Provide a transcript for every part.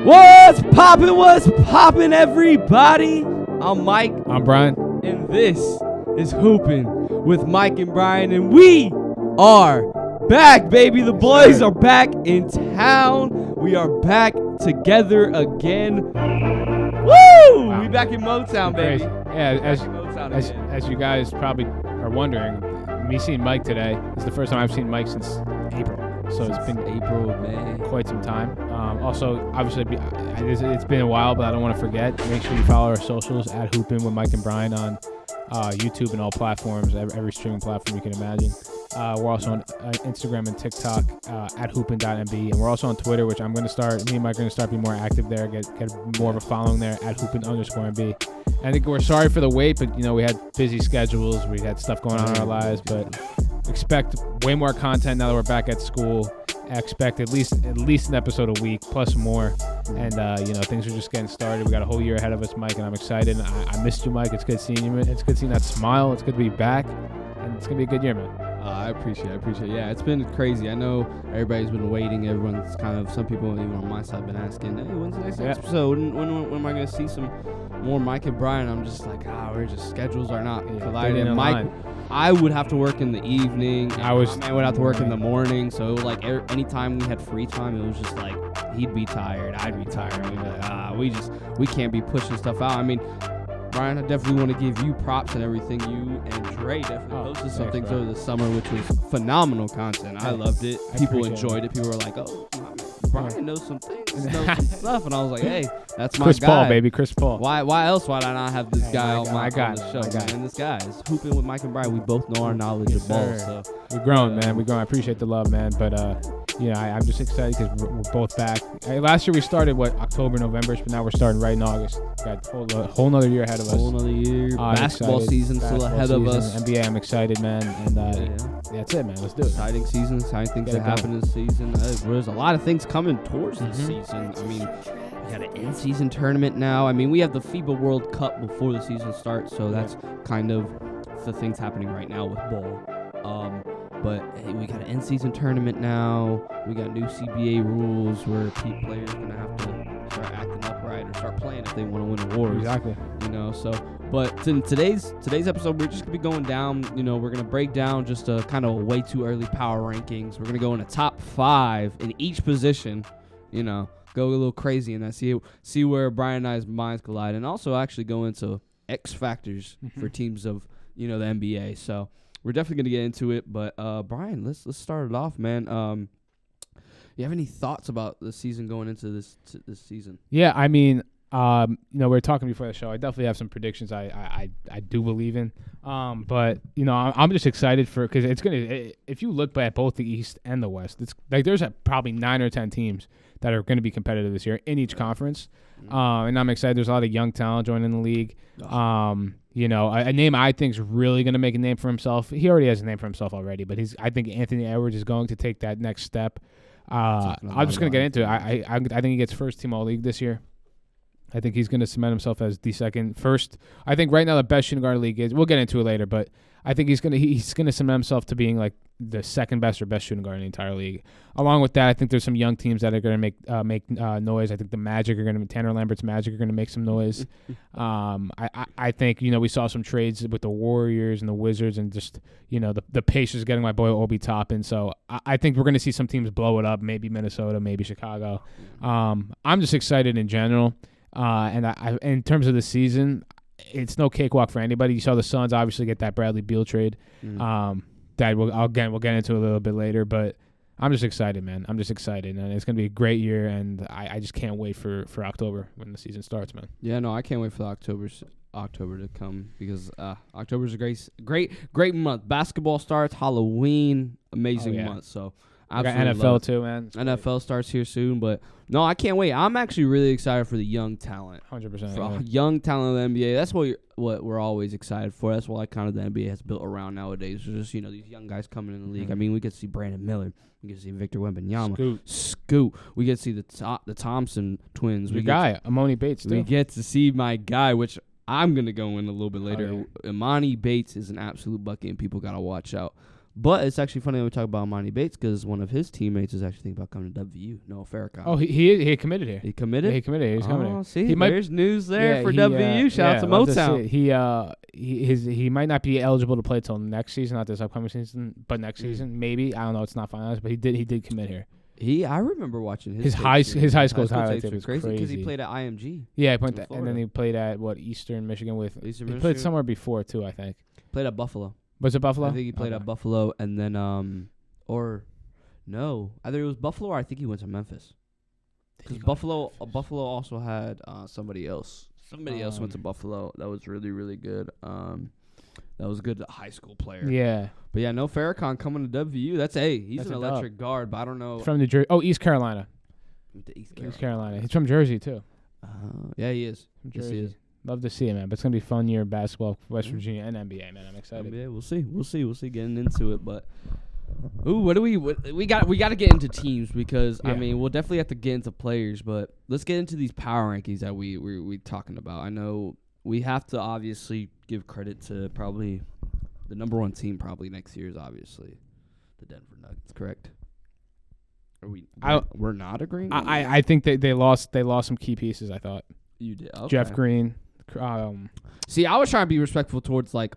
What's poppin', everybody? I'm Mike. I'm Brian. And this is Hoopin' with Mike and Brian. And we are back, baby. The boys are back in town. We are back together again. Woo! Wow. We back in Motown, baby. Yeah, as you guys probably are wondering, me seeing Mike today is the first time I've seen Mike since April. So it's been April, May. Quite some time. Also, obviously, it's been a while, but I don't want to forget. Make sure you follow our socials at Hoopin' with Mike and Brian on YouTube and all platforms, every streaming platform you can imagine. We're also on Instagram and TikTok at hoopin.mb, and we're also on Twitter, which I'm going to start. Me and Mike are going to start being more active there, get more of a following there at hoopin_mb. I think we're sorry for the wait, but we had busy schedules, we had stuff going on in our lives, but expect way more content now that we're back at school. I expect at least an episode a week, plus more. And things are just getting started. We got a whole year ahead of us, Mike, and I'm excited. And I missed you, Mike. It's good seeing you, man. It's good seeing that smile. It's good to be back, and it's gonna be a good year, man. I appreciate it. Yeah, it's been crazy. I know everybody's been waiting. Everyone's some people even on my side been asking, hey, when's the next episode? When am I going to see some more Mike and Brian? I'm just like, schedules are not colliding. Mike, I would have to work in the evening. I would have to work in the morning. So like anytime we had free time, it was just like he'd be tired, I'd be tired. We'd be like, we can't be pushing stuff out. I mean, Brian, I definitely want to give you props and everything. You and Dre definitely posted some things over the summer, which was phenomenal content. I loved it. People enjoyed it. People were like, oh, Brian knows some things, knows some stuff. And I was like, hey, that's my Chris guy. Paul, baby, Chris Paul. Why else would I not have this guy on the show? And this guy is Hooping with Mike and Brian. We both know our knowledge of ball. So we're growing, man. We're growing. I appreciate the love, man. But I'm just excited because we're both back. Last year we started October, November, but now we're starting right in August. Got a whole nother year ahead of us. Whole nother year. Basketball season still ahead of us. NBA, I'm excited, man. And that's it, man. Let's do it. Exciting season. Exciting things that happen this season. There's a lot of things coming towards this season. I mean, we got an in-season tournament now. I mean, we have the FIBA World Cup before the season starts, so that's kind of the things happening right now with ball. But hey, we got an in-season tournament now. We got new CBA rules where players are going to have to start acting upright or start playing if they want to win awards. Exactly. But in today's episode, we're just going to be going down. We're going to break down just a kind of way too early power rankings. We're going to go in a top 5 in each position, go a little crazy in that, see where Brian and I's minds collide, and also actually go into X factors for teams of, the NBA. So we're definitely going to get into it, but Brian, let's start it off, man. You have any thoughts about the season going into this season? Yeah, I mean, we were talking before the show. I definitely have some predictions I do believe in. But I'm just excited because it's gonna. If you look at both the East and the West, it's like there's probably 9 or 10 teams that are going to be competitive this year in each conference. And I'm excited. There's a lot of young talent joining the league. A name I think is really going to make a name for himself. He already has a name for himself already, but I think Anthony Edwards is going to take that next step. I'm just going to get into it. I think he gets first team All-League this year. I think he's going to cement himself as the first. I think right now the best shooting guard in the league is. We'll get into it later, but I think he's going to cement himself to being like the second best or best shooting guard in the entire league. Along with that, I think there's some young teams that are going to make noise. I think the Magic are going to Tanner Lambert's Magic are going to make some noise. I think we saw some trades with the Warriors and the Wizards and just the Pacers getting my boy Obi Toppin. So I think we're going to see some teams blow it up. Maybe Minnesota, maybe Chicago. I'm just excited in general. And in terms of the season, it's no cakewalk for anybody. You saw the Suns obviously get that Bradley Beal trade. That we'll get into a little bit later, but I'm just excited, man. I'm just excited, and it's gonna be a great year, and I just can't wait for October when the season starts, man. Yeah, no, I can't wait for October to come because October's a great month. Basketball starts, Halloween, amazing month. So. Absolutely NFL too, man. NFL starts here soon, but no, I can't wait. I'm actually really excited for the young talent. 100%. Young talent of the NBA. That's what we're always excited for. That's what kind of the NBA has built around nowadays. There's just these young guys coming in the league. I mean, we could see Brandon Miller. We could see Victor Wembanyama. Scoot. We get to see the Thompson twins. Your guy, Amoni Bates. We get to see my guy, which I'm gonna go in a little bit later. Imani Bates is an absolute bucket, and people gotta watch out. But it's actually funny when we talk about Monty Bates because one of his teammates is actually thinking about coming to WVU. Noah Farrakhan. Oh, he committed here. He committed? Yeah, he committed. He's coming here. See, there's news there for WVU. Shout out to Motown. He might not be eligible to play till next season, not this upcoming season, but next season maybe. I don't know. It's not finalized, but he did commit here. I remember watching his high school's highlights. It was crazy because he played at IMG. Yeah, he went and then he played at Eastern Michigan with. He played somewhere before too, I think. Played at Buffalo. Was it Buffalo? I think he played at Buffalo, and then either it was Buffalo or I think he went to Memphis. Because Buffalo also had somebody else. Somebody else went to Buffalo. That was really, really good. That was a good high school player. Yeah. But yeah, no Farrakhan coming to WVU. That's he's an electric guard, but I don't know. From New Jersey. Oh, East Carolina. East Carolina. He's from Jersey too. Yeah, he is. Yes, he is. Love to see it, man. But it's gonna be a fun year of basketball, West Virginia and NBA, man. I'm excited. Yeah, we'll see. Getting into it, but what do we got to get into teams because I mean we'll definitely have to get into players, but let's get into these power rankings that we talking about. I know we have to obviously give credit to probably the number one team probably next year is obviously the Denver Nuggets, correct? We're not agreeing. I think they lost some key pieces. I thought you did. Okay. Jeff Green. See, I was trying to be respectful towards the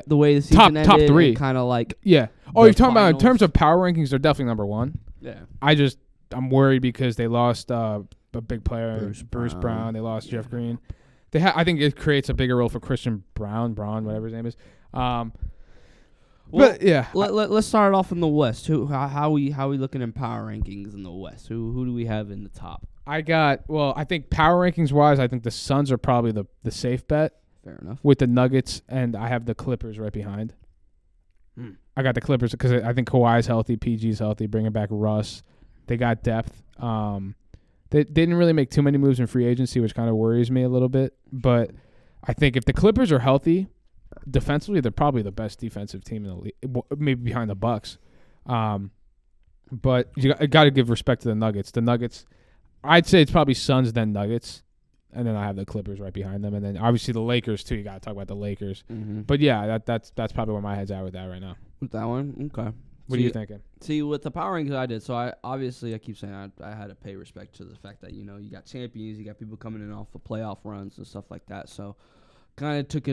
way the season ended. Top three, kind of like you're talking about in terms of power rankings. They're definitely number one. Yeah, I'm worried because they lost a big player, Bruce Brown. They lost Jeff Green. I think it creates a bigger role for Christian Braun, whatever his name is. But yeah, let's start off in the West. How we looking in power rankings in the West? Who do we have in the top? I think power rankings wise, I think the Suns are probably the safe bet. Fair enough. With the Nuggets, and I have the Clippers right behind. I got the Clippers because I think Kawhi's healthy, PG's healthy, bringing back Russ. They got depth. They didn't really make too many moves in free agency, which kind of worries me a little bit. But I think if the Clippers are healthy, defensively, they're probably the best defensive team in the league, maybe behind the Bucks. But you got to give respect to the Nuggets. The Nuggets, I'd say it's probably Suns then Nuggets, and then I have the Clippers right behind them, and then obviously the Lakers too. You got to talk about the Lakers. Mm-hmm. But yeah, that's probably where my head's at with that right now. With that one, okay. What are you thinking? See, with the power rankings I did, so I keep saying I had to pay respect to the fact that you got champions, you got people coming in off the playoff runs and stuff like that. So kind of took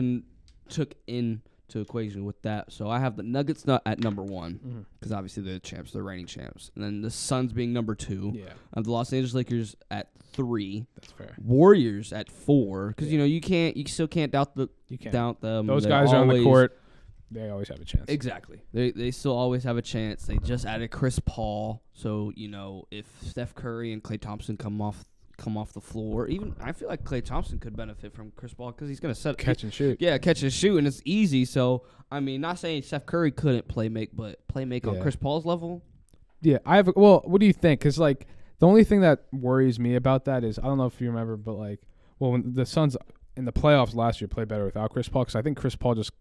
into equation with that. So I have the Nuggets at number one because obviously they're the champs, they're reigning champs, and then the Suns being number two. Yeah, I have the Los Angeles Lakers at 3. That's fair. Warriors at 4 because you still can't doubt them. Those guys are on the court. They always have a chance. Exactly. They still always have a chance. They just added Chris Paul. So, if Steph Curry and Klay Thompson come off the floor, even I feel like Klay Thompson could benefit from Chris Paul because he's going to catch and shoot. Yeah, catch and shoot, and it's easy. So, I mean, not saying Steph Curry couldn't play make on Chris Paul's level. Yeah, what do you think? Because, the only thing that worries me about that is, I don't know if you remember, but, when the Suns in the playoffs last year played better without Chris Paul because I think Chris Paul just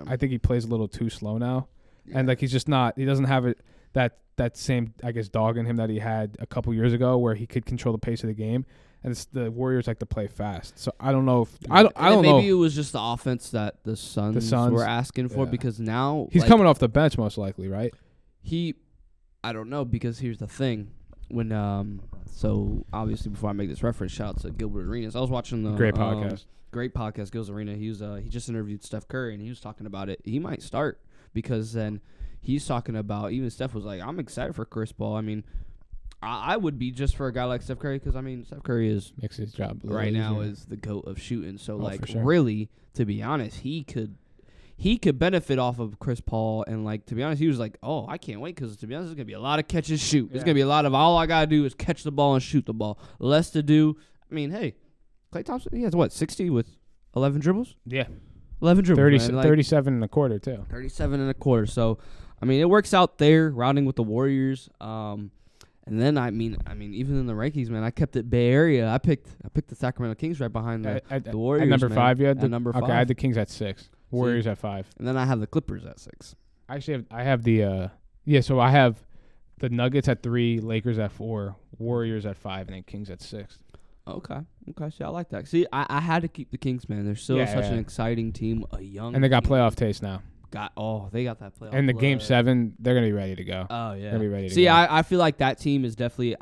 I think he plays a little too slow now. Yeah. And he's just not he doesn't have that same dog in him that he had a couple years ago where he could control the pace of the game. And the Warriors like to play fast. So I don't know if I don't know. Maybe it was just the offense that the Suns were asking for because now he's coming off the bench most likely, right? I don't know because here's the thing. When so obviously before I make this reference, shout out to Gilbert Arenas. I was watching the great podcast. Great podcast, Gil's Arena. He just interviewed Steph Curry, and he was talking about it. He might start because then he's talking about even Steph was like, I'm excited for Chris Paul. I mean, I would be just for a guy like Steph Curry because, I mean, Steph Curry makes his job right now is the GOAT of shooting. So, really, to be honest, he could benefit off of Chris Paul. And, to be honest, he was like, oh, I can't wait because, to be honest, there's going to be a lot of catch and shoot. There's going to be a lot of all I got to do is catch the ball and shoot the ball. Less to do. I mean, hey. Klay Thompson, he has 60 with 11 dribbles? Yeah. 11 dribbles. 37 and a quarter, too. 37 and a quarter. So, I mean, it works out there, rounding with the Warriors. And then, I mean, even in the rankings, man, I kept it Bay Area. I picked the Sacramento Kings right behind the Warriors. At number 5, you had at number 5. Okay, I had the Kings at 6. Warriors at 5. And then I have the Clippers at 6. Actually, I have the so I have the Nuggets at 3, Lakers at 4, Warriors at 5, and then Kings at 6. Okay. See, I like that. See, I had to keep the Kings, man. They're still such an exciting team, and they got playoff taste now. they got that playoff. And the blood. Game 7, they're gonna be ready to go. Oh yeah, they're gonna be ready to See, go. I feel like that team is definitely.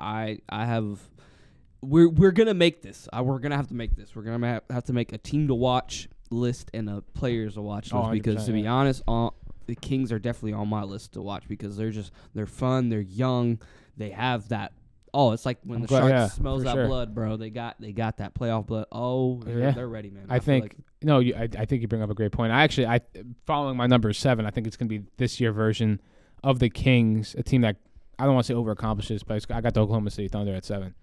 We're gonna make this. We're gonna have to make this. We're gonna have to make a team to watch list and a players to watch list because to be honest, the Kings are definitely on my list to watch because they're fun, they're young, they have that. Oh, it's like when Sharks smells that blood, bro. They got that playoff blood. Oh, they're ready, man. I think I think you bring up a great point. I following my number 7. I think it's gonna be this year version of the Kings, a team that I don't want to say overaccomplishes, but I got the Oklahoma City Thunder at 7.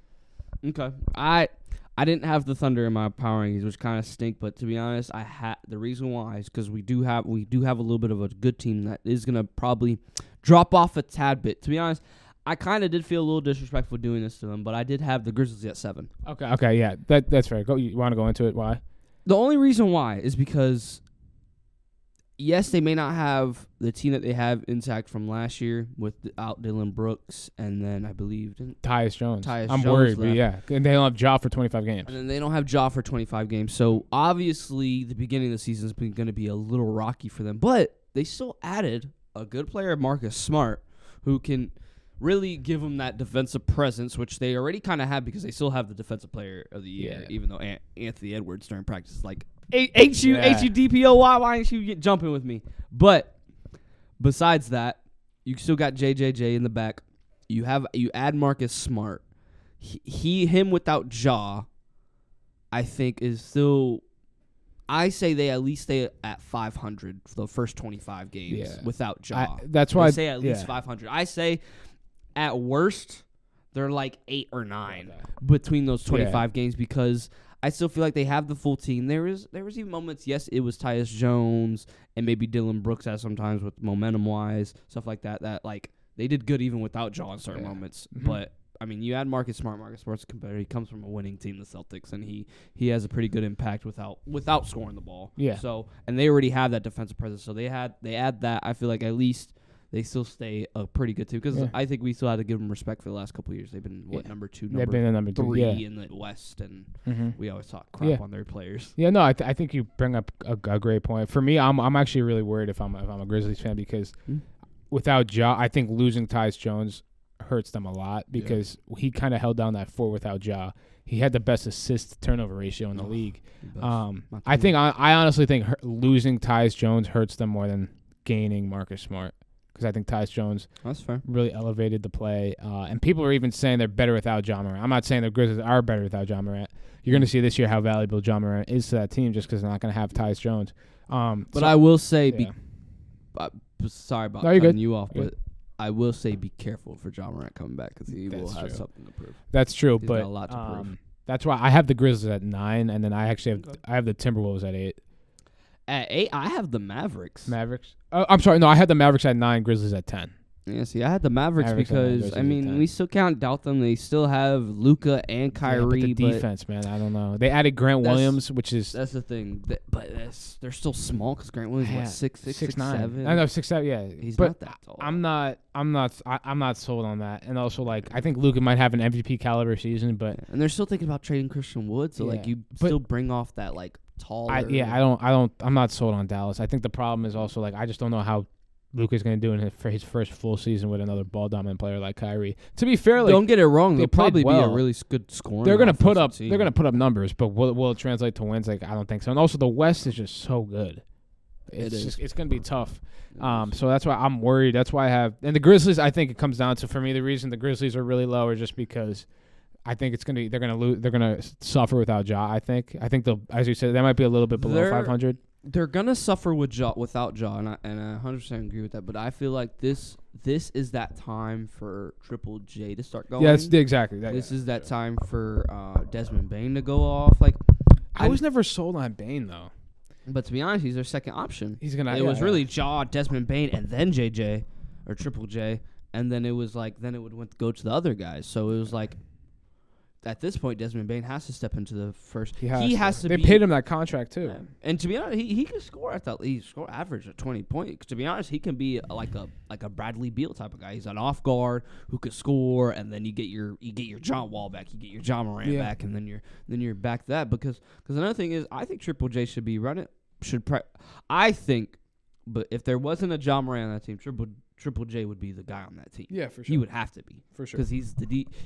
Okay, I didn't have the Thunder in my power rankings, which kind of stink. But to be honest, the reason why is because we do have a little bit of a good team that is gonna probably drop off a tad bit. To be honest, I kind of did feel a little disrespectful doing this to them, but I did have the Grizzlies at 7. Okay, yeah, that's fair. You want to go into it? Why? The only reason why is because, yes, they may not have the team that they have intact from last year without Dylan Brooks, and then I believe Tyus Jones. I'm worried, but yeah, and they don't have Ja for 25 games. And then they don't have Ja for 25 games, so obviously the beginning of the season is going to be a little rocky for them. But they still added a good player, Marcus Smart, who can really give them that defensive presence, which they already kind of have because they still have the defensive player of the year, even though Anthony Edwards during practice is like, H-U-D-P-O-Y, why ain't you jumping with me? But besides that, you still got JJJ in the back. You add Marcus Smart. Him without Ja, I think is still. I say they at least stay at 500 for the first 25 games without Ja. That's why I say at least 500. I say at worst they're like 8 or 9 between those 25 games because I still feel like they have the full team. There was even moments. Yes, it was Tyus Jones and maybe Dylan Brooks at sometimes with momentum wise stuff like that. That like they did good even without Ja in certain moments. Mm-hmm. But I mean, you add Marcus Smart. Marcus Smart's a competitor. He comes from a winning team, the Celtics, and he has a pretty good impact without scoring the ball. Yeah. So and they already have that defensive presence. So they add that. I feel like at least they still stay a pretty good team because I think we still had to give them respect for the last couple of years. They've been number 2, They've been number 3 in the West, and we always talk crap on their players. Yeah, no, I think you bring up a great point. For me, I'm actually really worried if I'm a Grizzlies fan because without Ja, I think losing Tyus Jones hurts them a lot because he kind of held down that 4 without Ja. He had the best assist turnover ratio in the league. I honestly think losing Tyus Jones hurts them more than gaining Marcus Smart. Because I think Tyus Jones really elevated the play. And people are even saying they're better without Ja Morant. I'm not saying the Grizzlies are better without Ja Morant. You're going to see this year how valuable Ja Morant is to that team just because they're not going to have Tyus Jones. But I will say, sorry about cutting you off, but I will say be careful for Ja Morant coming back because he will have something to prove. That's true. He's but got a lot to prove. That's why I have the Grizzlies at 9, and then I actually have the Timberwolves at 8. At 8, I have the Mavericks. I'm sorry. No, I had the Mavericks at 9, Grizzlies at 10. Yeah, see, I had the Mavericks because, I mean, we still can't doubt them. They still have Luka and Kyrie. But the defense, man, I don't know. They added Grant Williams, which is... That's the thing. But they're still small because Grant Williams is 6'9". 6'9". I know, 6'7", yeah. He's not that tall. I'm not sold on that. And also, like, I think Luka might have an MVP caliber season, but... And they're still thinking about trading Christian Wood, so, like, you still bring off that, like, taller... I'm not sold on Dallas. I think the problem is also, like, I just don't know how Luka's going to do for his first full season with another ball-dominant player like Kyrie. To be fair, like, don't get it wrong. They'll probably be a really good scorer. They're going to put up numbers, but will it translate to wins? Like, I don't think so. And also, the West is just so good. It's going to be tough. So that's why I'm worried. That's why I have – and the Grizzlies, I think it comes down to, for me, the reason the Grizzlies are really low is just because I think they're going to lose. They're going to suffer without Ja, I think. I think they'll, as you said, they might be a little bit below 500. They're gonna suffer without Ja, and I 100% agree with that. But I feel like this is that time for Triple J to start going. Yeah, exactly. This is that time for Desmond Bane to go off. Like, I was never sold on Bane though. But to be honest, he's their second option. It was really Ja, Desmond Bane, and then JJ or Triple J, and then it was like then it would go to the other guys. So it was like. At this point, Desmond Bane has to step into the first. He has to. They paid him that contract too. Yeah. And to be honest, he can score at that. He score average at 20 points. To be honest, he can be like a Bradley Beal type of guy. He's an off guard who could score, and then you get your John Wall back, you get your John Morant back, and then you're back to that because another thing is I think Triple J should be running. I think But if there wasn't a John Moran on that team, Triple J would be the guy on that team. Yeah, for sure. He would have to be. For sure. Because he's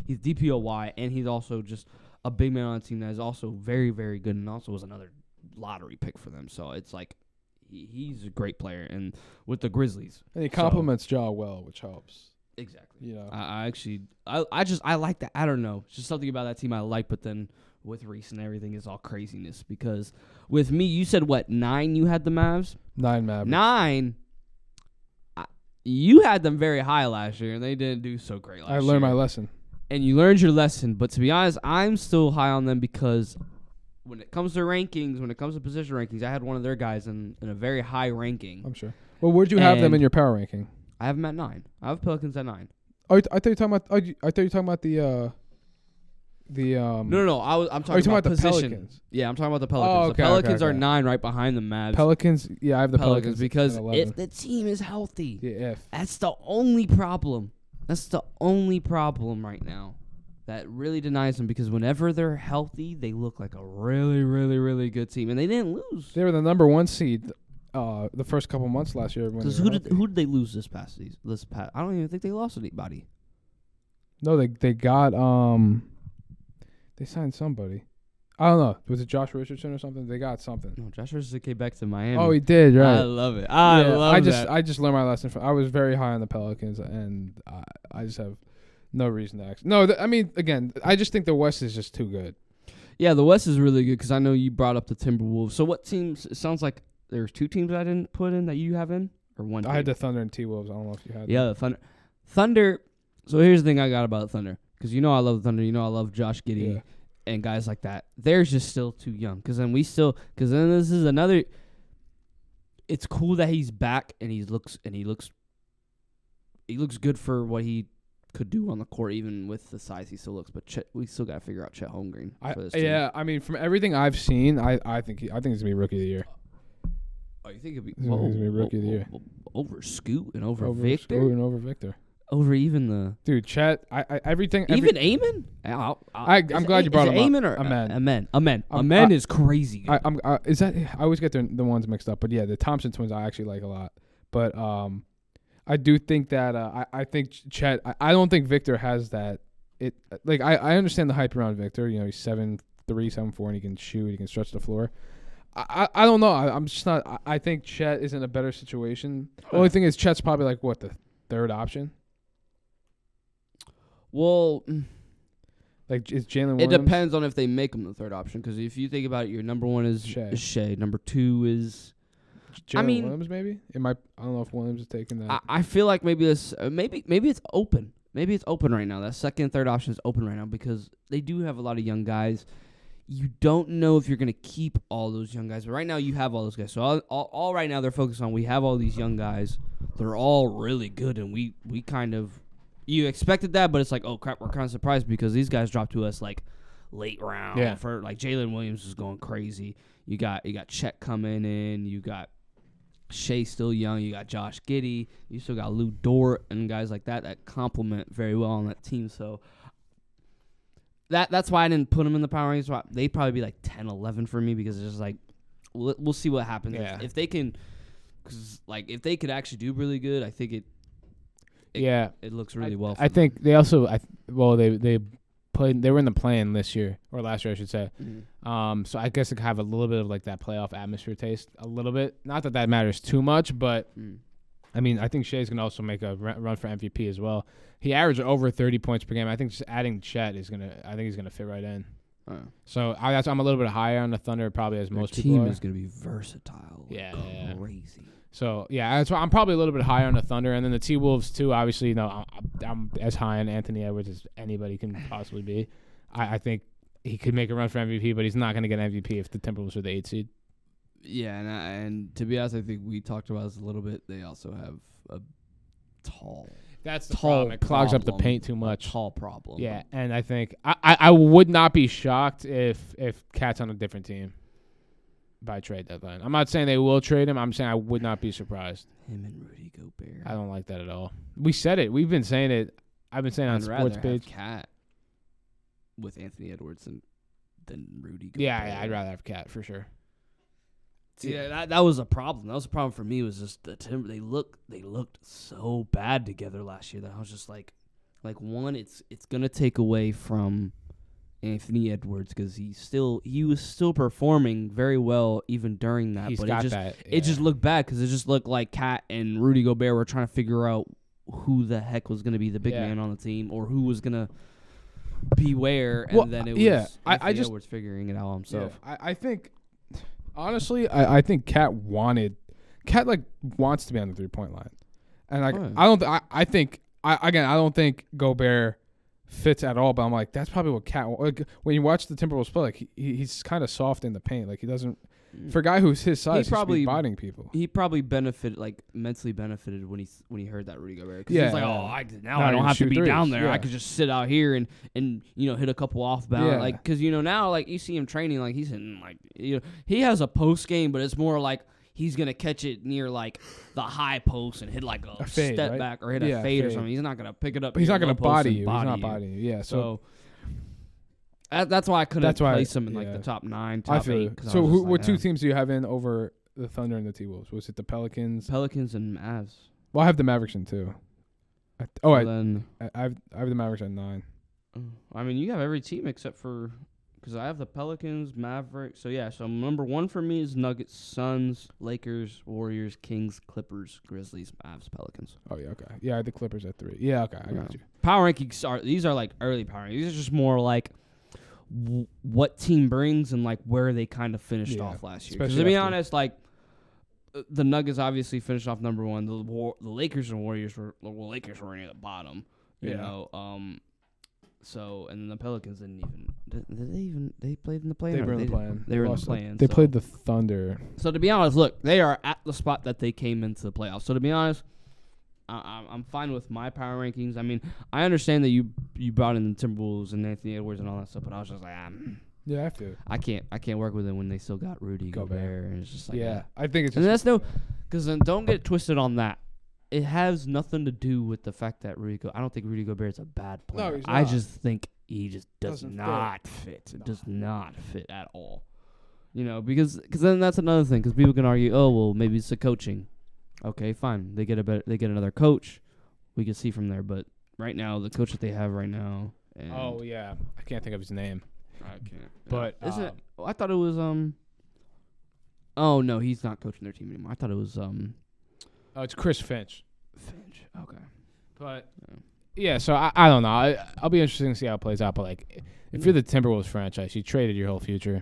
he's DPOY, and he's also just a big man on the team that is also very, very good, and also was another lottery pick for them. So it's like he's a great player, and with the Grizzlies. And he complements Ja well, which helps. Exactly. You know. I like that. I don't know. It's just something about that team I like, but then with Reese and everything is all craziness. Because with me, you said, what, 9 you had the Mavs? 9 Mavericks. 9. You had them very high last year, and they didn't do so great last year. I learned my lesson. And you learned your lesson. But to be honest, I'm still high on them because when it comes to rankings, when it comes to position rankings, I had one of their guys in a very high ranking. I'm sure. Well, where'd you have them in your power ranking? I have them at 9. I have Pelicans at 9. Oh, I thought you were talking about. I thought you were talking about the. No. I'm talking about the position. Pelicans? Yeah, I'm talking about the Pelicans. Oh, okay, the Pelicans okay. are 9 right behind the Mavs. Pelicans. Yeah, I have the Pelicans because at 11. if the team is healthy, if that's the only problem. That's the only problem right now that really denies them, because whenever they're healthy, they look like a really, really, really good team, and they didn't lose. They were the number 1 seed the first couple months last year. Because who did they lose this past season? I don't even think they lost anybody. No, they got they signed somebody. I don't know. Was it Josh Richardson or something? They got something. No, Josh Richardson came back to Miami. Oh, he did, right? I love it. I just learned my lesson. I was very high on the Pelicans, and I just have no reason to act. No, I mean, again, I just think the West is just too good. Yeah, the West is really good because I know you brought up the Timberwolves. So what teams? It sounds like there's 2 teams I didn't put in that you have in, or one. I had the Thunder and T-Wolves. I don't know if you had. Yeah, the Thunder. Thunder. So here's the thing I got about the Thunder, because I love the Thunder. I love Josh Giddey and guys like that. They're just still too young. Because then this is another. It's cool that he's back and he looks good for what he could do on the court, even with the size he still looks. But we still got to figure out Chet Holmgren for this team. Yeah, I mean, from everything I've seen, I think he's gonna be Rookie of the Year. Oh, you think he'll be? He's gonna be Rookie of the Year Over Scoot and over Victor? Over Victor. Over even the dude, Chet. Everything. Even Amen. I'm glad you brought him Amen up. Or Amen. Amen is crazy. Good. I always get the ones mixed up, but yeah, the Thompson twins I actually like a lot. But I do think that I think Chet. I don't think Victor has that. I understand the hype around Victor. He's 7'3", 7'4", and he can shoot. He can stretch the floor. I don't know. I'm just not. I think Chet is in a better situation. The only thing is Chet's probably like the third option. Well, is Jalen Williams? It depends on if they make him the third option. Because if you think about it, your number 1 is Shea. Number 2 is Jalen Williams. Maybe it might. I don't know if Williams is taking that. I feel like maybe this. Maybe it's open. Maybe it's open right now. That second and third option is open right now because they do have a lot of young guys. You don't know if you're going to keep all those young guys. But right now you have all those guys. So all right now they're focused on we have all these young guys. They're all really good, and we kind of. You expected that, but it's like, oh crap, we're kind of surprised because these guys dropped to us like late round. Yeah. For like Jalen Williams is going crazy. You got Chet coming in. You got Shea still young. You got Josh Giddey. You still got Lou Dort and guys like that complement very well on that team. So that's why I didn't put them in the power rankings. They'd probably be like 10, 11 for me because it's just like we'll see what happens. Yeah. If they can, because if they could actually do really good, I think it looks really well. I think they also they played. They were in the play-in this year or last year, I should say. Mm-hmm. So I guess it could have a little bit of like that playoff atmosphere taste, a little bit. Not that matters too much, but I mean, I think Shea's gonna also make a run for MVP as well. He averaged over 30 points per game. I think just adding Chet he's gonna fit right in. So I'm a little bit higher on the Thunder, probably as most people are. Team is gonna be versatile. Yeah, crazy. So, yeah, that's why I'm probably a little bit higher on the Thunder. And then the T-Wolves, too, obviously, I'm as high on Anthony Edwards as anybody can possibly be. I think he could make a run for MVP, but he's not going to get MVP if the Timberwolves are the 8th seed. Yeah, and to be honest, I think we talked about this a little bit. They also have a tall. That's the problem. It clogs up the paint too much. Tall problem. Yeah, and I think I would not be shocked if Cat's on a different team by trade deadline. I'm not saying they will trade him. I'm saying I would not be surprised. Him and Rudy Gobert. I don't like that at all. We said it. We've been saying it. I've been saying on sports page. Cat with Anthony Edwards than Rudy Gobert. Yeah, I'd rather have Cat for sure. Yeah, that was a problem. That was a problem for me. Was just the Timber. They looked so bad together last year that I was just like one, it's gonna take away from Anthony Edwards because he was still performing very well even during that. But it just looked bad because it just looked like Cat and Rudy Gobert were trying to figure out who the heck was gonna be the big man on the team or who was gonna be where, and then it was Anthony Edwards figuring it out himself. Yeah, I think. Honestly, I think Cat wants to be on the 3-point line, and I don't think Gobert fits at all. But I'm like, that's probably what Cat. Like when you watch the Timberwolves play, like he's kind of soft in the paint. Like he doesn't. For a guy who's his size, he's probably biting people. He probably mentally benefited when he heard that Rudy Gobert. Because he's like, I don't have to be down there. I could just sit out here and hit a couple off bounds. Like because now like you see him training, like he's hitting like he has a post game, but it's more like he's gonna catch it near like the high post and hit like a fade, step back or hit a fade or something. He's not gonna pick it up. But he's not gonna body you. He's not bodying you. Yeah. So that's why I couldn't place him in like the top 9, top 8. So what two teams do you have in over the Thunder and the T-Wolves? Was it the Pelicans? Pelicans and Mavs. Well, I have the Mavericks in 2. I have the Mavericks at 9. I mean, you have every team except for because I have the Pelicans, Mavericks. So number 1 for me is Nuggets, Suns, Lakers, Warriors, Kings, Clippers, Grizzlies, Mavs, Pelicans. Oh yeah, okay. Yeah, I had the Clippers at 3. Yeah, okay, I got you. Power rankings these are like early power rankings. These are just more like what team brings and like where they kind of finished off last year. Because to be honest, like the Nuggets obviously finished off number 1. The Lakers and Warriors were Lakers were near the bottom. You know. So and then the Pelicans they played in the play-in. They were in the play-in. They were in the play-in. They played the Thunder. So to be honest, look, they are at the spot that they came into the playoffs. So to be honest, I'm fine with my power rankings. I mean, I understand that you brought in the Timberwolves and Anthony Edwards and all that stuff, but I was just like, yeah, I have to. I can't work with them when they still got Rudy Gobert, and it's just like I think it's just and that's because then don't get twisted on that. It has nothing to do with the fact that I don't think Rudy Gobert is a bad player. No, he's not. I just think he just does not fit. It does not fit at all. Because then that's another thing. Because people can argue, oh well, maybe it's the coaching. Okay, fine. They get another coach. We can see from there. But right now, the coach that they have right now. Oh yeah, I can't think of his name. I can't. But isn't it? I thought it was Oh no, he's not coaching their team anymore. I thought it was Oh, it's Chris Finch. Okay. But yeah, so I don't know. I'll be interested to see how it plays out. But like, if you're the Timberwolves franchise, you traded your whole future.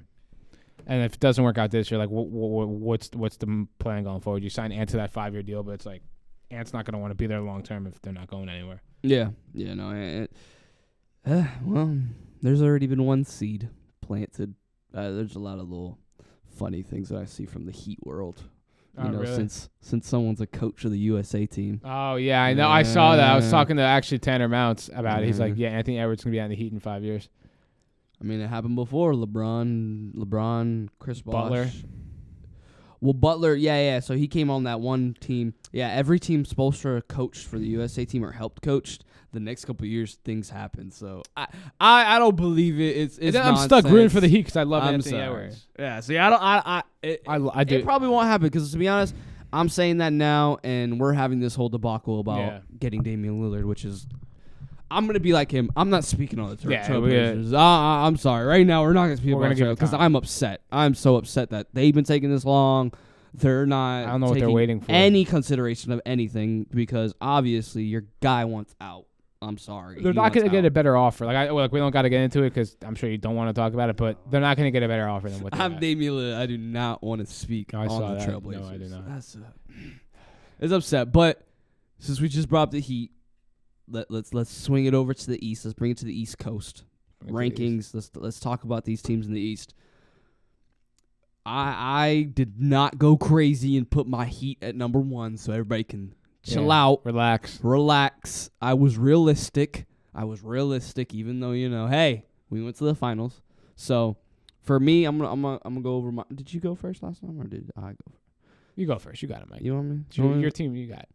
And if it doesn't work out this year, like what's the plan going forward? You sign Ant to that 5-year deal, but it's like Ant's not going to want to be there long term if they're not going anywhere. Yeah, no. Well, there's already been 1 seed planted. There's a lot of little funny things that I see from the Heat world. Really? Since someone's a coach of the USA team. Oh yeah, I know. I saw that. I was talking to actually Tanner Mounts about it. He's like, yeah, Anthony Edwards gonna be on the Heat in 5 years. I mean, it happened before. LeBron, Chris Bosh. Butler. Well, Butler, yeah. So he came on that one team. Yeah, every team Spoelstra coached for the USA team or helped coached. The next couple of years, things happen. So I don't believe it. It's I'm stuck rooting for the Heat because I love Anthony Edwards. Yeah. See, I do. It probably won't happen because to be honest, I'm saying that now, and we're having this whole debacle about getting Damian Lillard, which is. I'm going to be like him. I'm not speaking on the Trailblazers. I'm sorry. Right now, we're not going to speak about it because I'm upset. I'm so upset that they've been taking this long. They're not I don't know what they're waiting for. Any consideration of anything because obviously your guy wants out. I'm sorry. They're not going to get a better offer. We don't got to get into it because I'm sure you don't want to talk about it, but they're not going to get a better offer than what they have. I'm Damian Lillard. I do not want to speak on the Trailblazers. No, I do not. It's upset. But since we just brought up the Heat, let's swing it over to the East. Let's bring it to the East Coast rankings. Let's talk about these teams in the East. I did not go crazy and put my Heat at number 1, so everybody can chill out, relax. I was realistic, even though hey, we went to the finals. So for me, I'm gonna go over my. Did you go first last time, or did I go? You go first. You got it, Mike. You want me? Your team. You got it.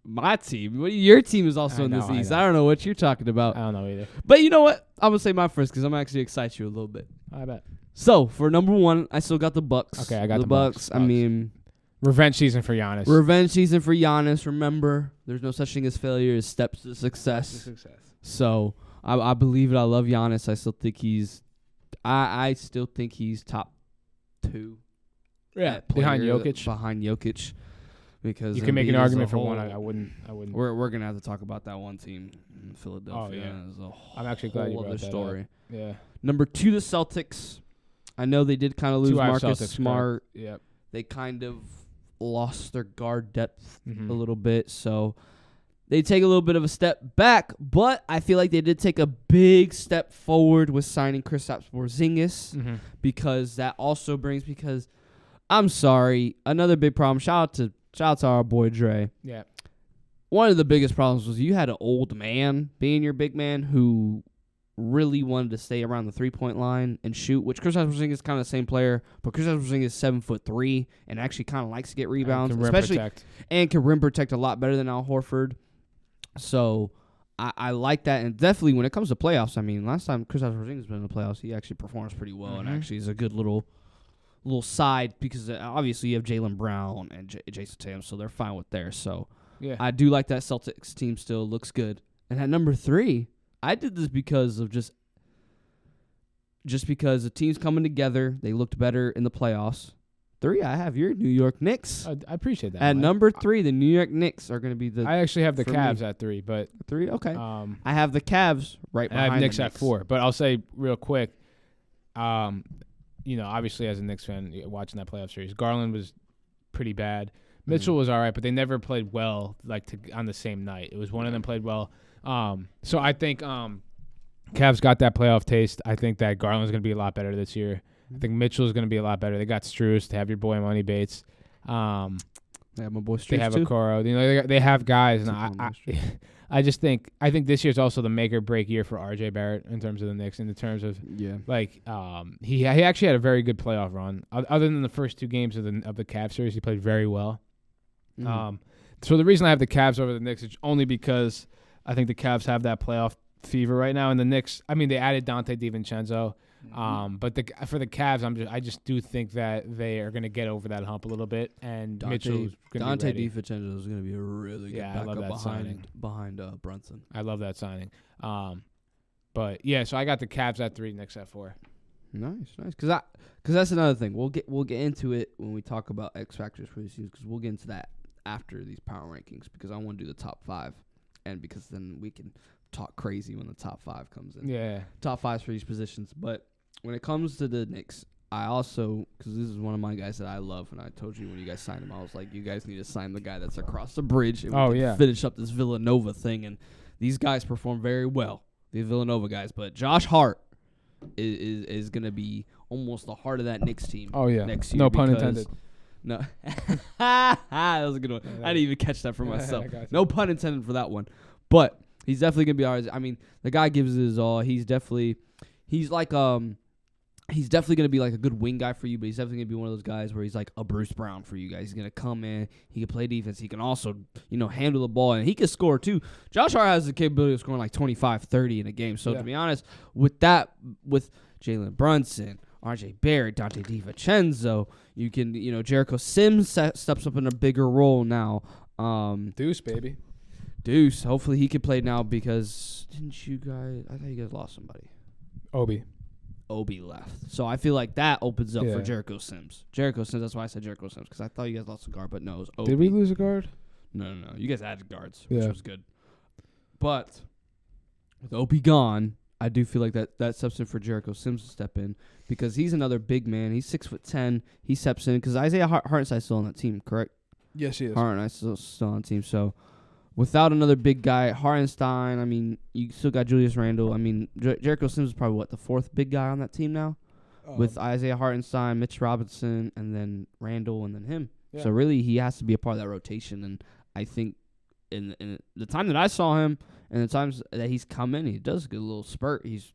my team. Your team is also in this East. I don't know what you're talking about. I don't know either. But you know what? I'm going to say mine first because I'm actually excited you a little bit. I bet. So, for number 1, I still got the Bucks. Okay, I got the Bucks. I mean, revenge season for Giannis. Revenge season for Giannis. Remember, there's no such thing as failure. It's steps to success. So, I believe it. I love Giannis. I still think he's top 2. Yeah, behind Jokic. Behind Jokic. Because you can make an argument for one. I wouldn't. We're gonna have to talk about that one team in Philadelphia. Oh yeah, I'm actually glad you brought that story. Up. Yeah. Number 2, the Celtics. I know they did kind of lose Marcus Smart. Yep. They kind of lost their guard depth a little bit, so they take a little bit of a step back. But I feel like they did take a big step forward with signing Kristaps Porzingis because that also brings I'm sorry, another big problem. Shout out to our boy Dre. Yeah. One of the biggest problems was you had an old man being your big man who really wanted to stay around the 3-point line and shoot, which Kristaps Porzingis is kind of the same player, but Kristaps Porzingis is 7'3" and actually kind of likes to get rebounds, and can rim protect a lot better than Al Horford. So I like that, and definitely when it comes to playoffs, I mean, last time Kristaps Porzingis has been in the playoffs, he actually performs pretty well and actually is a good little side because obviously you have Jaylen Brown and Jason Tatum, so they're fine with there. So yeah, I do like that Celtics team still looks good. And at number 3, I did this because of just because the team's coming together. They looked better in the playoffs. 3, I have your New York Knicks. I appreciate that. At number 3, the New York Knicks are going to be the. I actually have the Cavs at 3, but 3, okay. I have the Cavs right behind. I have Knicks the at 4, but I'll say real quick. Obviously as a Knicks fan watching that playoff series, Garland was pretty bad. Mitchell was all right, but they never played well on the same night. It was one of them played well. So I think Cavs got that playoff taste. I think that Garland's going to be a lot better this year. I think Mitchell's going to be a lot better. They got Strus. They have your boy Money Bates. They have my boy Strus. They have Okoro. They have guys, and I think this year's also the make or break year for RJ Barrett in terms of the Knicks. In the terms of he actually had a very good playoff run. Other than the first 2 games of the Cavs series, he played very well. So the reason I have the Cavs over the Knicks is only because I think the Cavs have that playoff fever right now, and the Knicks. I mean, they added Dante DiVincenzo, but for the Cavs, I just do think that they are going to get over that hump a little bit, and Mitchell's going to be ready. Dante DiVincenzo is going to be a really good backup behind Brunson. I love that signing. But yeah, so I got the Cavs at 3, Knicks at 4. Nice, because that's another thing. We'll get into it when we talk about X factors for this season, because we'll get into that after these power rankings, because I want to do the top 5, and because then we can talk crazy when the top 5 comes in. Yeah, top 5s for these positions. But when it comes to the Knicks, I also, because this is one of my guys that I love, and I told you when you guys signed him, I was like, you guys need to sign the guy that's across the bridge, and we can finish up this Villanova thing. And these guys perform very well, the Villanova guys. But Josh Hart is going to be almost the heart of that Knicks team. Oh yeah, next year. No pun intended. No, that was a good one. I didn't even catch that for myself. No pun intended for that one. But he's definitely gonna be ours. I mean, the guy gives his all. He's definitely gonna be like a good wing guy for you. But he's definitely gonna be one of those guys where he's like a Bruce Brown for you guys. He's gonna come in. He can play defense. He can also handle the ball, and he can score too. Josh Hart has the capability of scoring like 25, 30 in a game. So to be honest, with Jalen Brunson, RJ Barrett, Dante DiVincenzo, you can, Jericho Sims steps up in a bigger role now. Deuce, baby. Deuce. Hopefully he can play now because I thought you guys lost somebody. Obi left. So I feel like that opens up for Jericho Sims. That's why I said Jericho Sims, because I thought you guys lost a guard, but no, it was Obi. Did we lose a guard? No. You guys added guards, which was good. But with Obi gone, I do feel like that steps in for Jericho Sims to step in, because he's another big man. He's 6'10". He steps in because Isaiah Hartenstein's still on that team, correct? Yes, he is. Hartenstein's still on the team. So without another big guy, Hartenstein, I mean, you still got Julius Randle. I mean, Jericho Sims is probably the 4th big guy on that team now, with Isaiah Hartenstein, Mitch Robinson, and then Randle, and then him. Yeah. So really, he has to be a part of that rotation. And I think in the time that I saw him, and the times that he's come in, he does a good little spurt. He's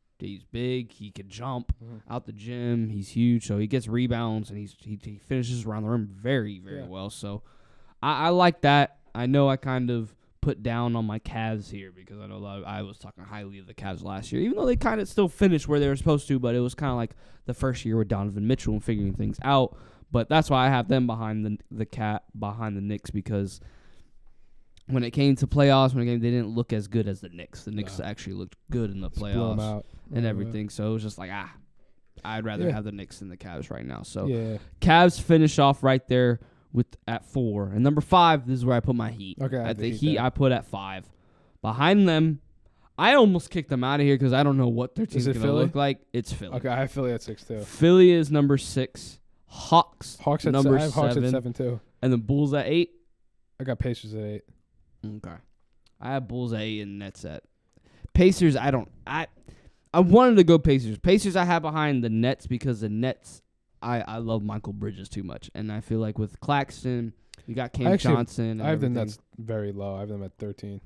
big. He can jump out the gym. He's huge. So he gets rebounds, and he finishes around the rim very, very well. So I like that. I know I kind of put down on my Cavs here because I know I was talking highly of the Cavs last year, even though they kind of still finished where they were supposed to, but it was kind of like the first year with Donovan Mitchell and figuring things out. But that's why I have them behind the Knicks, because when it came to playoffs, they didn't look as good as the Knicks. The Knicks actually looked good in the playoffs and everything. So it was just like, I'd rather have the Knicks than the Cavs right now. So Cavs finish off right there at 4. And number 5, this is where I put my Heat. Okay, At the Heat, I put at 5. Behind them, I almost kicked them out of here because I don't know what their team's going to look like. It's Philly. Okay, I have Philly at 6 too. Philly is number 6. Hawks at number 7. Hawks at 7 too. And the Bulls at 8. I got Pacers at 8. Okay. I have Bulls at 8 and Nets at. Pacers, I wanted to go Pacers. Pacers I have behind the Nets because the Nets, I love Michael Bridges too much. And I feel like with Claxton, you got Cam Johnson. I have the Nets very low. I have them at 13.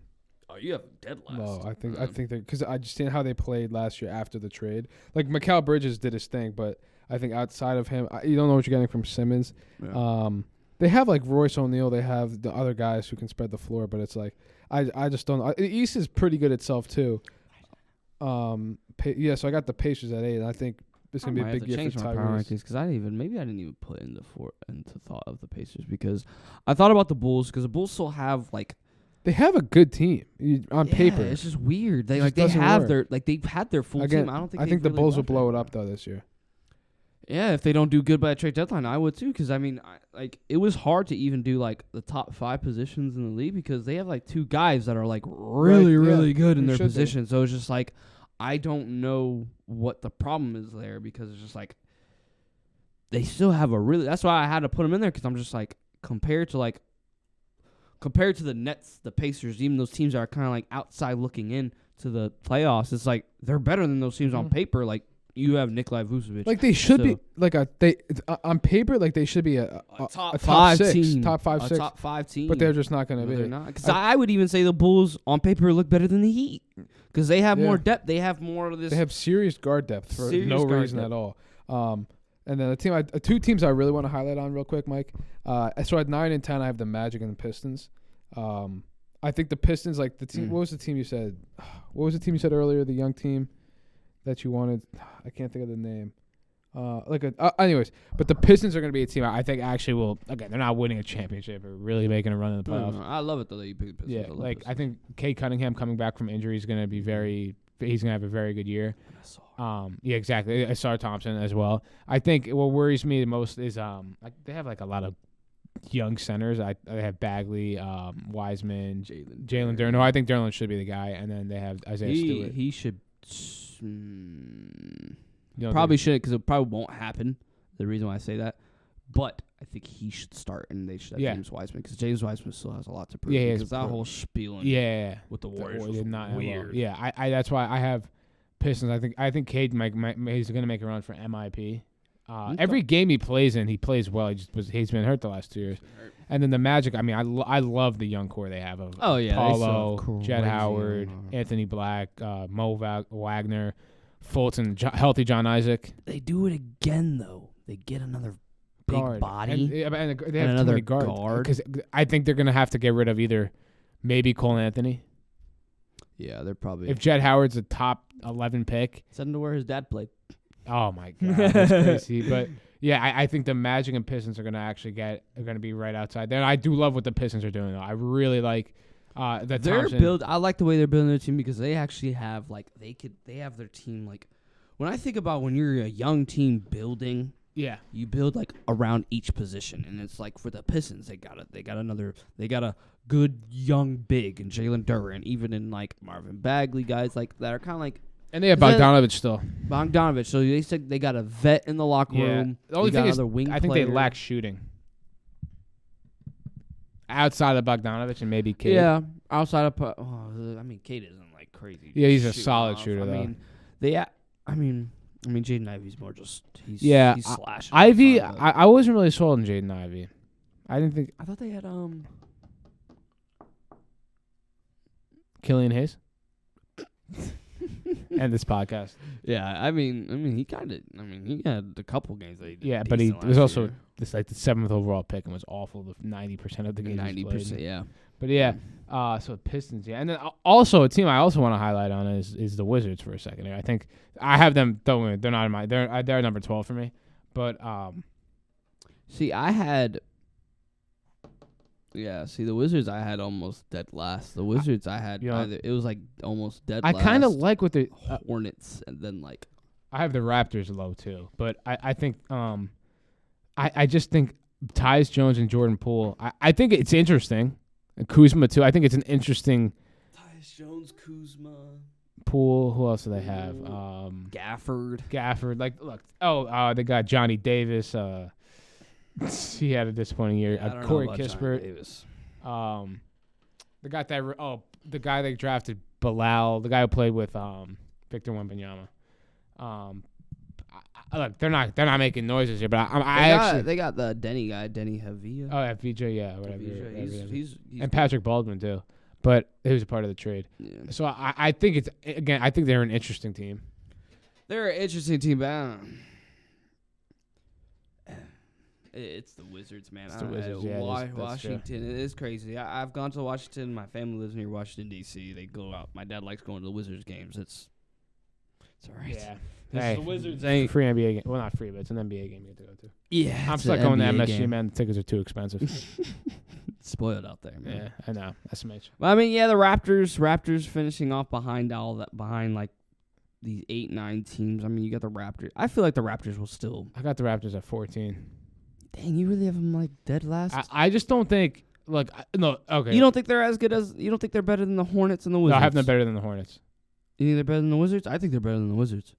Oh, you have them dead last. No, I think they, because I just seen how they played last year after the trade. Like Mikal Bridges did his thing, but I think outside of him, you don't know what you're getting from Simmons. Yeah. They have like Royce O'Neal. They have the other guys who can spread the floor, but it's like I just don't know. The East is pretty good itself too. So I got the Pacers at 8, and I think this is gonna be a big year for Tyrese. Because I didn't even put into thought of the Pacers, because I thought about the Bulls, because the Bulls still have like. They have a good team on paper. It's just weird. They've had their full team. I think the Bulls will blow it up though this year. Yeah, if they don't do good by the trade deadline, I would too. Because it was hard to even do like the top 5 positions in the league, because they have like 2 guys that are like really good in their position. So it's just like, I don't know what the problem is there, because it's just like they still have that's why I had to put them in there, because I'm just like, compared to the Nets, the Pacers, even those teams that are kind of like outside looking in to the playoffs, it's like they're better than those teams on paper. Like, you have Nikolai Vucevic. Like, they should be on paper, like they should be a top 5 team, top 5 6, top 5 team. But they're just not going to be. They're not. Because I would even say the Bulls on paper look better than the Heat, because they have more depth. They have more of this. They have serious guard depth for no reason at all. And then the 2 teams I really want to highlight on real quick, Mike. So at 9 and 10, I have the Magic and the Pistons. I think the Pistons, like the team. What was the team you said? What was the team you said earlier? The young team that you wanted. I can't think of the name. Anyways, but the Pistons are going to be a team I think actually will. Again, they're not winning a championship or really making a run in the playoffs. No, I love it though that you picked the Pistons. Yeah, I think Cade Cunningham coming back from injury is going to be he's going to have a very good year. Yeah, exactly. Asar Thompson as well. I think what worries me the most is they have like a lot of young centers. I have Bagley, Wiseman, Jalen Duren. No, I think Duren should be the guy, and then they have Isaiah Stewart. He should. Probably shouldn't, because it probably won't happen. The reason why I say that, but I think he should start, and they should have James Wiseman, because James Wiseman still has a lot to prove. Yeah, because that whole spieling. With the Warriors was not weird. Yeah, I that's why I have Pistons. I think Cade he's going to make a run for MIP. Every game he plays in, he plays well. He's been hurt the last 2 years. And then the Magic, I mean, I love the young core they have of Paulo, Jett Howard, Anthony Black, Mo Wagner, Fulton, healthy John Isaac. They do it again, though. They get another big guard. Body and they have another guard. Because I think they're going to have to get rid of either maybe Cole Anthony. Yeah, they're probably. If Jett Howard's a top 11 pick. Send him to where his dad played. Oh, my God. That's crazy. But, yeah, I think the Magic and Pistons are going to be right outside there. And I do love what the Pistons are doing, though. I really like that Thompson. I like the way they're building their team, because they actually have, like, they have their team, like, when I think about when you're a young team building, you build, like, around each position. And it's like, for the Pistons, they got a good young big in Jalen Duren, even in, like, Marvin Bagley, guys like that are kind of like. And they have Bogdanovich still. Bogdanovich. So they said they got a vet in the locker room. The only thing is, I think they lack shooting. Outside of Bogdanovich and maybe Cade. Yeah, outside of. Cade isn't like crazy. Yeah, he's a solid shooter, though. Jaden Ivey's more just. He's slashing. Ivy, I wasn't really sold on Jaden Ivey. I thought they had Killian Hayes. And this podcast. Yeah, he had a couple games that he did. But he was also the 7th overall pick and was awful the 90% of the games. 90%, yeah. But yeah, so Pistons, yeah. And then also a team I also want to highlight on is the Wizards for a second. I think I have them, they're not in my, they're number 12 for me. But, see, the Wizards I had almost dead last. The Wizards I had it was like almost dead last. I kind of like what the Hornets and then like. I have the Raptors low too, but I think I just think Tyus Jones and Jordan Poole. I think it's interesting. And Kuzma too. I think it's an interesting. Tyus Jones, Kuzma, Poole. Who else do they have? Gafford. Like, look. They got Johnny Davis. He had a disappointing year. Corey Kispert. They got that. The guy they drafted, Bilal. The guy who played with Victor Wembanyama. Look, they're not making noises here, but they got the Denny guy, Denny Havia. Oh, yeah, VJ, yeah, whatever. He's and Patrick Baldwin too, but he was a part of the trade. Yeah. So I think I think they're an interesting team. They're an interesting team, but it's the Wizards, man. It's the Wizards, yeah. Washington, it is crazy. I've gone to Washington. My family lives near Washington D.C. They go out. My dad likes going to the Wizards games. It's all right. Yeah. The Wizards ain't free NBA game. Well, not free, but it's an NBA game you get to go to. Yeah, I'm stuck going to MSG, man. The tickets are too expensive. Spoiled out there, man. Yeah, I know. That's amazing. Well, I mean, yeah, the Raptors finishing off behind all that, behind like these 8-9 teams. I mean, you got the Raptors. I feel like the Raptors will still. I got the Raptors at 14. Dang, you really have them like dead last? I just don't think. Look, no, okay. You don't think they're as good as? You don't think they're better than the Hornets and the Wizards? No, I have them better than the Hornets. You think they're better than the Wizards? I think they're better than the Wizards.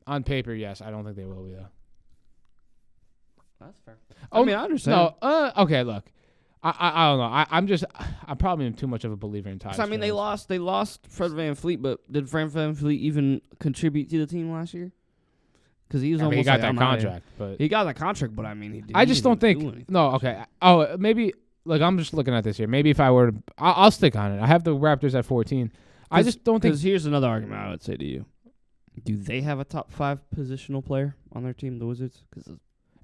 On paper, yes. I don't think they will be though. That's fair. I mean, I understand. No, okay. Look, I don't know. I'm probably too much of a believer in Tyus. I mean, Jones. they lost Fred VanVleet, but did Fred VanVleet even contribute to the team last year? Because he was almost. He got that contract, but he got that contract. But I mean, I just don't think. No, okay. Oh, maybe. Like, I'm just looking at this here. Maybe if I were to, I'll stick on it. I have the Raptors at 14. I just don't think. Because here's another argument I would say to you. Do they have a top 5 positional player on their team, the Wizards?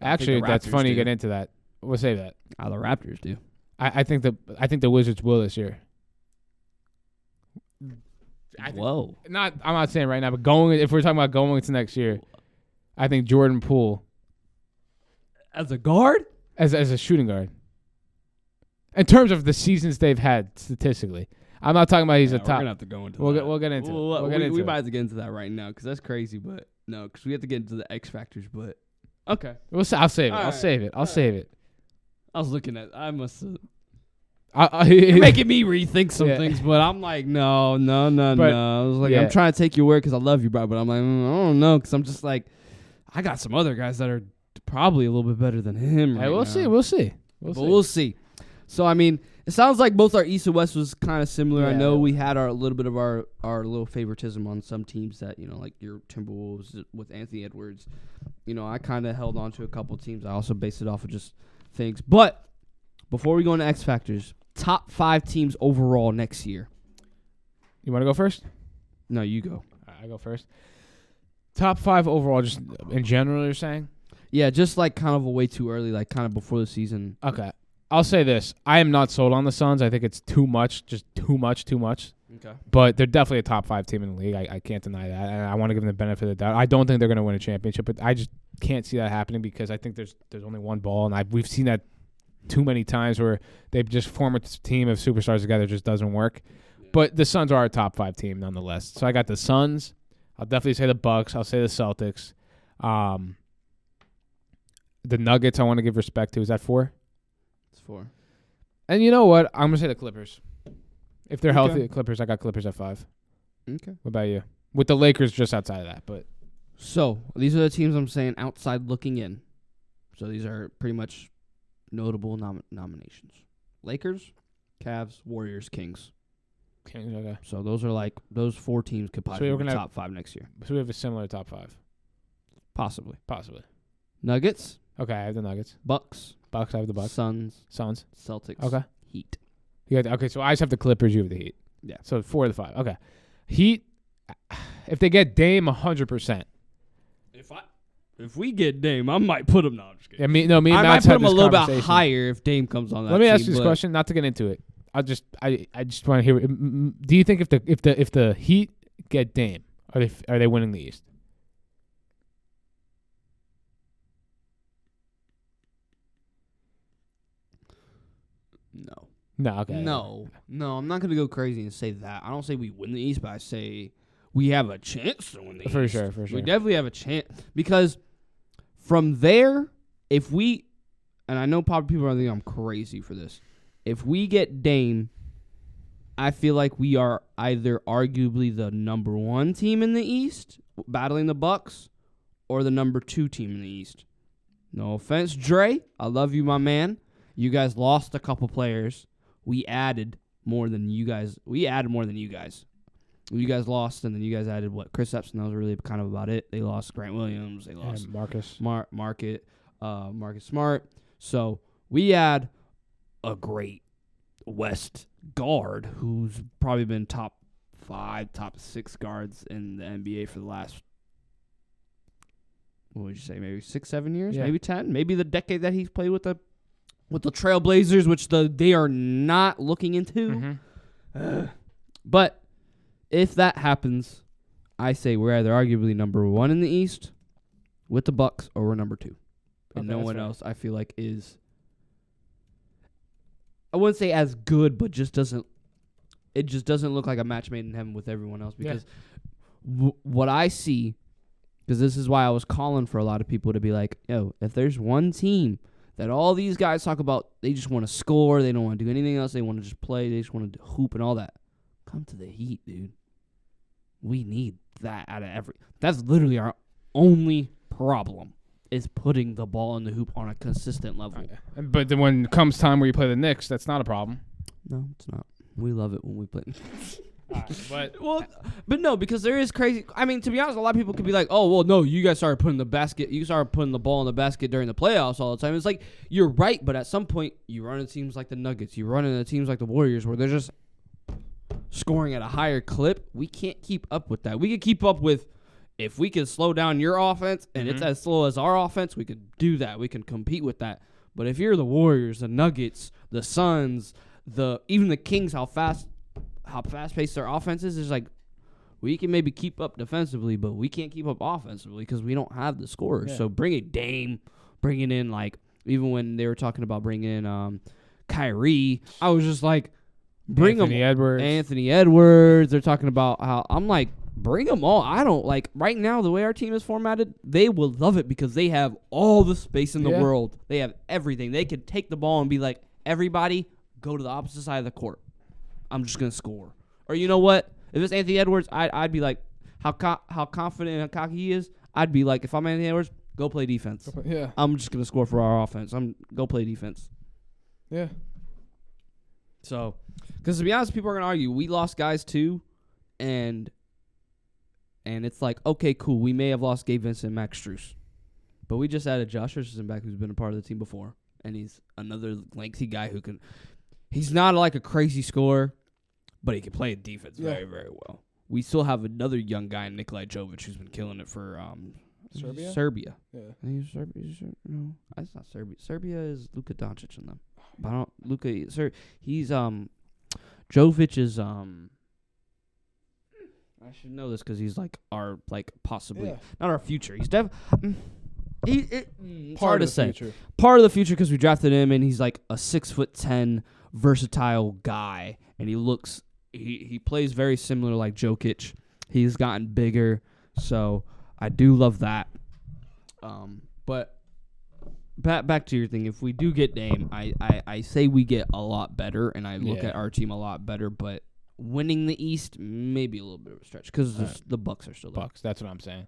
Actually, that's funny you get into that. We'll save that. The Raptors do. I think the Wizards will this year. Whoa. I'm not saying right now, but if we're talking about going into next year, I think Jordan Poole as a guard, as a shooting guard. In terms of the seasons they've had statistically. I'm not talking about he's a top. We're going to have to go into that. We'll get into it. We might have to get into that right now because that's crazy, but no, because we have to get into the X factors, but okay. I'll save it. I'll save it. I was looking at, I must have. You're making me rethink some things, but I'm like, no. I was like, I'm trying to take your word because I love you, bro, but I'm like, I don't know, because I'm just like, I got some other guys that are probably a little bit better than him right now. We'll see. We'll see. So, I mean, it sounds like both our East and West was kind of similar. Yeah. I know we had a little bit of our little favoritism on some teams that, like your Timberwolves with Anthony Edwards. I kind of held on to a couple teams. I also based it off of just things. But before we go into X Factors, top 5 teams overall next year. You want to go first? No, you go. I go first. Top 5 overall, just in general, you're saying? Yeah, just like kind of a way too early, like kind of before the season. Okay. I'll say this. I am not sold on the Suns. I think it's too much, just too much. Okay. But they're definitely a top 5 team in the league. I can't deny that. And I want to give them the benefit of the doubt. I don't think they're going to win a championship, but I just can't see that happening because I think there's only one ball, and we've seen that too many times where they just form a team of superstars together. It just doesn't work. Yeah. But the Suns are a top 5 team nonetheless. So I got the Suns. I'll definitely say the Bucks. I'll say the Celtics. The Nuggets I want to give respect to. Is that 4? It's 4. And you know what? I'm going to say the Clippers. If they're healthy, the Clippers, I got Clippers at 5. Okay. What about you? With the Lakers just outside of that, but. So, these are the teams I'm saying outside looking in. So, these are pretty much notable nominations. Lakers, Cavs, Warriors, Kings. Kings, okay. So, those 4 teams could possibly be top 5 next year. So, we have a similar top 5. Possibly. Nuggets. Okay, I have the Nuggets. Bucks. I have the Bucks. Suns. Celtics. Okay. Heat. Okay, so I just have the Clippers, you have the Heat. Yeah. So 4 of the 5. Okay. Heat, if they get Dame 100%. If we get Dame, I might put him. No, I'm just kidding. Yeah, me and I Matt's might put him had a little this bit higher if Dame comes on that Let me team, ask you this question, not to get into it. I just want to hear. Do you think if the Heat get Dame, are they winning the East? No. No. Okay. No. I'm not gonna go crazy and say that. I don't say we win the East, but I say we have a chance to win the East. For sure. We definitely have a chance because from there, if we, and I know probably people are thinking I'm crazy for this. If we get Dame, I feel like we are either arguably the number 1 team in the East, battling the Bucks, or the number 2 team in the East. No offense, Dre. I love you, my man. You guys lost a couple players. We added more than you guys. You guys lost, and then you guys added what? Chris Epson. That was really kind of about it. They lost Grant Williams. They lost Marcus Marcus Smart. So we add a great West guard who's probably been top 5, top 6 guards in the NBA for the last, what would you say, maybe 6, 7 years, maybe 10, maybe the decade that he's played with the Trailblazers, which they are not looking into. But if that happens, I say we're either arguably number 1 in the East with the Bucks, or we're number 2, and no one else I feel like is. I wouldn't say as good, but it just doesn't look like a match made in heaven with everyone else because what I see, because this is why I was calling for a lot of people to be like, yo, if there's one team that all these guys talk about, they just want to score, they don't want to do anything else, they want to just play, they just want to hoop and all that, come to the Heat, dude. We need that out of that's literally our only problem. Is putting the ball in the hoop on a consistent level. But then when it comes time where you play the Knicks, that's not a problem. No, it's not. We love it when we play. But no, because there is crazy. I mean, to be honest, a lot of people could be like, "Oh, well, no, you guys started putting the ball in the basket during the playoffs all the time." It's like you're right, but at some point, you run into teams like the Nuggets, you run into teams like the Warriors, where they're just scoring at a higher clip. We can't keep up with that. We could keep up with. If we can slow down your offense and it's as slow as our offense, we could do that. We can compete with that. But if you're the Warriors, the Nuggets, the Suns, even the Kings, how fast-paced their offense is, it's like we can maybe keep up defensively, but we can't keep up offensively because we don't have the scorers. Yeah. So bring it Dame, bringing in even when they were talking about bringing in Kyrie, I was just like, Anthony Edwards. They're talking about how I'm like, bring them all. I don't right now the way our team is formatted. They will love it because they have all the space in the world. They have everything. They could take the ball and be like, everybody go to the opposite side of the court. I'm just gonna score. Or you know what? If it's Anthony Edwards, I'd be like, how confident and cocky he is. I'd be like, if I'm Anthony Edwards, go play defense. I'm just gonna score for our offense. Go play defense. Yeah. So, because to be honest, people are gonna argue we lost guys too, and it's like, okay, cool. We may have lost Gabe Vincent and Max Strus. But we just added Josh Richardson back, who's been a part of the team before. And he's another lengthy guy who can... He's not like a crazy scorer, but he can play defense very, very well. We still have another young guy, Nikolai Jovic, who's been killing it for Serbia. Yeah. I think he's Serbia. No, that's not Serbia. Serbia is Luka Doncic in them. But I don't... He's... Jovic is... I should know this because he's possibly not our future. He's hard to say. Part of the future because we drafted him and he's like a 6'10" versatile guy and he plays very similar like Jokic. He's gotten bigger, so I do love that. But back to your thing. If we do get Dame, I say we get a lot better and I look at our team a lot better, but. Winning the East, maybe a little bit of a stretch because the Bucks are still there. Bucks, that's what I'm saying.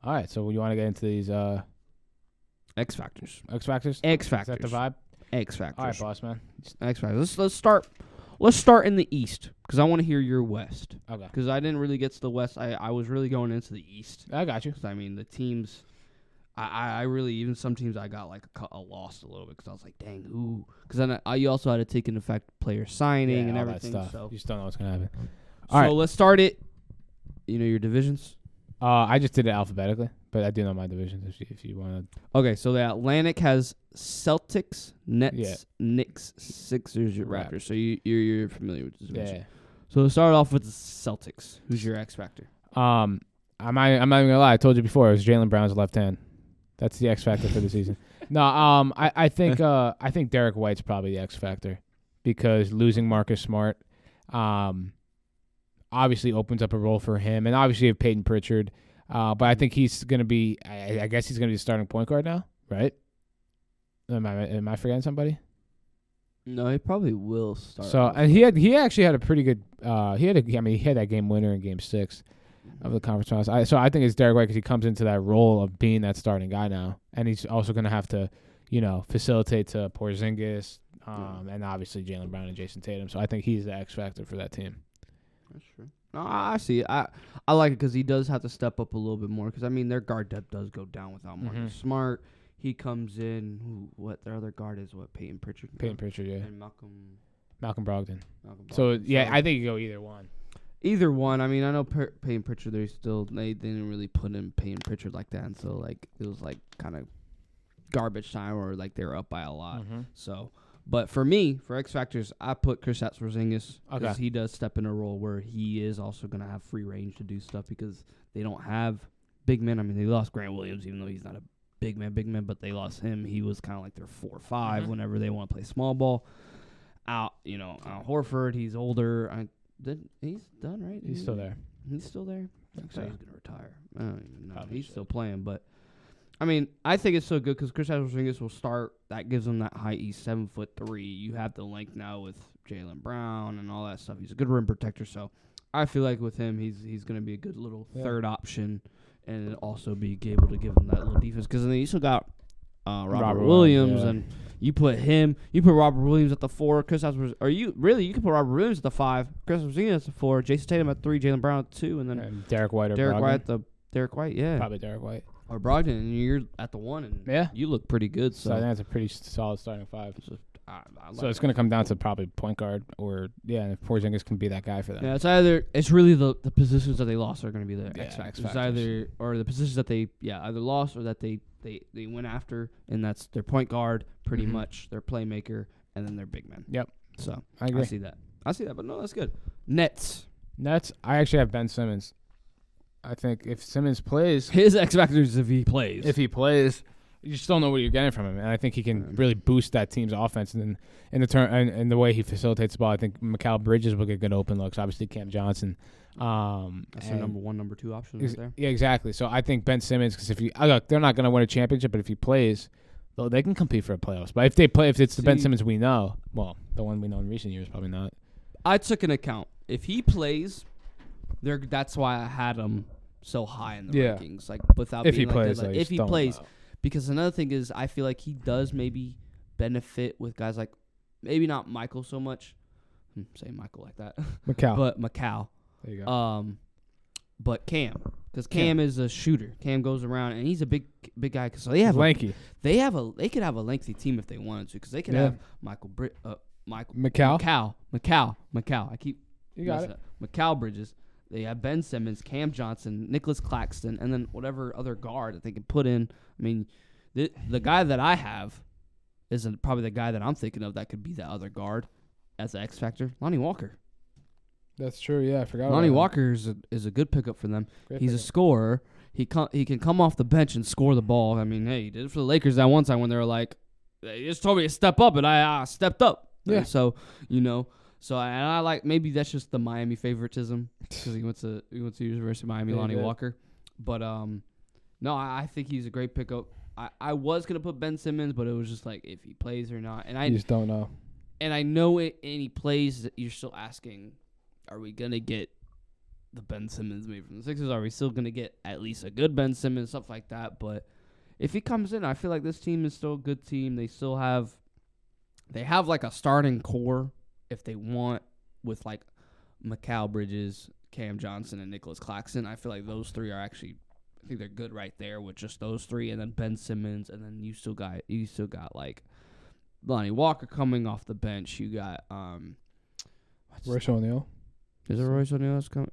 All right, so you want to get into these X factors? X factors. Is that the vibe? X factors. All right, boss man. X factors. Let's start in the East because I want to hear your West. Okay. Because I didn't really get to the West. I was really going into the East. I got you. I mean the teams. I really, even some teams I got lost a little bit because I was like, dang, who? Because then you also had to take into effect player signing and everything. That stuff. So you just don't know what's going to happen. All right. Let's start it. You know your divisions? I just did it alphabetically, but I do know my divisions if you want to. Okay, so the Atlantic has Celtics, Nets, Knicks, Sixers, Raptors. So you're familiar with this division. Yeah. So to start off with the Celtics, who's your X factor? I'm not even gonna lie. I told you before it was Jaylen Brown's left hand. That's the X factor for the season. No, I think Derek White's probably the X factor because losing Marcus Smart, obviously opens up a role for him, and obviously you have Peyton Pritchard, but I think he's gonna be. I guess he's gonna be the starting point guard now, right? Am I forgetting somebody? No, he probably will start. So and he actually had a pretty good. He had that game winner in Game 6 of the conference finals. So I think it's Derek White because he comes into that role of being that starting guy now, and he's also going to have to, facilitate to Porzingis, and obviously Jaylen Brown and Jason Tatum. So I think he's the X factor for that team. That's true. No, I see. I like it because he does have to step up a little bit more because their guard depth does go down without Marcus Smart. He comes in. Their other guard is Peyton Pritchard. Peyton Pritchard, yeah. And Malcolm Brogdon. So I think you go either one. Either one. I mean, I know Peyton Pritchard. They didn't really put in Peyton Pritchard like that, and so it was kind of garbage time or they were up by a lot. So, but for me, for X factors, I put Kristaps Porzingis because he does step in a role where he is also going to have free range to do stuff because they don't have big men. I mean, they lost Grant Williams, even though he's not a big man, but they lost him. He was kind of like their 4 or 5 whenever they want to play small ball. Al Horford, he's older. He's done, right? He's still there. He's still there? I think so. He's going to retire. I don't even know. Probably He's should. still playing, but I mean, I think it's so good because Kristaps Porzingis will start. That gives him that height. He's 7'3". You have the length now with Jaylen Brown and all that stuff. He's a good rim protector, so I feel like with him, he's going to be a good little third option and also be able to give him that little defense because then you still got Robert Williams and you put Robert Williams at the 4. You could put Robert Williams at the 5, Kristaps Porzingis at the 4, Jason Tatum at 3, Jaylen Brown at 2, and then Derek White or Derek Brogdon. White at the Derek White, yeah, Probably Derek White or Brogdon, and you're at the 1, and you look pretty good. So I think that's a pretty solid starting 5. So it's going to come down to probably point guard or if Porzingis can be that guy for them. Yeah, it's really the positions that they lost are going to be the X X factors. It's factors. or the positions that they either lost or that they went after, and that's their point guard, pretty much their playmaker, and then their big men. Yep. So I agree. I see that, but no, that's good. Nets. I actually have Ben Simmons. I think if Simmons plays, His X factor is if he plays. You just don't know what you're getting from him, and I think he can really boost that team's offense. And then in the turn and the way he facilitates the ball, I think Mikal Bridges will get good open looks. Obviously, Cam Johnson. That's their number 1, number 2 option right there. Yeah, exactly. So I think Ben Simmons, because they're not going to win a championship, but if he plays, they can compete for a playoffs. But if it's the Ben Simmons we know, well, the one we know in recent years, probably not. I took an account. If he plays, that's why I had him so high in the rankings. Without if being he plays, if he plays. Because another thing is, I feel like he does maybe benefit with guys like, maybe not Michael so much. Say Michael like that. Mikal. But Mikal. There you go. But Cam. Because Cam is a shooter. Cam goes around, and he's a big guy. So they have lanky. They could have a lengthy team if they wanted to. Because they could have Mikal. I keep You got it. Mikal Bridges. They have Ben Simmons, Cam Johnson, Nicholas Claxton, and then whatever other guard that they can put in. I mean, the guy that I have isn't probably the guy that I'm thinking of that could be the other guard as an X factor. Lonnie Walker. That's true. Yeah, I forgot. Lonnie Walker is a good pickup for them. He's a scorer. He can come off the bench and score the ball. I mean, hey, he did it for the Lakers that one time when they were like, they just told me to step up, and I stepped up. Yeah. So So I like, maybe that's just the Miami favoritism because he went to University of Miami, Lonnie Walker. But no, I think he's a great pickup. I was gonna put Ben Simmons, but it was just like if he plays or not, and I just don't know. And I know and he plays. That you're still asking, are we gonna get the Ben Simmons maybe from the Sixers? Are we still gonna get at least a good Ben Simmons, stuff like that? But if he comes in, I feel like this team is still a good team. They have like a starting core if they want with like Mikal Bridges, Cam Johnson, and Nicholas Claxton. I feel like those three are actually, I think they're good right there with just those three, and then Ben Simmons, and then you still got like Lonnie Walker coming off the bench. You got Royce O'Neal. Is it Royce O'Neal that's coming?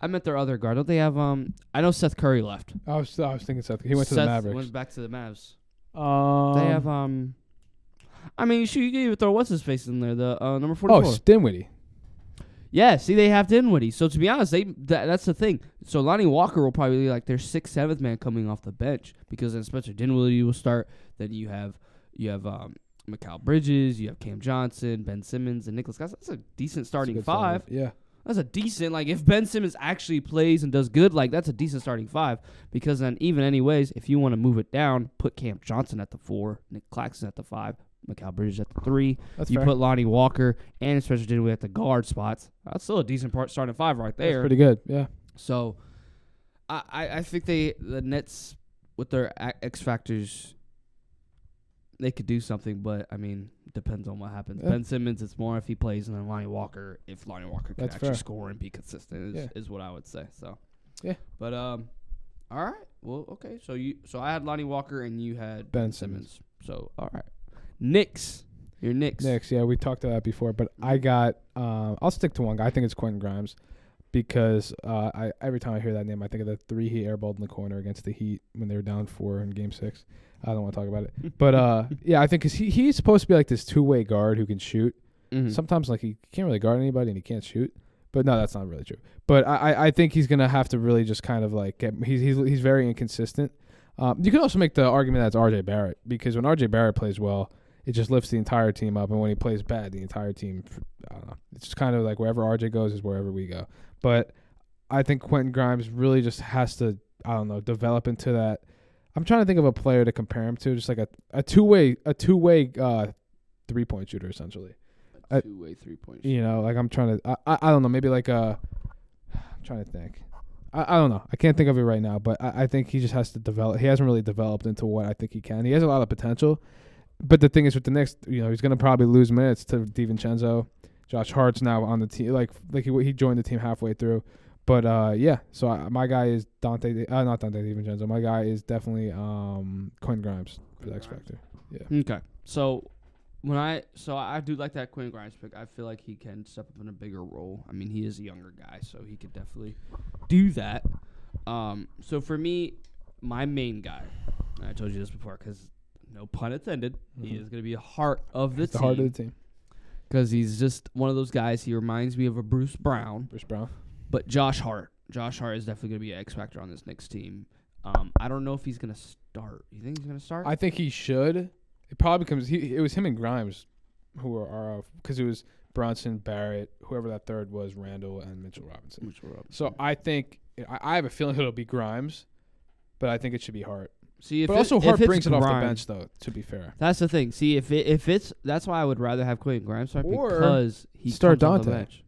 I meant their other guard. Don't they have I know Seth Curry left. I was thinking Seth. He went to the Mavericks. Went back to the Mavs. They have I mean, shoot, you can even throw what's his face in there, the number 44. Oh, Dinwiddie. Yeah, see, they have Dinwiddie. So to be honest, that's the thing. So Lonnie Walker will probably be like their 6th, 7th man coming off the bench because then Spencer Dinwiddie will start. Then you have Mikal Bridges, you have Cam Johnson, Ben Simmons, and Nicholas Guys. That's a decent starting 5. Yeah. That's a decent, like, if Ben Simmons actually plays and does good, like, that's a decent starting 5. Because then, even anyways, if you want to move it down, put Cam Johnson at the 4, Nick Claxton at the 5, Mikal Bridges at the 3. That's you fair. put Lonnie Walker and Spencer Dinwiddie at the guard spots. That's still a decent starting 5 right there. That's pretty good, yeah. So, I think the Nets, with their X factors, they could do something, but, I mean, it depends on what happens. Yeah. Ben Simmons, it's more if he plays, and then Lonnie Walker, if Lonnie Walker can That's actually fair. score and be consistent, is what I would say. So, yeah. But, all right. Well, okay. So I had Lonnie Walker, and you had Ben Simmons. So, all right. Knicks. Your Knicks. Knicks, yeah, we talked about that before, but I got I'll stick to one guy. I think it's Quentin Grimes because I every time I hear that name, I think of the 3 he airballed in the corner against the Heat when they were down 4 in Game 6. I don't want to talk about it. But, yeah, I think 'cause he's supposed to be like this two-way guard who can shoot. Mm-hmm. Sometimes, like, he can't really guard anybody and he can't shoot. But, no, that's not really true. But I think he's going to have to really just kind of, like, he's very inconsistent. You can also make the argument that it's R.J. Barrett because when R.J. Barrett plays well, it just lifts the entire team up. And when he plays bad, the entire team, I don't know. It's just kind of like wherever R.J. goes is wherever we go. But I think Quentin Grimes really just has to, I don't know, develop into that. I'm trying to think of a player to compare him to, just like a two-way 3-point shooter, essentially. A two-way 3-point shooter. You know, like I'm trying to, I don't know, maybe like I'm trying to think. I don't know. I can't think of it right now, but I think he just has to develop. He hasn't really developed into what I think he can. He has a lot of potential, but the thing is with the Knicks, you know, he's going to probably lose minutes to DiVincenzo. Josh Hart's now on the team. Like he joined the team halfway through. But, yeah, so my guy is not Dante DiVincenzo. My guy is definitely Quentin Grimes for the X Factor. Yeah. Okay. So I do like that Quentin Grimes pick. I feel like he can step up in a bigger role. I mean, he is a younger guy, so he could definitely do that. So for me, my main guy, and I told you this before because no pun intended, he is going to be a heart of the team. The heart of the team. Because he's just one of those guys. He reminds me of a Bruce Brown. But Josh Hart. Josh Hart is definitely going to be an X factor on this Knicks team. I don't know if he's going to start. You think he's going to start? I think he should. It probably becomes it was him and Grimes who are because it was Brunson, Barrett, whoever that third was, Randall, and Mitchell Robinson. So I think I have a feeling it'll be Grimes, but I think it should be Hart. See, but also Hart brings it off the bench, though. To be fair, that's the thing. See, if it's that's why I would rather have Quentin Grimes start or because he start comes off Dante. the bench.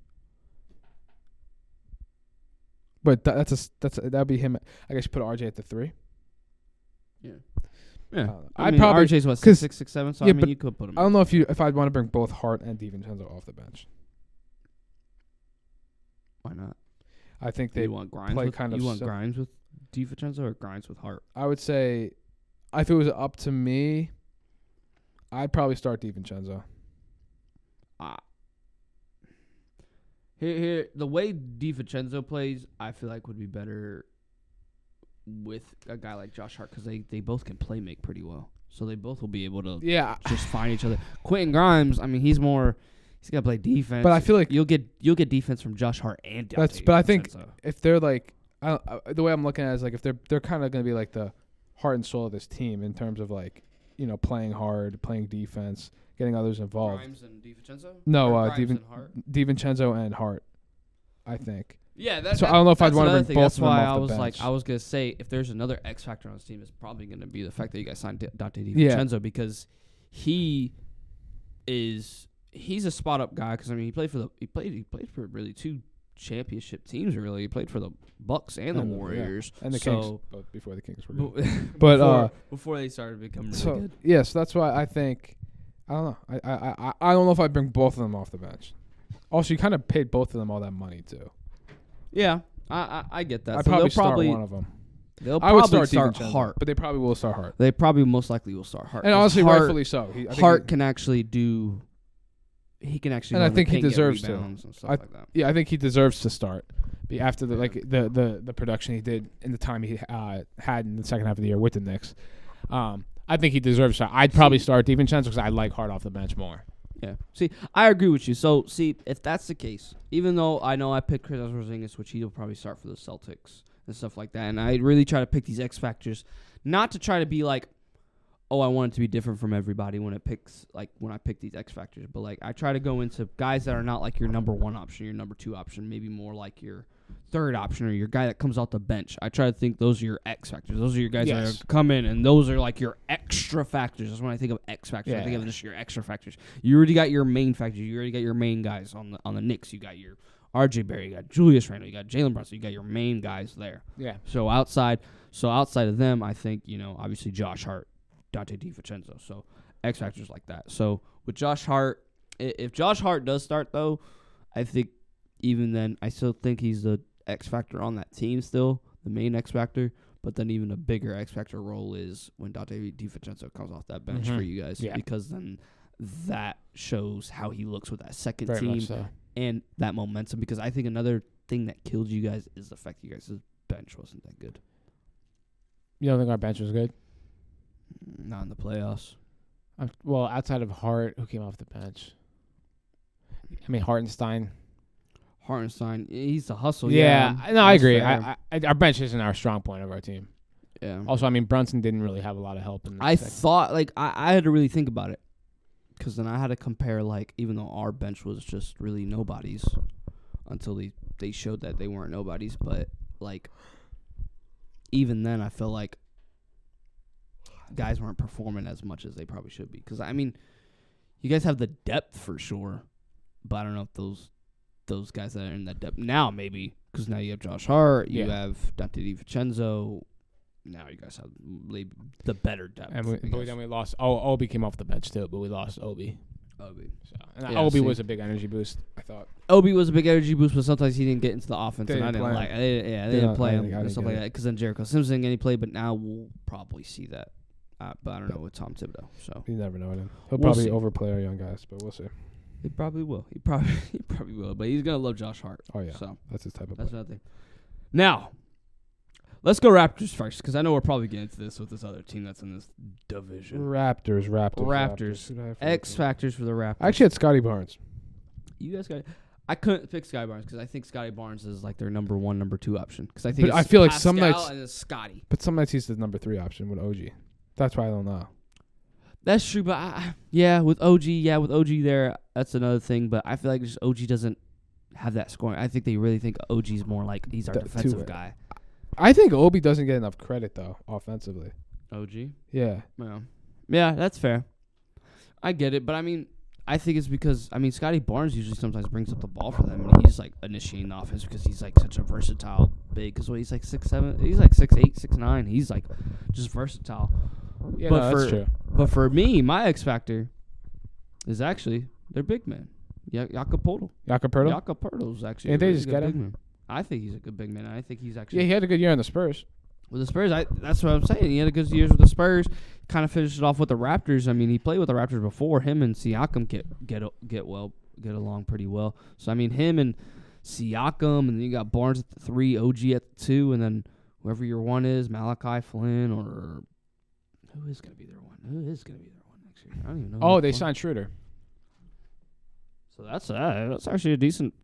But that'd be him. I guess you put RJ at the 3. Yeah. I'd mean, probably RJ's what 6'6", 7", so yeah, I mean but you could put him. I don't know if I'd want to bring both Hart and DiVincenzo off the bench. Why not? I think they want Grimes. play Grimes with DiVincenzo or Grimes with Hart? I would say, if it was up to me, I'd probably start DiVincenzo. Here, the way DiVincenzo plays, I feel like would be better with a guy like Josh Hart because they both can play make pretty well. So they both will be able to just find each other. Quentin Grimes, I mean, he's got to play defense. But I feel like you'll get defense from Josh Hart and Dante. But I think if they're like, the way I'm looking at it is like if they're kind of going to be like the heart and soul of this team in terms of like, you know, playing hard, playing defense, getting others involved. Grimes and DiVincenzo? No, DiVincenzo and Hart, I think. Yeah, I don't know if I'd want to bring both of them off the bench. That's why I was I was gonna say if there's another X factor on this team, it's probably gonna be the fact that you guys signed Dante DiVincenzo because he's a spot up guy. Because I mean he played for really 2 championship teams. Really, he played for the Bucks and the Warriors and the Kings, both before the Kings were good. before they started becoming really good. Yeah, so that's why I think I don't know. I don't know if I'd bring both of them off the bench. Also, you kind of paid both of them all that money too. Yeah, I get that. I'd probably start one of them. I would start Hart, but they probably will start Hart. They probably most likely will start Hart. And honestly, rightfully so. Hart can actually do. he can actually. And go I in the think he paint, get deserves to. rebounds and stuff like that. Yeah, I think he deserves to start after the production he did in the time he had in the second half of the year with the Knicks. I think he deserves to. I'd probably start DiVincenzo because I like Hart off the bench more. Yeah. See, I agree with you. So, if that's the case, even though I know I picked Kristaps Porzingis, which he'll probably start for the Celtics and stuff like that, and I really try to pick these X factors, not to try to be like, oh, I want it to be different from everybody when I pick these X factors, but like I try to go into guys that are not like your number one option, your number two option, maybe more like your third option or your guy that comes off the bench. I try to think those are your X factors. Those are your guys that come in, and those are like your extra factors. That's when I think of X factors. I think of just your extra factors. You already got your main factors. You already got your main guys on the Knicks. You got your RJ Barry. You got Julius Randle. You got Jalen Brunson. You got your main guys there. Yeah. So outside of them, I think obviously Josh Hart, Dante DiVincenzo. So X factors like that. So with Josh Hart, if Josh Hart does start though, I think even then I still think he's the X factor on that team still, the main X factor. But then even a bigger X factor role is when Dante DiVincenzo comes off that bench for you guys, because then that shows how he looks with that second Very team much so. And that momentum. Because I think another thing that killed you guys is the fact you guys' bench wasn't that good. You don't think our bench was good? Not in the playoffs. Well, outside of Hart, who came off the bench? I mean, Hartenstein. He's a hustle. Yeah, no, I agree. Our bench isn't our strong point of our team. Yeah. Also, I mean, Brunson didn't really have a lot of help. I thought, I had to really think about it. Because then I had to compare, even though our bench was just really nobodies until they showed that they weren't nobodies. But, even then, I feel like guys weren't performing as much as they probably should be. Because, I mean, you guys have the depth for sure. But I don't know if those guys that are in that depth now, maybe. Because now you have Josh Hart. You have Dante DiVincenzo. Now you guys have the better depth. And then we lost. Obi came off the bench too, but we lost Obi. So, and Obi was a big energy boost, I thought. Obi was a big energy boost, but sometimes he didn't get into the offense, and I didn't like. They didn't play him and stuff like that. Because then Jericho Sims didn't get any play, but now we'll probably see that. But I don't know with Tom Thibodeau. So you never know with him. He'll probably overplay our young guys, but we'll see. He probably will. He probably will. But he's gonna love Josh Hart. Oh yeah. So that's his type of. That's another thing. Now, let's go Raptors first, because I know we're probably getting into this with this other team that's in this division. Raptors. X factors for the Raptors. I actually had Scotty Barnes. You guys got. I couldn't pick Scotty Barnes because I think Scotty Barnes is like their number one, number two option. Because I think I feel like some Pascal nights and it's Scotty. But some nights he's the number 3 option with OG. That's why I don't know. That's true, but with OG there, that's another thing. But I feel like just OG doesn't have that scoring. I think they really think OG's more like he's our defensive guy. I think Obi doesn't get enough credit though offensively. OG? Yeah. Yeah, that's fair. I get it, but I mean, I think it's because Scotty Barnes usually sometimes brings up the ball for them, and he's like initiating the offense because he's like such a versatile big. Because he's like 6'7", he's like 6'8", 6'9". He's like just versatile. Yeah, that's true. But for me, my X factor is actually their big man, Jakob Poeltl. Jakob Poeltl is actually. And they just get him. Man. I think he's a good big man. I think he's actually. Yeah, he had a good year in the Spurs. With the Spurs, that's what I'm saying. He had a good years with the Spurs. Kind of finished it off with the Raptors. I mean, he played with the Raptors before. Him and Siakam get along pretty well. So I mean, him and Siakam, and then you got Barnes at the 3, OG at the 2, and then whoever your 1 is, Malachi Flynn, or who is going to be their 1? Who is going to be their 1 next year? I don't even know. Oh, they signed Schroeder. So that's actually a decent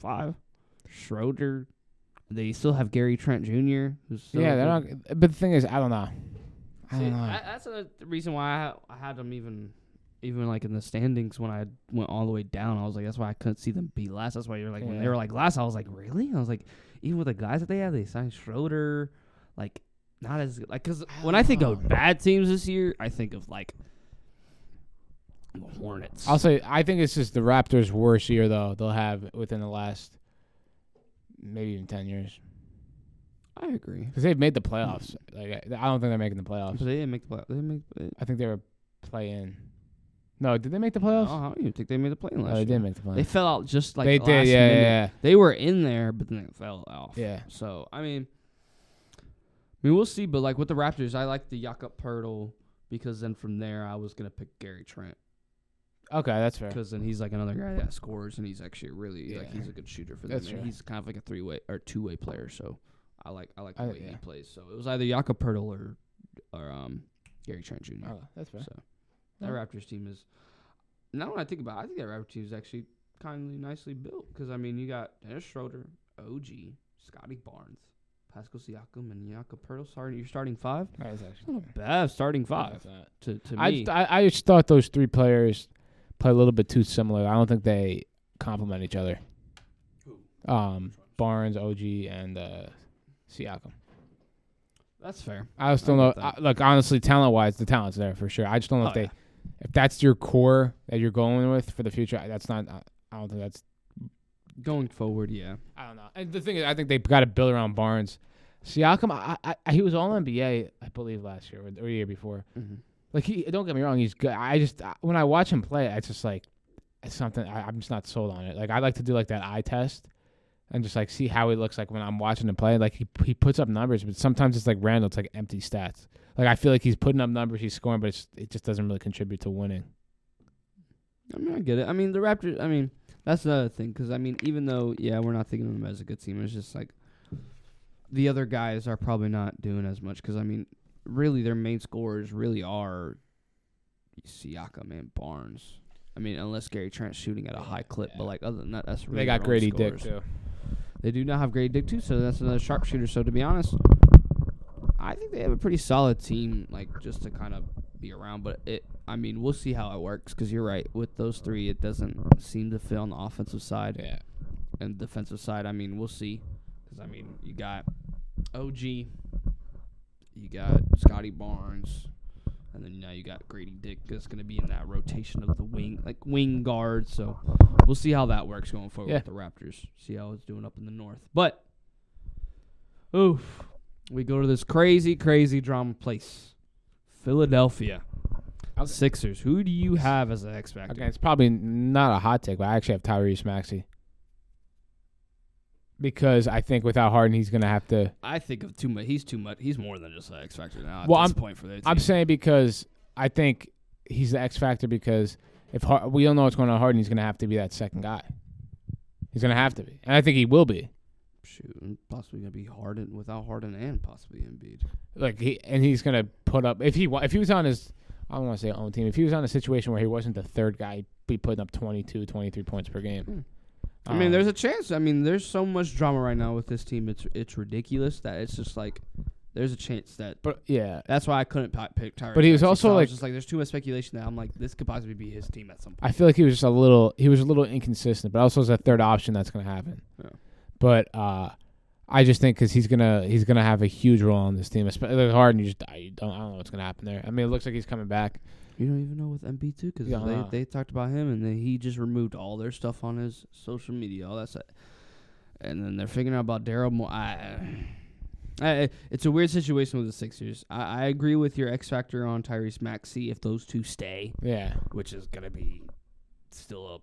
5. Schroeder. They still have Gary Trent Jr. They're not. But the thing is, I don't know. That's the reason why I had them even like in the standings when I went all the way down. I was like, that's why I couldn't see them be last. That's why you're like when they were like last. I was like, really? I was like, even with the guys that they have, they signed Schroeder, like not as like because when I think of bad teams this year, I think of like the Hornets. I'll say I think it's just the Raptors' worst year though they'll have within the last. Maybe even 10 years. I agree. Because they've made the playoffs. Like I don't think they're making the playoffs. But they didn't make the playoffs. I think they were play-in. No, did they make the playoffs? I don't even think they made the play-in last year. They did make the playoffs. They fell out just like they last did, minute. They were in there, but then they fell off. Yeah. So, I mean, we'll see. But, like, with the Raptors, I like the Jakob Poeltl because then from there I was going to pick Gary Trent. Okay, that's fair. Because then he's like another guy that scores, and he's actually really like he's a good shooter for them. That's fair. He's kind of like a 3-way or 2-way player. So I like the way he yeah. plays. So it was either Jakob Pertl or Gary Trent Jr. Oh, that's fair. So that Raptors team is. Now when I think about it, I think that Raptors team is actually kindly nicely built. Because I mean, you got Dennis Schroeder, OG, Scotty Barnes, Pascal Siakam, and Jakob Pertl. Sorry, you're starting 5. That's actually Not a bad starting 5 to me. I just thought those 3 players play a little bit too similar. I don't think they complement each other. Who? Barnes, OG, and Siakam. That's fair. I just don't know. Look, honestly, talent-wise, the talent's there for sure. I just don't know if that's your core that you're going with for the future. That's not. I don't think that's going forward. Yeah, I don't know. And the thing is, I think they've got to build around Barnes. Siakam, he was all NBA, I believe, last year or the year before. Mm-hmm. Like don't get me wrong, he's good. When I watch him play, it's just like it's something. I'm just not sold on it. Like I like to do like that eye test and just like see how he looks like when I'm watching him play. Like he puts up numbers, but sometimes it's like random. It's like empty stats. Like I feel like he's putting up numbers, he's scoring, but it just doesn't really contribute to winning. I mean, I get it. I mean, the Raptors. I mean, that's another thing because I mean, even though we're not thinking of them as a good team, it's just like the other guys are probably not doing as much because I mean, really their main scorers really are Siakam and Barnes. I mean, unless Gary Trent's shooting at a high clip, but like other than that, that's really they got their Grady own Dick scorers. too. They do not have Grady Dick too, so that's another sharpshooter. So to be honest, I think they have a pretty solid team, like just to kind of be around. But I mean, we'll see how it works because you're right. With those 3, it doesn't seem to fit on the offensive side. Yeah. And defensive side, I mean, we'll see. Because I mean, you got OG, you got Scotty Barnes, and then now you got Grady Dick that's going to be in that rotation of the wing guard. So we'll see how that works going forward with the Raptors. See how it's doing up in the north. But we go to this crazy, crazy drama place, Philadelphia. Sixers. Who do you have as an X factor? Okay, it's probably not a hot take, but I actually have Tyrese Maxey. Because I think without Harden, he's going to have to. I think of too much. He's too much. He's more than just an X factor now. Well, at this point for their team. I'm saying because I think he's the X factor because if we don't know what's going on with Harden, he's going to have to be that second guy. He's going to have to be, and I think he will be. Shoot, possibly going to be Harden without Harden and possibly Embiid. Like he's going to put up if he was on his. I don't want to say own team. If he was on a situation where he wasn't the third guy, he'd be putting up 22, 23 points per game. I mean, there's a chance. I mean, there's so much drama right now with this team. It's ridiculous that it's just like there's a chance that. But yeah, that's why I couldn't pick Tyrese. But he was also like just like there's too much speculation that I'm like this could possibly be his team at some point. I feel like he was just a little inconsistent, but also as a third option that's going to happen. Yeah. But I just think because he's gonna have a huge role on this team, especially Harden. I don't know what's gonna happen there. I mean, it looks like he's coming back. You don't even know with Embiid too, because they talked about him and he just removed all their stuff on his social media, all that stuff. And then they're figuring out about Daryl Morey. It's a weird situation with the Sixers. I agree with your X factor on Tyrese Maxey if those two stay. Yeah, which is gonna be still up.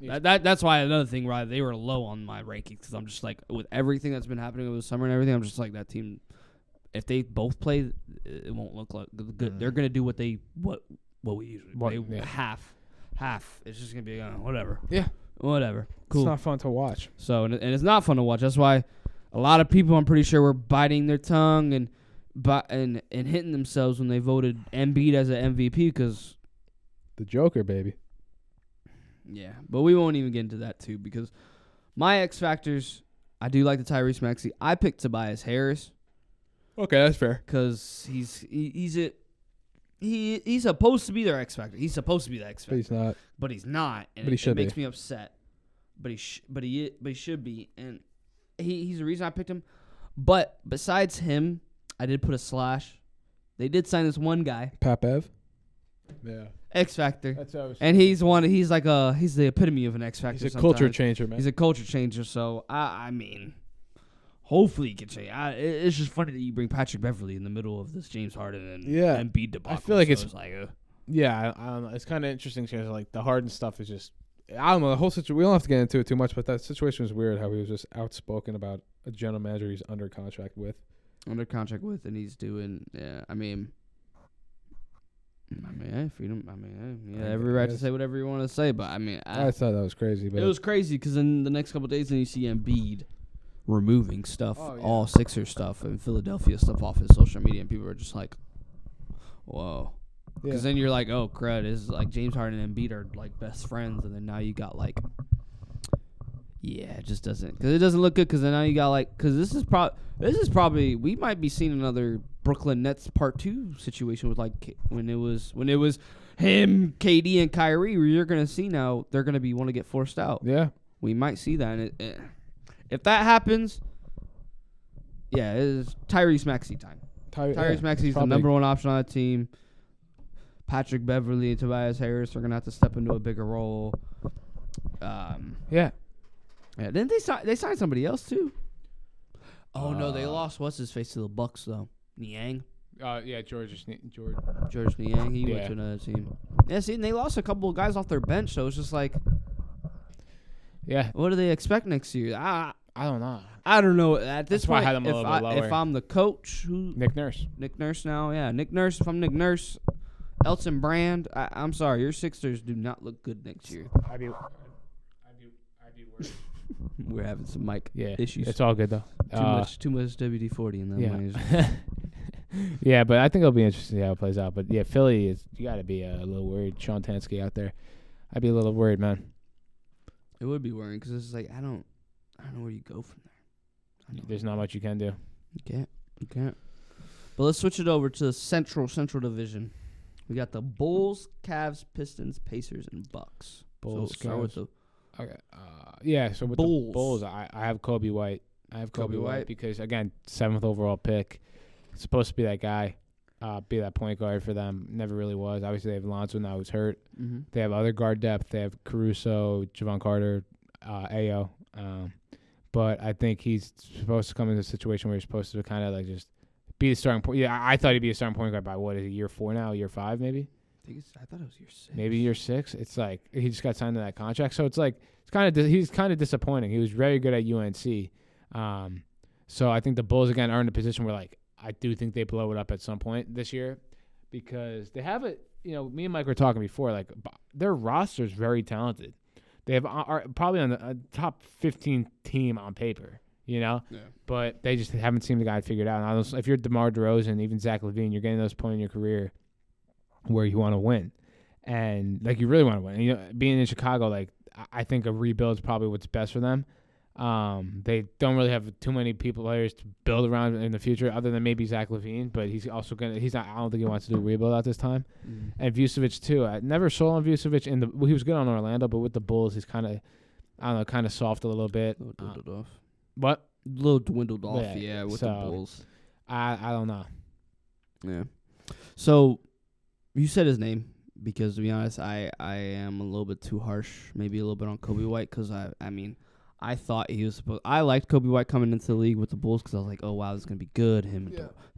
That's why another thing, right? They were low on my rankings because I'm just like with everything that's been happening over the summer and everything. I'm just like that team. If they both play, it won't look like good. They're gonna do what we usually half. It's just gonna be whatever. Yeah, whatever. Cool. It's not fun to watch. So and it's not fun to watch. That's why a lot of people, I'm pretty sure, were biting their tongue and hitting themselves when they voted Embiid as an MVP because the Joker, baby. Yeah, but we won't even get into that too because my X factors, I do like the Tyrese Maxey. I picked Tobias Harris. Okay, that's fair. Because he's supposed to be their X factor. He's supposed to be the X factor. But he's not. But he's not. And but he should be. It makes me upset. But he should be. And he's the reason I picked him. But besides him, I did put a slash. They did sign this one guy. Papev. Yeah. X Factor. That's what I was and he's the epitome of an X Factor. He's a culture changer, man. He's a culture changer. So I mean, hopefully he can change. It's just funny that you bring Patrick Beverley in the middle of this James Harden and Embiid debacle. I feel like so it's like yeah, I don't know. It's kind of interesting because like the Harden stuff is just I don't know the whole situation. We don't have to get into it too much, but that situation was weird. How he was just outspoken about a general manager he's under contract with, and he's doing. Yeah, I mean, mean, hey, freedom. I mean, hey, every right to say whatever you want to say. But I mean, I thought that was crazy. But it was crazy because in the next couple of days, then you see Embiid removing stuff, Oh, yeah. all Sixer stuff and Philadelphia stuff off his social media, and people are just like, "Whoa." Because then you're like, oh, crud, is like James Harden and Embiid are like best friends, and then now you got like, yeah, it just doesn't, because it doesn't look good. Because then now you got like, because this is probably we might be seeing another Brooklyn Nets Part 2 situation with like when it was him, KD, and Kyrie, where you're gonna see now they're gonna want to get forced out. Yeah, we might see that. And if that happens, yeah, it is Tyrese Maxey time. Tyrese Maxey's the number one option on the team. Patrick Beverly and Tobias Harris are gonna have to step into a bigger role. Yeah. Didn't they sign somebody else too? Oh no, they lost what's his face to the Bucks though. Niang. Yeah, George Niang. He went to another team. Yeah, see, and they lost a couple of guys off their bench, so it's just like, yeah. What do they expect next year? I don't know. I don't know at this point. I had them a little bit lower. If I'm the coach, Nick Nurse now, yeah, Nick Nurse. If I'm Nick Nurse. Elton Brand, I'm sorry, your Sixers do not look good next year. I'd be worried. We're having some mic issues. It's all good though. Too much WD-40 in that. Yeah. Yeah, but I think it'll be interesting to see how it plays out. But yeah, Philly you got to be a little worried. Sean Tansky out there, I'd be a little worried, man. It would be worrying because it's like I don't know where you go from there. There's not much you can do. You can't. But let's switch it over to the Central Division. We got the Bulls, Cavs, Pistons, Pacers, and Bucks. Bulls, so start with the okay. Yeah, so with Bulls. The Bulls, I have Kobe White. I have Kobe White because, again, 7th overall pick. Supposed to be that guy, be that point guard for them. Never really was. Obviously, they have Lonzo now who's hurt. Mm-hmm. They have other guard depth. They have Caruso, Javon Carter, Ayo. But I think he's supposed to come into a situation where he's supposed to kind of like just be the starting point. Yeah, I thought he'd be a starting point guard by what is it, year 4 now, year 5 maybe? I thought it was year 6. Maybe year 6. It's like he just got signed to that contract, so it's like he's kind of disappointing. He was very good at UNC, so I think the Bulls again are in a position where like I do think they blow it up at some point this year because they have it. You know, me and Mike were talking before. Like their roster is very talented. They are probably on the top 15 team on paper. You know, but they just haven't seen the guy figured out. And if you're DeMar DeRozan, even Zach LaVine, you're getting those points in your career where you want to win, and like you really want to win. And, you know, being in Chicago, like I think a rebuild is probably what's best for them. They don't really have too many players to build around in the future, other than maybe Zach LaVine. But he's also gonna. He's not. I don't think he wants to do a rebuild at this time. Mm. And Vucevic too. I never sold on Vucevic. He was good on Orlando, but with the Bulls, he's kind of soft a little bit. What? A little dwindled off, with the Bulls. I don't know. Yeah. So, you said his name because, to be honest, I am a little bit too harsh, maybe a little bit on Kobe White because, I thought he was supposed – I liked Kobe White coming into the league with the Bulls because I was like, oh, wow, this is going to be good. Him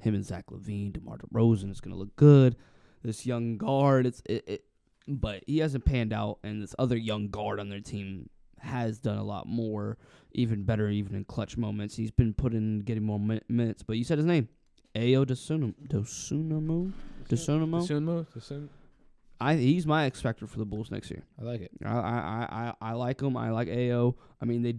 and Zach LaVine, DeMar DeRozan is going to look good. This young guard, but he hasn't panned out, and this other young guard on their team – has done a lot more, even better, even in clutch moments. He's been getting more minutes. But you said his name, Ayo Dosunmu. He's my X factor for the Bulls next year. I like it. I like him. I like Ayo. I mean, they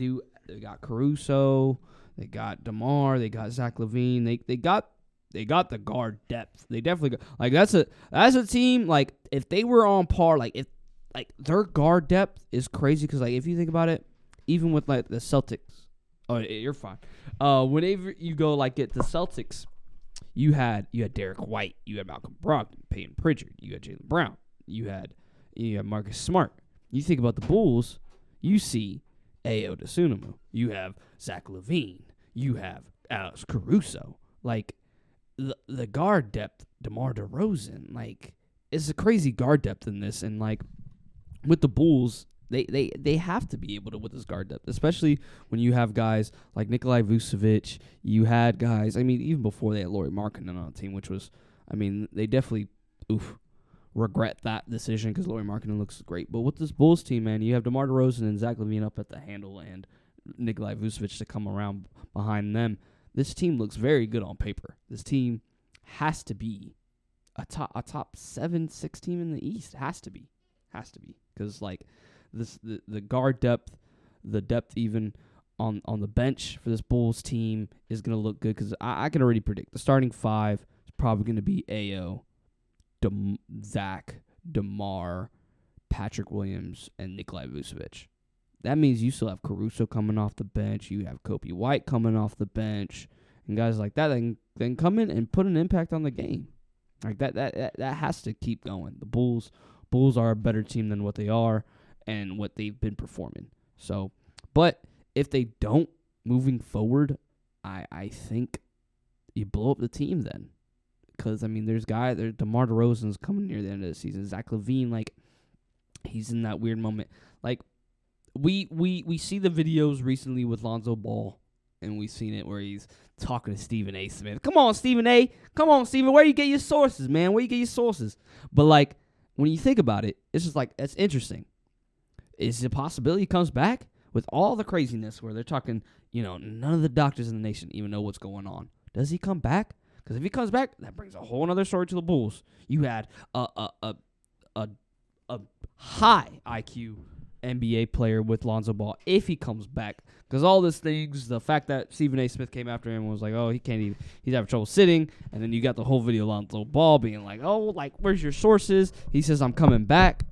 got Caruso, they got DeMar, they got Zach LaVine. They got the guard depth. They definitely got, like that's a team. Like if they were on par, like their guard depth is crazy because like if you think about it, even with like the Celtics, oh you're fine. Whenever you go like at the Celtics, you had Derek White, you had Malcolm Brogdon, Peyton Pritchard, you had Jaylen Brown, you had Marcus Smart. You think about the Bulls, you see Ayo Dosunmu, you have Zach LaVine, you have Alex Caruso. Like the guard depth, DeMar DeRozan, like it's a crazy guard depth in this, and like. With the Bulls, they have to be able to with this guard depth, especially when you have guys like Nikolai Vucevic. You had guys, I mean, even before they had Lauri Markkanen on the team, which was, I mean, they definitely regret that decision because Lauri Markkanen looks great. But with this Bulls team, man, you have DeMar DeRozan and Zach LaVine up at the handle and Nikolai Vucevic to come around behind them. This team looks very good on paper. This team has to be a top 7-6 team in the East. Has to be because like the guard depth, the depth even on the bench for this Bulls team is gonna look good because I can already predict the starting five is probably gonna be Ayo, Zach, DeMar, Patrick Williams, and Nikolai Vucevic. That means you still have Caruso coming off the bench. You have Kobe White coming off the bench, and guys like that then come in and put an impact on the game. Like that has to keep going. The Bulls are a better team than what they are and what they've been performing. So, but if they don't moving forward, I think you blow up the team then. Because, I mean, there's DeMar DeRozan's coming near the end of the season. Zach LaVine, like, he's in that weird moment. Like, we see the videos recently with Lonzo Ball, and we've seen it where he's talking to Stephen A. Smith. Come on, Stephen A. Come on, Stephen. Where you get your sources, man? Where you get your sources? But, like, when you think about it, it's just like, it's interesting. Is it a possibility he comes back with all the craziness where they're talking, none of the doctors in the nation even know what's going on? Does he come back? Because if he comes back, that brings a whole other story to the Bulls. You had a high IQ NBA player with Lonzo Ball if he comes back. Because all these things, the fact that Stephen A. Smith came after him was like, oh, he can't even, he's having trouble sitting. And then you got the whole video of Lonzo Ball being like, oh, like, where's your sources? He says, I'm coming back.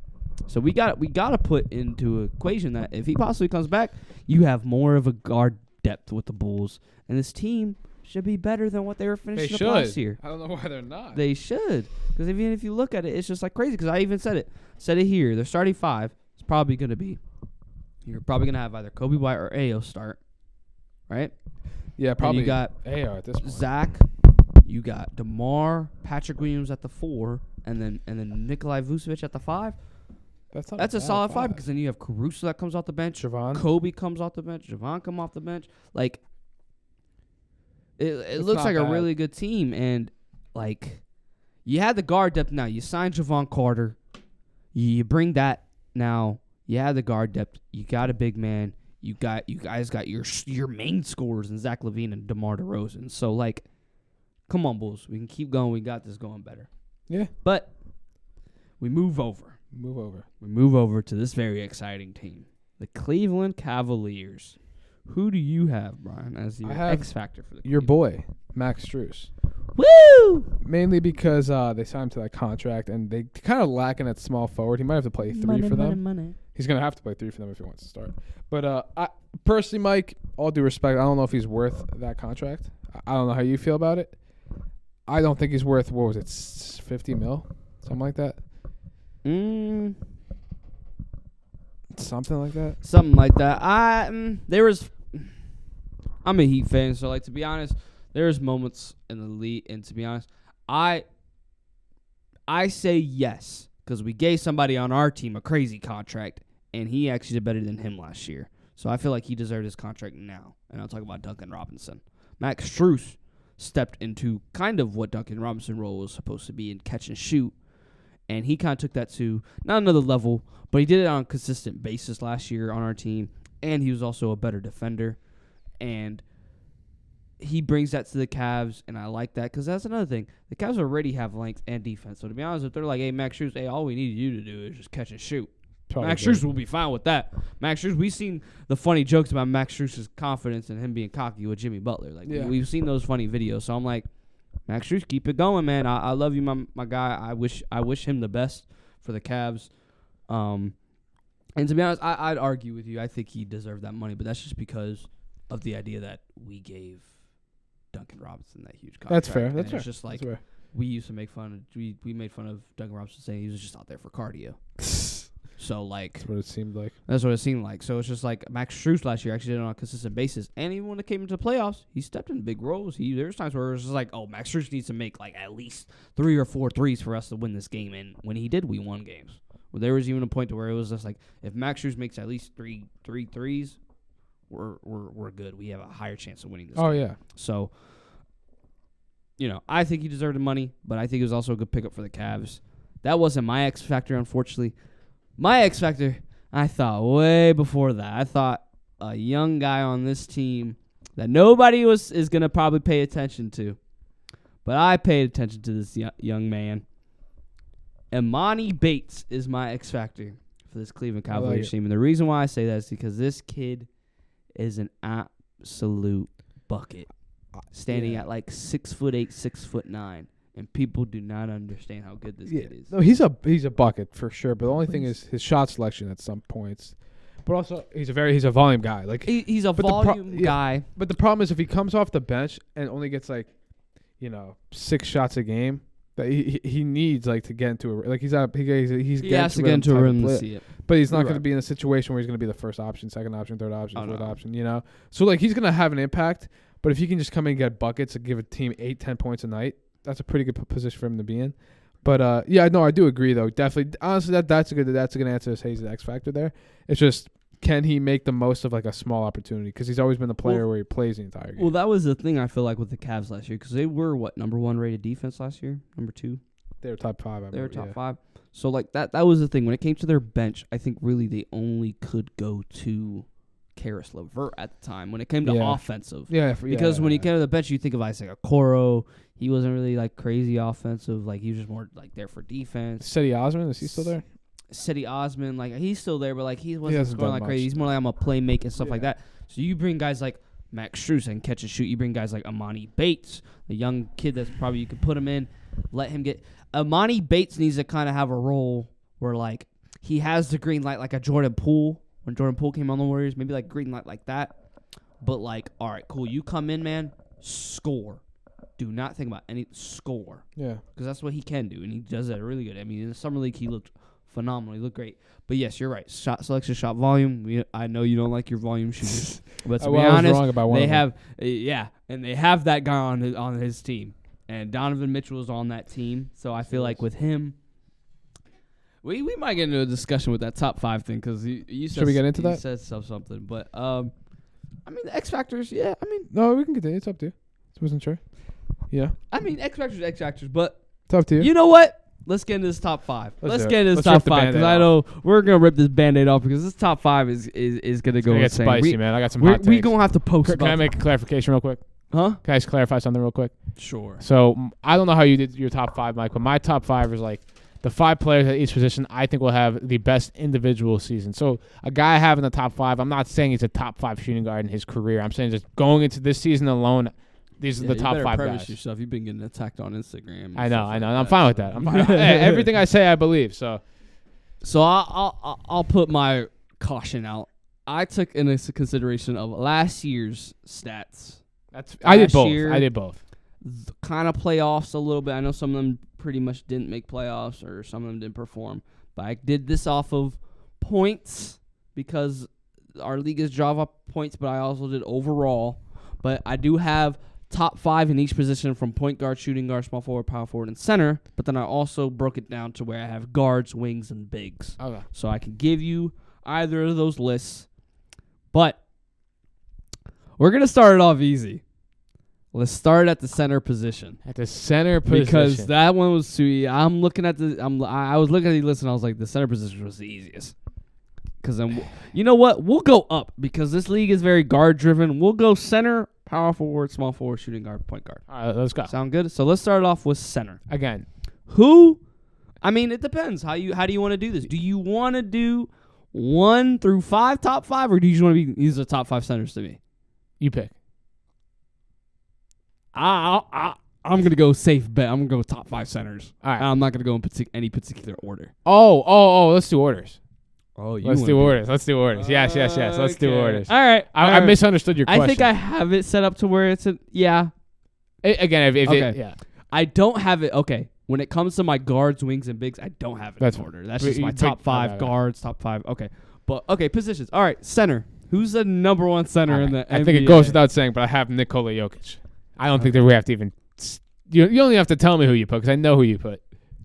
So we got to put into an equation that if he possibly comes back, you have more of a guard depth with the Bulls. And this team should be better than what they were finishing up last year. I don't know why they're not. They should. Because even if you look at it, it's just like crazy. Because I even said it here. Their starting five is probably going to be, you're probably going to have either Kobe White or Ayo start. Right? Yeah, probably. And you got Ayo at this point. Zach. You got DeMar, Patrick Williams at the 4, and then Nikolai Vucevic at the 5. That's a solid 5 because then you have Caruso that comes off the bench. Javon. Kobe comes off the bench. Javon come off the bench. Like, it looks like a really good team. And, like, you had the guard depth now. You signed Javon Carter. You bring that now. You have the guard depth. You got a big man. You guys got your main scorers in Zach LaVine and DeMar DeRozan. So, like, come on, Bulls. We can keep going. We got this going better. Yeah. But we move over. We move over to this very exciting team, the Cleveland Cavaliers. Who do you have, Brian, as your X factor for the your boy, Max Strus? Woo! Mainly because they signed him to that contract, and they kind of lacking at small forward. He might have to play 3 for them. Money. He's going to have to play 3 for them if he wants to start. But I personally, Mike, all due respect, I don't know if he's worth that contract. I don't know how you feel about it. I don't think he's worth, what was it, 50 mil? Something like that? Something like that. Something like that. I'm a Heat fan, so like to be honest, there's moments in the league, and to be honest, I say yes because we gave somebody on our team a crazy contract, and he actually did better than him last year. So I feel like he deserved his contract now. And I'll talk about Duncan Robinson. Max Strus stepped into kind of what Duncan Robinson's role was supposed to be in catch and shoot. And he kind of took that to not another level, but he did it on a consistent basis last year on our team. And he was also a better defender. And he brings that to the Cavs, and I like that because that's another thing. The Cavs already have length and defense. So to be honest, if they're like, hey, Max Strus, hey, all we need you to do is just catch and shoot. Max Strus will be fine with that. Max Strus, we've seen the funny jokes about Max Strus' confidence and him being cocky with Jimmy Butler. Like we've seen those funny videos. So I'm like, Max Strus, keep it going, man. I love you, my guy. I wish him the best for the Cavs. And to be honest, I'd argue with you. I think he deserved that money, but that's just because of the idea that we gave Duncan Robinson that huge contract. That's fair. That's fair. It's just like we used to make fun of. We made fun of Duncan Robinson saying he was just out there for cardio. So, like... That's what it seemed like. That's what it seemed like. So, it's just like Max Strus last year actually did it on a consistent basis. And even when it came into the playoffs, he stepped in big roles. There's times where it was just like, oh, Max Strus needs to make like at least 3 or 4 threes for us to win this game. And when he did, we won games. Well, there was even a point to where it was just like, if Max Strus makes at least three threes, we're good. We have a higher chance of winning this game. Oh, yeah. So, I think he deserved the money, but I think it was also a good pickup for the Cavs. That wasn't my X factor, unfortunately. My X factor, I thought way before that. I thought a young guy on this team that nobody is going to probably pay attention to. But I paid attention to this young man. Imani Bates is my X factor for this Cleveland Cavaliers it. team, and the reason why I say that is because this kid is an absolute bucket, standing at like 6'8", 6'9", and people do not understand how good this kid is. No, he's a bucket for sure. But the only thing is his shot selection at some points. But also he's a volume guy. Like he's a volume guy. But the problem is if he comes off the bench and only gets like, 6 shots a game, that he needs like to get into a he has to get into a room to see it. But he's not going to be in a situation where he's going to be the first option, second option, third option, fourth option. So like he's going to have an impact. But if he can just come in and get buckets and give a team 8-10 points a night, that's a pretty good position for him to be in. But I do agree though. Definitely, honestly, that's a good answer. Is he's the X factor there. It's just, can he make the most of like a small opportunity? Because he's always been the player where he plays the entire game. Well, that was the thing I feel like with the Cavs last year, because they were number 1 rated defense last year, number 2. They were top 5. They were top 5. So like that was the thing when it came to their bench. I think really they only could go to Karis LeVert at the time when it came to offensive. Because when he came to the bench, you think of Isaac Okoro. He wasn't really like crazy offensive. Like he was just more like there for defense. Cedi Osman, is he still there? Cedi Osman, like he's still there, but like he wasn't scoring like crazy. He's more like I'm a playmaker and stuff like that. So you bring guys like Max Strus and catch and shoot. You bring guys like Imani Bates, the young kid that's probably you could put him in, let him get. Imani Bates needs to kind of have a role where like he has the green light like a Jordan Poole when Jordan Poole came on the Warriors, maybe like green light like that. But like, all right, cool, you come in, man, score. Do not think about any score. Yeah, because that's what he can do, and he does that really good. I mean, in the summer league, he looked phenomenal. He looked great. But yes, you're right. Shot selection, shot volume. I know you don't like your volume shooters, but to be honest, wrong about one they have and they have that guy on his team, and Donovan Mitchell is on that team. So I feel like with him, we might get into a discussion with that top 5 thing because you said, should we get into that? You said something, but I mean the X factors. Yeah, I mean no, we can continue. It's up to you. I wasn't sure. Yeah, I mean X factors, but it's up to you. You know what? Let's get into this top 5. Let's get into this top 5 because I know we're gonna rip this Band-Aid off because this top 5 is gonna go insane. Get spicy, man. I got some hot takes. We gonna have to post. Can I make a clarification real quick? Huh? Can I just clarify something real quick? Sure. So I don't know how you did your top 5, Mike, but my top 5 is like the 5 players at each position I think will have the best individual season. So a guy I have in the top 5, I'm not saying he's a top 5 shooting guard in his career. I'm saying just going into this season alone, these are the top 5 guys. Yourself. You've been getting attacked on Instagram. I know. And I'm fine with that. I'm fine. Everything I say, I believe. So I'll put my caution out. I took into consideration of last year's stats. I did both. Kind of playoffs a little bit. I know some of them pretty much didn't make playoffs or some of them didn't perform. But I did this off of points because our league is drive up points, but I also did overall. But I do have top 5 in each position from point guard, shooting guard, small forward, power forward, and center. But then I also broke it down to where I have guards, wings, and bigs. Okay. So I can give you either of those lists. But we're going to start it off easy. Let's start at the center position. At the center position. Because that one was sweet. I was looking at the list and I was like, the center position was the easiest. Because then, you know what? We'll go up because this league is very guard driven. We'll go center, power forward, small forward, shooting guard, point guard. All right, let's go. Sound good? So let's start off with center. Again. Who? I mean, it depends. How do you want to do this? Do you want to do 1 through 5 top 5, or do you just want to be these are the top 5 centers to me? You pick. I'm gonna go safe bet. I'm gonna go top 5 centers. All right. I'm not gonna go in any particular order. Oh. Let's do orders. Oh, Let's do orders. Yes. Let's do orders. All right. I misunderstood your question. I think I have it set up to where it's yeah. I don't have it. Okay. When it comes to my guards, wings, and bigs, I don't have it in order. That's just my top 5 guards, top 5. Okay. But okay, positions. All right, center. Who's the number 1 center in the NBA? I think it goes without saying, but I have Nikola Jokic. I don't think that we have to even. You only have to tell me who you put because I know who you put.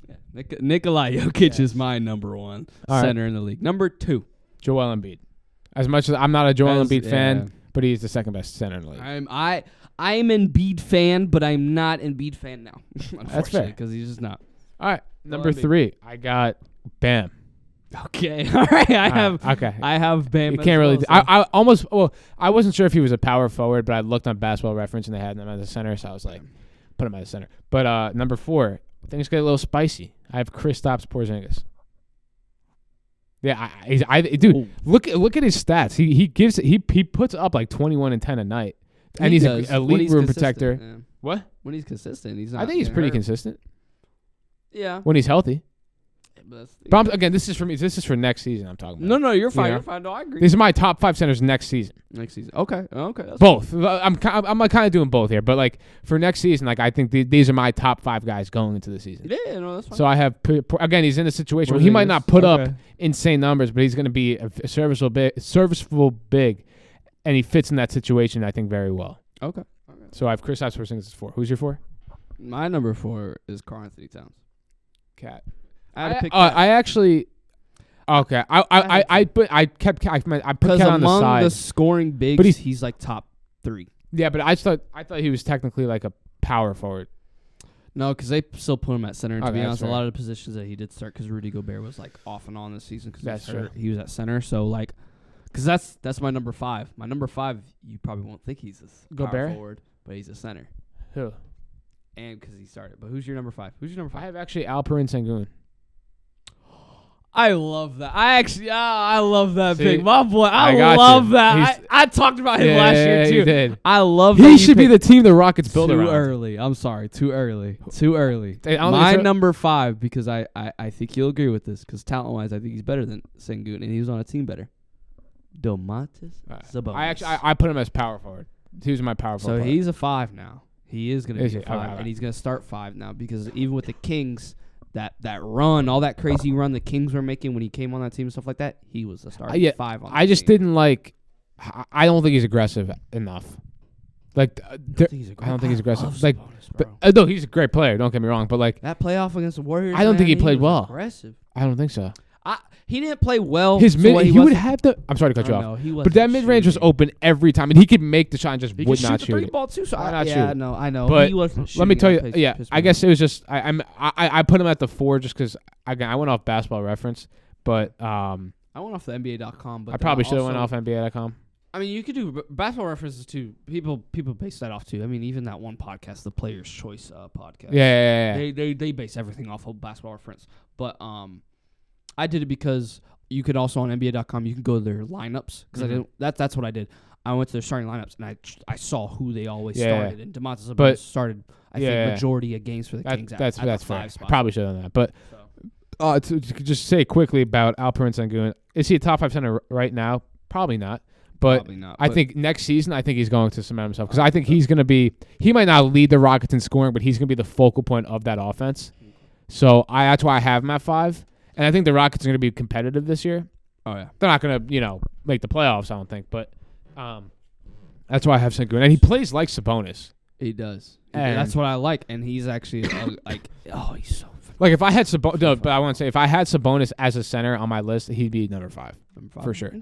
Yeah. Nikola Jokic is my number 1 center in the league. Number 2, Joel Embiid. As much as I'm not a Joel Embiid fan, but he's the second best center in the league. I'm an Embiid fan, but I'm not an Embiid fan now. That's fair because he's just not. All right, number 3, I got Bam. Okay, all right. I have Bam. You can't really. I almost. Well, I wasn't sure if he was a power forward, but I looked on Basketball Reference and they had him as a center, so I was like, put him as a center. But number 4, things get a little spicy. I have Kristaps Porzingis. Yeah, dude, look at his stats. He puts up like 21 and 10 a night, and he's an elite rim protector. Yeah. What? When he's consistent, he's not. I think he's pretty consistent. Yeah. When he's healthy. But again, this is for me. This is for next season. I'm talking about. No, you're fine. Yeah. You're fine. No, I agree. These are my top 5 centers next season. Next season. Okay. That's Both. Cool. I'm like kind of doing both here, but like for next season, like I think these are my top 5 guys going into the season. Yeah, no, that's fine. So I have again. He's in a situation where he might not put up insane numbers, but he's going to be a serviceable big, and he fits in that situation. I think very well. Okay. So I have Kristaps Porzingis as 4. Who's your 4? My number 4 is Karl Anthony Towns. Cat. I had to pick. I actually. Okay. I put Cat on the side. Among the scoring bigs, but he's like top 3. Yeah, but I thought he was technically like a power forward. No, because they still put him at center. And to be honest, fair. a lot of the positions that he did start, because Rudy Gobert was like off and on this season because That's true. he was at center. So like, because that's my number 5. My number 5, you probably won't think he's a power Gobert forward, but he's a center. Who? And because he started. But who's your number 5? I have actually Alperen Sengun. I love that. I love that See, pick. My boy, I love that. I talked about him last year, too. You did. I love that. He should be the team the Rockets build around. Too early. I'm sorry. Too early. Hey, My number 5, because I think you'll agree with this, because talent-wise, I think he's better than Sengun, and he was on a team better. Domantas Sabonis. I put him as power forward. He was my power forward. So he's a 5 now. He is going to be a 5, Okay. and he's going to start 5 now, because even with the Kings, that run, all that crazy run the Kings were making when he came on that team and stuff like that, he was a starting 5 on that I just team. didn't like. I don't think he's aggressive enough. Like, I don't think he's aggressive. Like, Sabonis, no, he's a great player. Don't get me wrong, but like that playoff against the Warriors, I don't think he was played well. Aggressive. I don't think so. He didn't play well. His so he would have to. I'm sorry to cut you off. But that mid range was open every time, and he could make the shot and just would not shoot it. Ball too, so Why not yeah, shoot? no, I know. But he wasn't let me tell you, shooting. I guess it was just I put him at the 4 just because again I went off Basketball Reference, but I went off the NBA.com. But I probably should have went off NBA.com. I mean, you could do Basketball References too. People base that off too. I mean, even that one podcast, the Players' Choice podcast. Yeah. They base everything off of Basketball Reference. But I did it because you could also on NBA.com you can go to their lineups because I didn't. That's what I did. I went to their starting lineups and I saw who they always started. And Domantas Sabonis started I think majority of games for the Kings. That's fair. I probably should have done that. But to just say quickly about Alperen Sengun, is he a top 5 center right now? Probably not. But I think next season, I think he's going to cement himself because I think he's going to be. He might not lead the Rockets in scoring, but he's going to be the focal point of that offense. So that's why I have him at 5. And I think the Rockets are going to be competitive this year. Oh yeah, they're not going to make the playoffs. I don't think, but that's why I have Sengun, and he plays like Sabonis. He does. And that's what I like, and he's actually he's so. Like if I had Sabonis, no, but I want to say if I had Sabonis as a center on my list, he'd be number 5 for sure.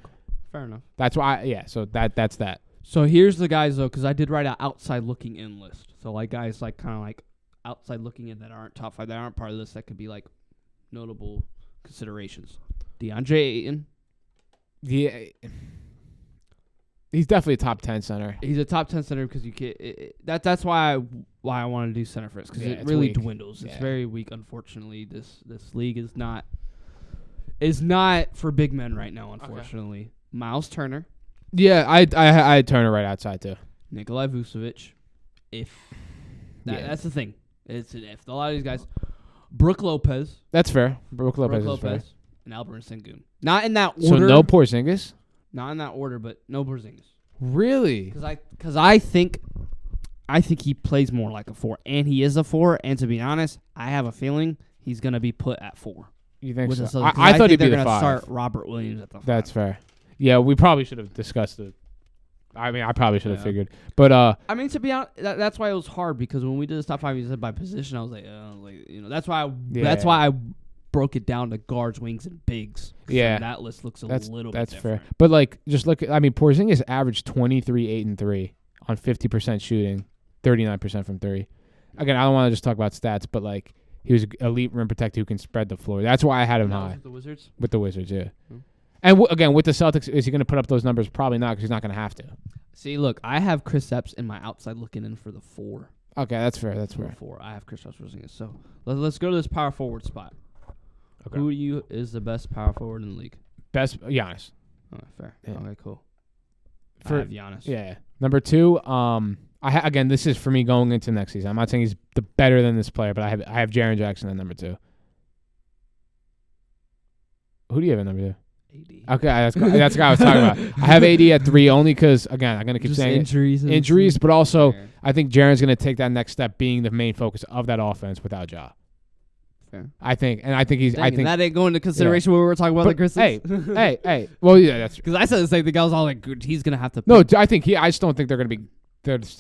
Fair enough. That's why. So that's that. So here's the guys though, because I did write an outside looking in list. So like guys like kind of like outside looking in that aren't top 5, that aren't part of this, that could be like notable considerations. DeAndre Ayton. Yeah. He's definitely a top 10 center. He's a top 10 center because you can't. That's why I want to do center first because it really dwindles. It's very weak. Unfortunately, this league is not for big men right now. Unfortunately, okay. Miles Turner. Yeah, I had Turner right outside too. Nikolai Vucevic. That's the thing. It's an if. A lot of these guys. Brooke Lopez. That's fair. Brooke Lopez is fair. And Alperen Sengun. Not in that order. So no Porzingis? Not in that order, but no Porzingis. Really? Because I think he plays more like a 4, and he is a 4. And to be honest, I have a feeling he's gonna be put at 4. You think so? I thought he'd be the 5. Start Robert Williams at the 5. That's fair. Yeah, we probably should have discussed it. I mean, I probably should have figured, but I mean, to be honest, that's why it was hard because when we did the top 5, you said by position. I was like, that's why I broke it down to guards, wings, and bigs. Yeah, that list looks a little bit different. That's fair. But like, just look. I mean, Porzingis averaged 23, 8, and 3 on 50% shooting, 39% from 3. Again, I don't want to just talk about stats, but like, he was an elite rim protector who can spread the floor. That's why I had him high. With the Wizards. With the Wizards, yeah. Hmm. And again, with the Celtics, is he going to put up those numbers? Probably not, because he's not going to have to. See, look, I have Kristaps in my outside looking in for the 4. Okay, that's fair. That's fair. Number 4, I have Kristaps Porzingis. So let's go to this power forward spot. Okay. Who is the best power forward in the league? Best Giannis. Oh, fair. Yeah. Okay, cool. For I have Giannis. Yeah. Number 2, again, this is for me going into next season. I'm not saying he's the better than this player, but I have Jaren Jackson at number 2. Who do you have at number 2? AD. Okay, that's the guy I was talking about. I have AD at 3 only because, again, I'm going to keep Just saying injuries, but also fair. I think Jaren's going to take that next step being the main focus of that offense without Ja. Fair. I think he's. Dang, I think that ain't going into consideration when we were talking about the Grizzlies. hey. Well, yeah, that's true. Because I said the same thing. I was all like, "Good, he's gonna have to." No, I think I just don't think they're going to be.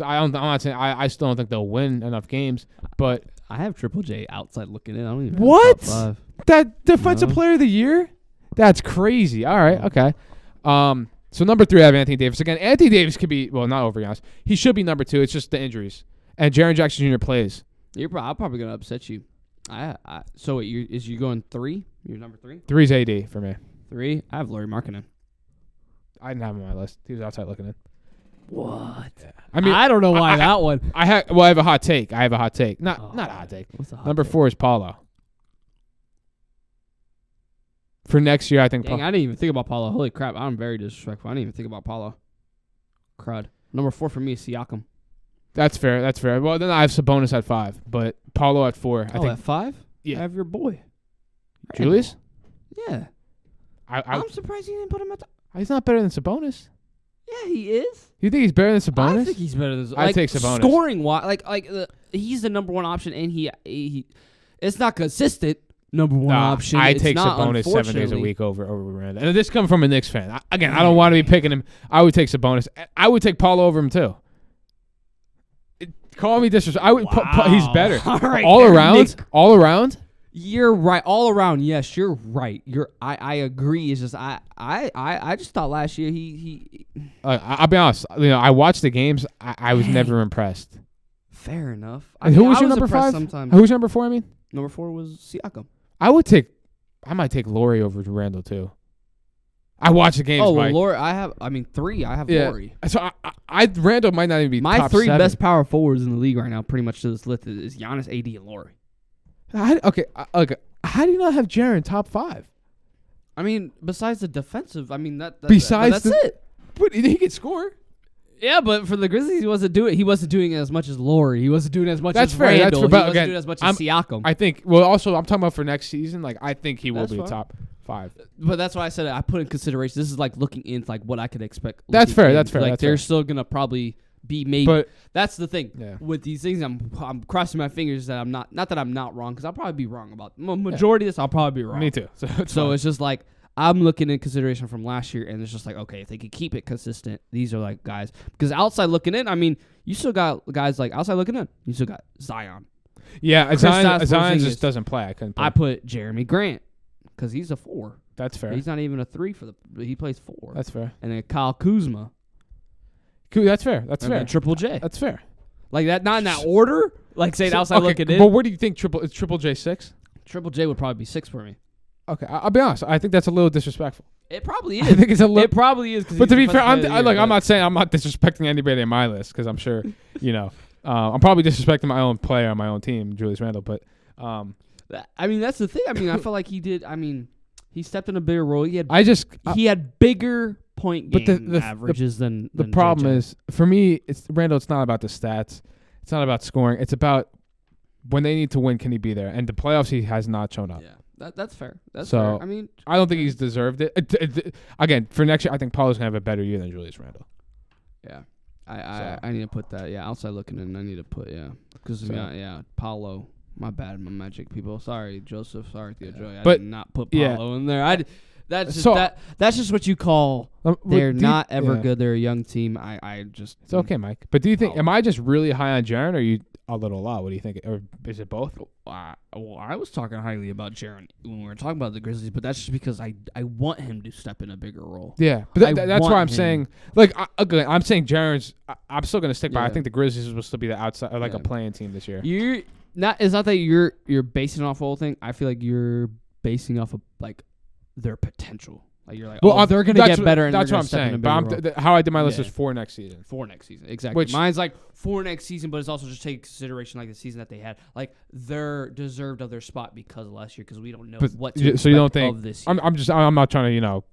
I'm not saying I still don't think they'll win enough games, but I have Triple J outside looking in. I don't even. What? Have top 5. that defensive player of the year, that's crazy. All right, okay. So number 3, I have Anthony Davis. Again, Anthony Davis could be not over Giannis. He should be number 2. It's just the injuries and Jaren Jackson Jr. plays. I'm probably gonna upset you. So wait, you going 3? You're number 3. 3's AD for me. 3. I have Lauri Markkanen. I didn't have him on my list. He was outside looking in. What? Yeah. I mean, I don't know why that one. I have a hot take. Not a hot take. What's the hot Number take? 4 is Paulo. For next year, I think. Dang, I didn't even think about Paulo. Holy crap, I'm very disrespectful. I didn't even think about Paulo. Crud. Number 4 for me is Siakam. That's fair. Well, then I have Sabonis at 5, but Paulo at 4. I think at 5? Yeah. I have your boy. Julius. Yeah. I'm surprised you didn't put him at the... He's not better than Sabonis. Yeah, he is. You think he's better than Sabonis? I think he's better than... I'd take Sabonis. Scoring wise, he's the number 1 option, and he it's not consistent number 1 option. I It's take not, Sabonis 7 days a unfortunately. week over Randle. And this comes from a Knicks fan. I don't want to be picking him. I would take Sabonis. I would take Paulo over him too. Call me disrespectful. I would. He's better. All right, all there, around. Nick. All around. You're right. All around, yes, you're right. I agree. It's just I just thought last year he I'll be honest. I watched the games. I was never impressed. fair enough. And who was your number 5? Sometimes. Who's your number 4? I mean, Number 4 was Siakam. I might take Laurie over Randall too. I watched the games. Oh, well, Mike. Laurie. 3. I have Laurie. So Randall might not even be my top 3 7. best power forwards in the league right now, pretty much to this list, is Giannis, AD, and Laurie. Okay. How do you not have Jaren top 5? I mean, besides the defensive, that's it. But he can score. Yeah, but for the Grizzlies, he wasn't doing it as much as Laurie. He wasn't doing as much That's as fair. Randall. That's fair. He But wasn't again, doing as much as Siakam. I think. Well, also, I'm talking about for next season. I think he will That's be fine. top 5. But that's why I said I put in consideration. This is looking into what I could expect. That's fair. in. That's fair. That's they're fair. still gonna probably be maybe. But that's the thing Yeah. with these things. I'm crossing my fingers that I'm not that I'm not wrong, because I'll probably be wrong about majority of this. I'll probably be wrong. me too. So it's just I'm looking in consideration from last year, and it's just okay, if they could keep it consistent, these are guys. Because outside looking in, you still got guys outside looking in. You still got Zion. yeah, Kristaps Zion Porzingis. just doesn't play. I couldn't. Play. I put Jeremy Grant because he's a 4. That's fair. He's not even a 3 he plays 4. That's fair. And then Kyle Kuzma. Cool. That's fair. That's And fair. then Triple J. That's fair. That, not in that order. Say outside looking in. But what do you think? Is Triple J 6? Triple J would probably be 6 for me. Okay, I'll be honest. I think that's a little disrespectful. It probably is. I think it's a little. It probably is. But to be fair, I'm not saying I'm not disrespecting anybody in my list, because I'm sure, I'm probably disrespecting my own player on my own team, Julius Randle. But that's the thing. I felt like he did. He stepped in a bigger role. He had bigger point game averages than. The problem is, for me, Randle. It's not about the stats. It's not about scoring. It's about when they need to win, can he be there? And the playoffs, he has not shown up. Yeah, that's fair. That's so, fair. I don't think he's deserved it. Again, for next year, I think Paulo's gonna have a better year than Julius Randle. Yeah, I need to put that. Yeah, outside looking in, I need to put because Paulo. My bad, my Magic people. Sorry, Joseph. Sorry, Theo Joy. I did not put Paulo in there. That's just what you call they're not ever good. They're a young team. It's okay, Mike. But do you think am I just really high on Jaren, or are you a little low? What do you think? Or is it both? I was talking highly about Jaren when we were talking about the Grizzlies, but that's just because I want him to step in a bigger role. Yeah, but that's why I'm saying I'm saying Jaren's. I'm still gonna stick by. I think the Grizzlies will still be the outside, or a playing team this year. It's not that you're basing off the whole thing. I feel like you're basing off of their potential. Like you're like, well, they're gonna get better. And that's they're what I'm gonna saying. step in a But bigger role. how I did my list Yeah. is 4 next season. 4 next season, exactly. Which- Mine's like 4 next season, but it's also just take consideration like the season that they had. Like they're deserved of their spot because of last year, because we don't know But what so to you don't expect think of this year. I'm not trying to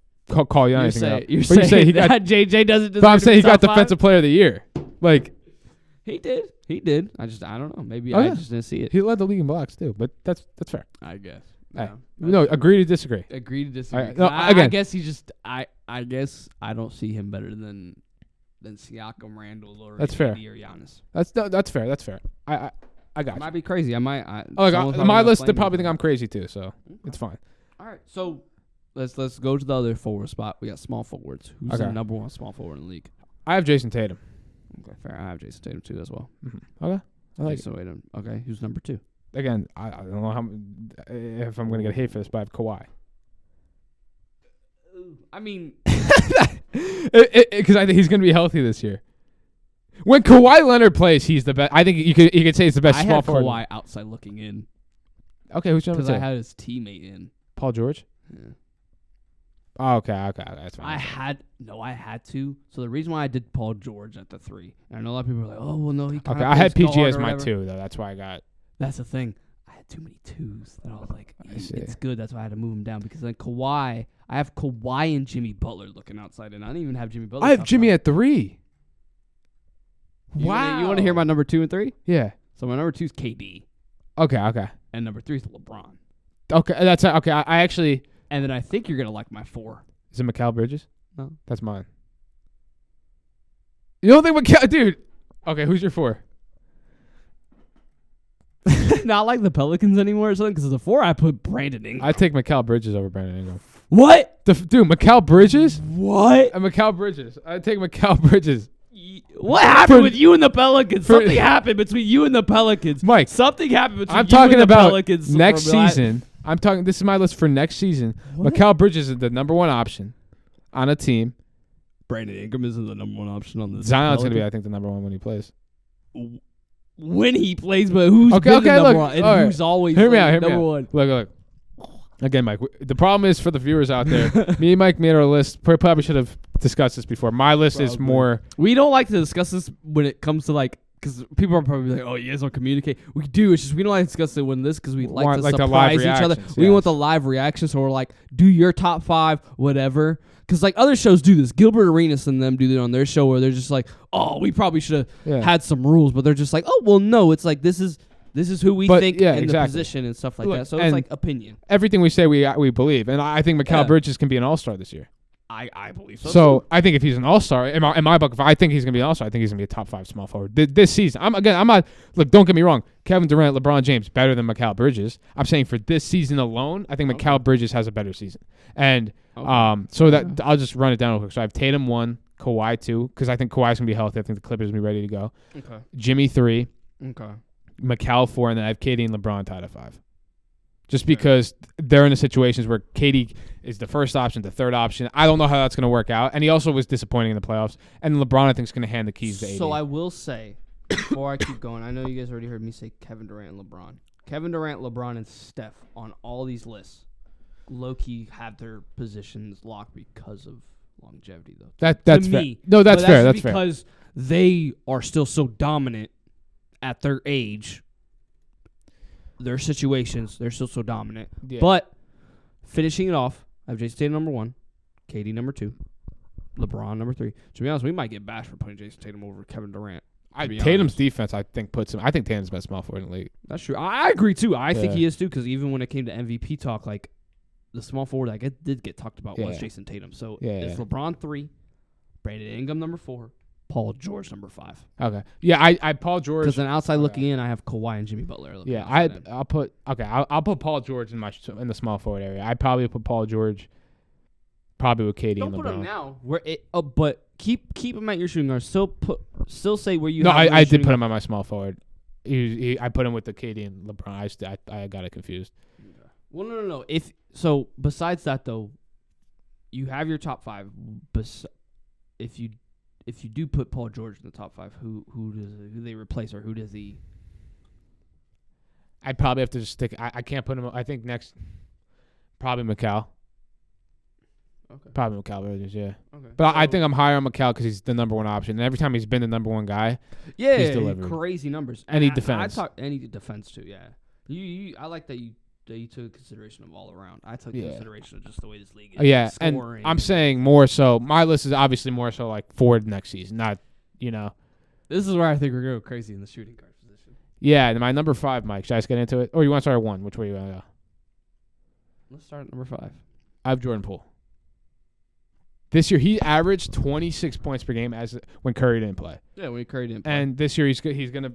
call you on anything. You're But you say saying he got that JJ doesn't deserve But I'm to saying be he got top 5? defensive player of the year. Like He did. I don't know. Maybe Oh, I yeah. just didn't see it. he led the league in blocks too. But that's fair. I guess. Hey, No, no, that's true. agree to disagree. Agree to disagree. Alright, no, I again. guess he just. I guess I don't see him better than Siakam, Randall, or That's fair. AD or Giannis. That's fair. That's fair. I got I you. might be crazy. I might. Look, someone's my gonna list, they flame me probably for think that. I'm crazy too, so it's fine. All right, so let's go to the other forward spot. We got small forwards. Who's the Okay. number 1 small forward in the league? I have Jason Tatum. Okay, fair. I have Jason Tatum too as well. Okay. I like it. Jason Tatum. Okay, who's number 2? Again, I don't know if I'm going to get hate for this, but I have Kawhi. I mean, Because I think he's going to be healthy this year. When Kawhi Leonard plays, he's the best. I think you could say he's the best I small had forward. Kawhi outside looking in Okay, who's number because 2? I had his teammate in. Paul George. Yeah. Oh, okay, that's fine. I had to. So the reason why I did Paul George at the 3, and I know a lot of people are like, oh well, no, he. Okay, I had PG as my 2 though. That's why I got. That's the thing. I had too many 2s that I was like, I see. it's good. That's why I had to move him down because then Kawhi, I have Kawhi and Jimmy Butler looking outside, and I didn't even have Jimmy Butler. I have top Jimmy 5. at 3. You want to hear my number 2 and 3? Yeah. So my number 2 is KD, Okay. and number 3 is LeBron. Okay, that's okay. I actually. And then I think you're gonna like my 4. Is it Mikal Bridges? No. That's mine. You don't think Mikal, dude? Okay, who's your 4? Not like the Pelicans anymore or something. Because the 4 I put Brandon Ingram. I take Mikal Bridges over Brandon Ingram. What? Dude, Mikal Bridges? What? Mikal Bridges. I take Mikal Bridges. What happened For- with you and the Pelicans? for- Something happened between you and the Pelicans. Mike, Something happened between I'm you talking and the about Pelicans next from season. I'm talking. This is my list for next season. What? Mikal Bridges is the number 1 option on a team. Brandon Ingram isn't the number 1 option on the Zion's going to be, I think, the number 1 when he plays. when he plays, but who's Okay, been the number look, 1 and all right. who's always Hear me out. number Hear me out. 1? Look. Again, Mike, the problem is for the viewers out there, me and Mike made our list. We probably should have discussed this before. My list is Probably. more. We don't like to discuss this when it comes to like, because people are probably like, oh, you guys don't communicate. We do. It's just we don't like to discuss it when this because we like Want, to like, the live surprise each other. reactions, We yes. want the live reaction, so we're like, do your top 5, whatever. Because like other shows do this. Gilbert Arenas and them do it on their show where they're just like, oh, we probably should have had some rules, but they're just like, oh, well, no, it's like this is who we But, think yeah, in exactly. the position and stuff like Look, that. So it's and like opinion. Everything we say, we believe, and I think Mikal Yeah. Bridges can be an all-star this year. I believe so. So I think if he's an all-star, in my book, if I think he's gonna be an all-star, I think he's gonna be a top 5 small forward this season. I'm not. Look, don't get me wrong. Kevin Durant, LeBron James, better than Mikal Bridges. I'm saying for this season alone, I think Mikal Bridges has a better season. And so that I'll just run it down real quick. So I have Tatum 1, Kawhi 2, because I think Kawhi's gonna be healthy. I think the Clippers gonna be ready to go. Okay. Jimmy 3, Okay. Mikal 4, and then I have KD and LeBron tied at 5. Just because they're in the situations where KD is the first option, the third option. I don't know how that's going to work out. And he also was disappointing in the playoffs. And LeBron, I think, is going to hand the keys to AD. So I will say, before I keep going, I know you guys already heard me say Kevin Durant and LeBron. Kevin Durant, LeBron, and Steph on all these lists, low-key have their positions locked because of longevity, though. That's to fair. me. No, that's But fair. That's fair. because they are still so dominant at their age. Their situations, they're still so dominant. Yeah. But finishing it off, I have Jason Tatum number 1, KD number 2, LeBron number 3. To be honest, we might get bashed for putting Jason Tatum over Kevin Durant. Tatum's defense, I think, puts him. I think Tatum's the best small forward in the league. That's true. I agree too. I think he is too because even when it came to MVP talk, like the small forward that did get talked about was Jason Tatum. So it's LeBron 3, Brandon Ingram number 4, Paul George number 5. Okay. Yeah, I Paul George. Because then outside looking in, I have Kawhi and Jimmy Butler. Yeah, I'll put Paul George in the small forward area. I'd probably put Paul George probably with KD Don't and LeBron. put him now. But keep him at your shooting guard. Still say where you. No, have him I as did shooting put him guard. at my small forward. I put him with the KD and LeBron. I got it confused. Well, no. So besides that though, you have your top 5. If you do put Paul George in the top 5, who do they replace or who does he? I'd probably have to just stick. I can't put him. I think next, probably Mikal. Okay. Okay. Probably Mikal Bridges, yeah. Okay. But I think I'm higher on Mikal because he's the number one option. And every time he's been the number one guy, he's delivered. Crazy numbers. And he defends. Any defense too, yeah. I like that you took consideration of all around. I took consideration of just the way this league is. Yeah, and I'm saying more so. My list is obviously more so like forward next season, not, This is where I think we're going crazy in the shooting guard position. Yeah, and my number 5, Mike. Should I just get into it? Or you want to start at 1? Which way you want to go? Let's start at number 5. I have Jordan Poole. This year, he averaged 26 points per game when Curry didn't play. Yeah, when Curry didn't play. And this year, he's going to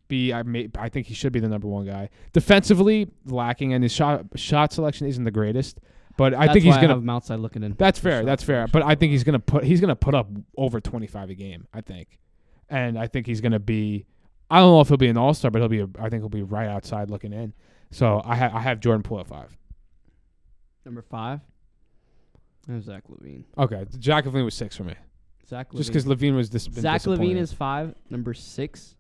be, I think he should be the number one guy. Defensively, lacking, and his shot selection isn't the greatest. But I think he's going to have him outside looking in. That's fair. That's fair. But I think he's going to put up over 25 a game, I think. And I think he's going to be, I don't know if he'll be an all-star, but I think he'll be right outside looking in. So I have Jordan Poole at 5. Number 5? There's Zach LaVine. Okay. Zach LaVine was 6 for me. Zach LaVine. Just because LaVine was Zach LaVine is 5. Number 6.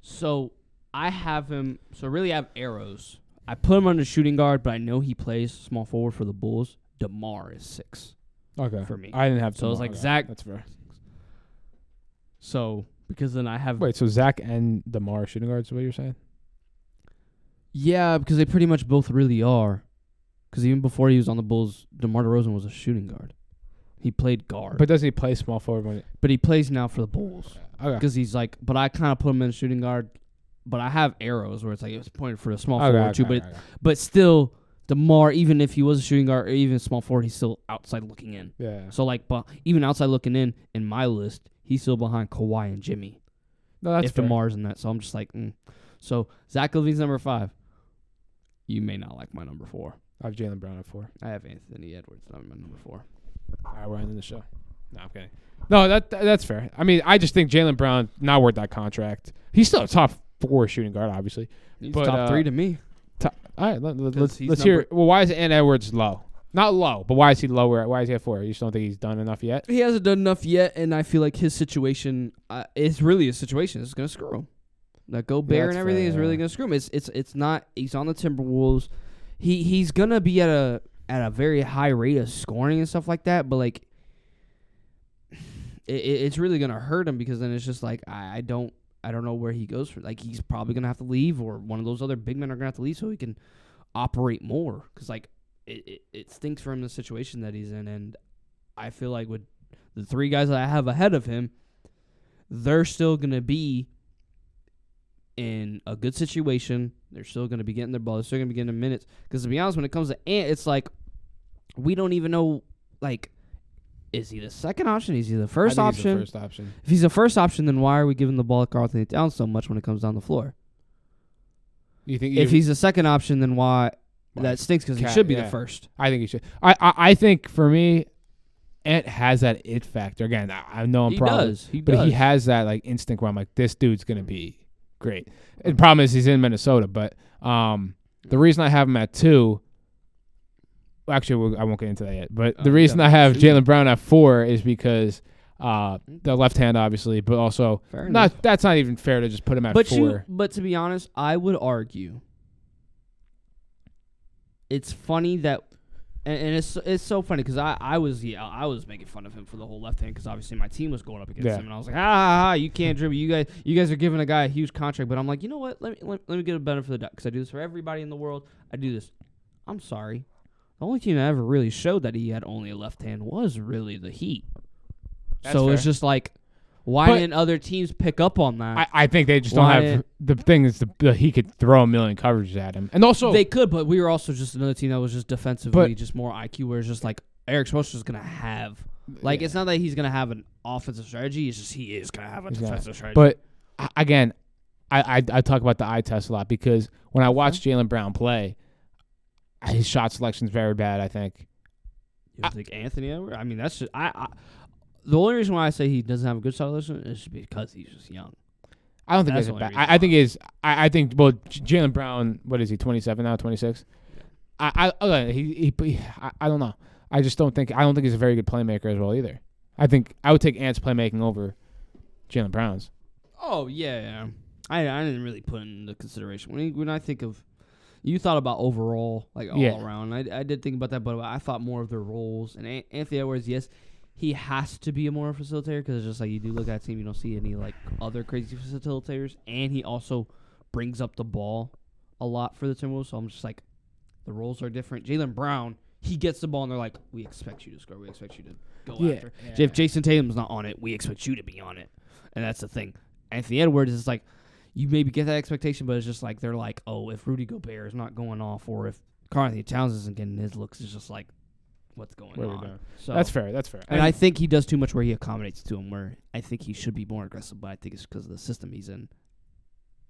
So I have him. So really I have arrows. I put him under shooting guard, but I know he plays small forward for the Bulls. DeMar is 6. Okay. For me. I didn't have so it was like Zach. That's fair. So because then I have. Wait, so Zach and DeMar shooting guards is what you're saying? Yeah, because they pretty much both really are. Because even before he was on the Bulls, DeMar DeRozan was a shooting guard. He played guard. But doesn't he play small forward? But he plays now for the Bulls. Okay. Because he's like, but I kind of put him in shooting guard. But I have arrows where it's like it's pointed for the small forward too. But still, DeMar, even if he was a shooting guard or even small forward, he's still outside looking in. Yeah. So like, but even outside looking in my list, he's still behind Kawhi and Jimmy. No, that's fair. DeMar's in that. So I'm just like, So Zach LaVine's number 5. You may not like my number 4. I have Jaylen Brown at 4. I have Anthony Edwards, not my number 4. All right, we're ending the show. No, I'm kidding. No, that's fair. I mean, I just think Jaylen Brown not worth that contract. He's still a top 4 shooting guard, obviously. He's top 3 to me. All right, let's hear. Well, why is Ant Edwards low? Not low, but why is he lower? Why is he at 4? You just don't think he's done enough yet? He hasn't done enough yet, and I feel like his situation is really a situation that's going to screw him. That Gobert and everything is really going to screw him. It's not. He's on the Timberwolves. He's going to be at a very high rate of scoring and stuff like that, but like it's really going to hurt him because then it's just like I don't know where he goes for. Like he's probably going to have to leave, or one of those other big men are going to have to leave so he can operate more. Because like it stinks for him the situation that he's in, and I feel like with the 3 guys that I have ahead of him, they're still going to be in a good situation. They're still going to be getting their ball. They're still going to be getting their minutes. Because to be honest, when it comes to Ant, it's like we don't even know, like, is he the second option? Is he the first option? He's the first option. If he's the first option, then why are we giving the ball to Karl Anthony Towns so much when it comes down the floor? You think if he's the second option, then why? That stinks because he should be the first. I think he should. I think for me, Ant has that it factor. Again, I know I'm probably, but he has that like instinct where I'm like, this dude's gonna be great. And the problem is he's in Minnesota, but the reason I have him at 2, actually I won't get into that yet, but the reason I have Jaylen Brown at 4 is because the left hand obviously, but also that's not even fair to just put him at 4. But to be honest, I would argue it's funny that. And it's so funny because I was making fun of him for the whole left hand because obviously my team was going up against him and I was like you can't dribble, you guys are giving a guy a huge contract, but I'm like, you know what, let me get a benefit of the doubt because I do this for everybody in the world. I do this. I'm sorry, the only team that ever really showed that he had only a left hand was really the Heat. That's so fair. It's just like, why didn't other teams pick up on that? I think they just don't have the thing is he could throw a million coverages at him, and also they could, but we were also just another team that was just defensively just more IQ. Where it's just like Eric Spoelstra's gonna have, like it's not that he's gonna have an offensive strategy; it's just he is gonna have a defensive strategy. But again, I talk about the eye test a lot because when I watch Jaylen Brown play, his shot selection is very bad. I think. You don't think Anthony Edwards? I mean, that's just the only reason why I say he doesn't have a good selection is because he's just young. I don't think that's bad. I think Jaylen Brown. What is he? 27 now? 26. Yeah. I don't know. I don't think he's a very good playmaker as well either. I think I would take Ant's playmaking over Jaylen Brown's. Oh yeah. I didn't really put into consideration when I think of You thought about overall, like all Yeah. around. I did think about that, but I thought more of their roles. And Anthony Edwards, yes, he has to be a more facilitator because it's just like you do look at that team, you don't see any like other crazy facilitators, and he also brings up the ball a lot for the Timberwolves. So I'm just like, the roles are different. Jaylen Brown, he gets the ball and they're like, we expect you to score, we expect you to go after. Yeah. If Jason Tatum's not on it, we expect you to be on it, and that's the thing. Anthony Edwards is like, you maybe get that expectation, but it's just like they're like, oh, if Rudy Gobert is not going off, or if Karl-Anthony Towns isn't getting his looks, it's just like, what's going on? So That's fair. And I think he does too much where he accommodates to him, where I think he should be more aggressive, but I think it's because of the system he's in.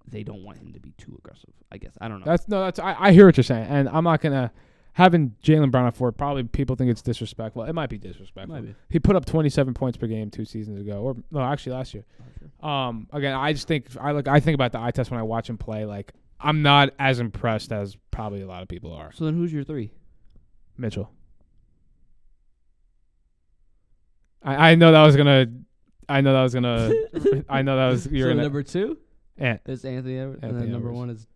They don't want him to be too aggressive, I guess. I don't know. I hear what you're saying, and I'm not gonna having Jaylen Brown up for it. Probably people think it's disrespectful. It might be disrespectful. Might be. He put up 27 points per game 2 seasons ago, or no, actually last year. Again, I just think I think about the eye test when I watch him play. Like, I'm not as impressed as probably a lot of people are. So then who's your 3? Mitchell. I know that was gonna. I know that was you're so gonna. number 2 Yeah. is Anthony Edwards, and Anthony then number Edwards. 1 is.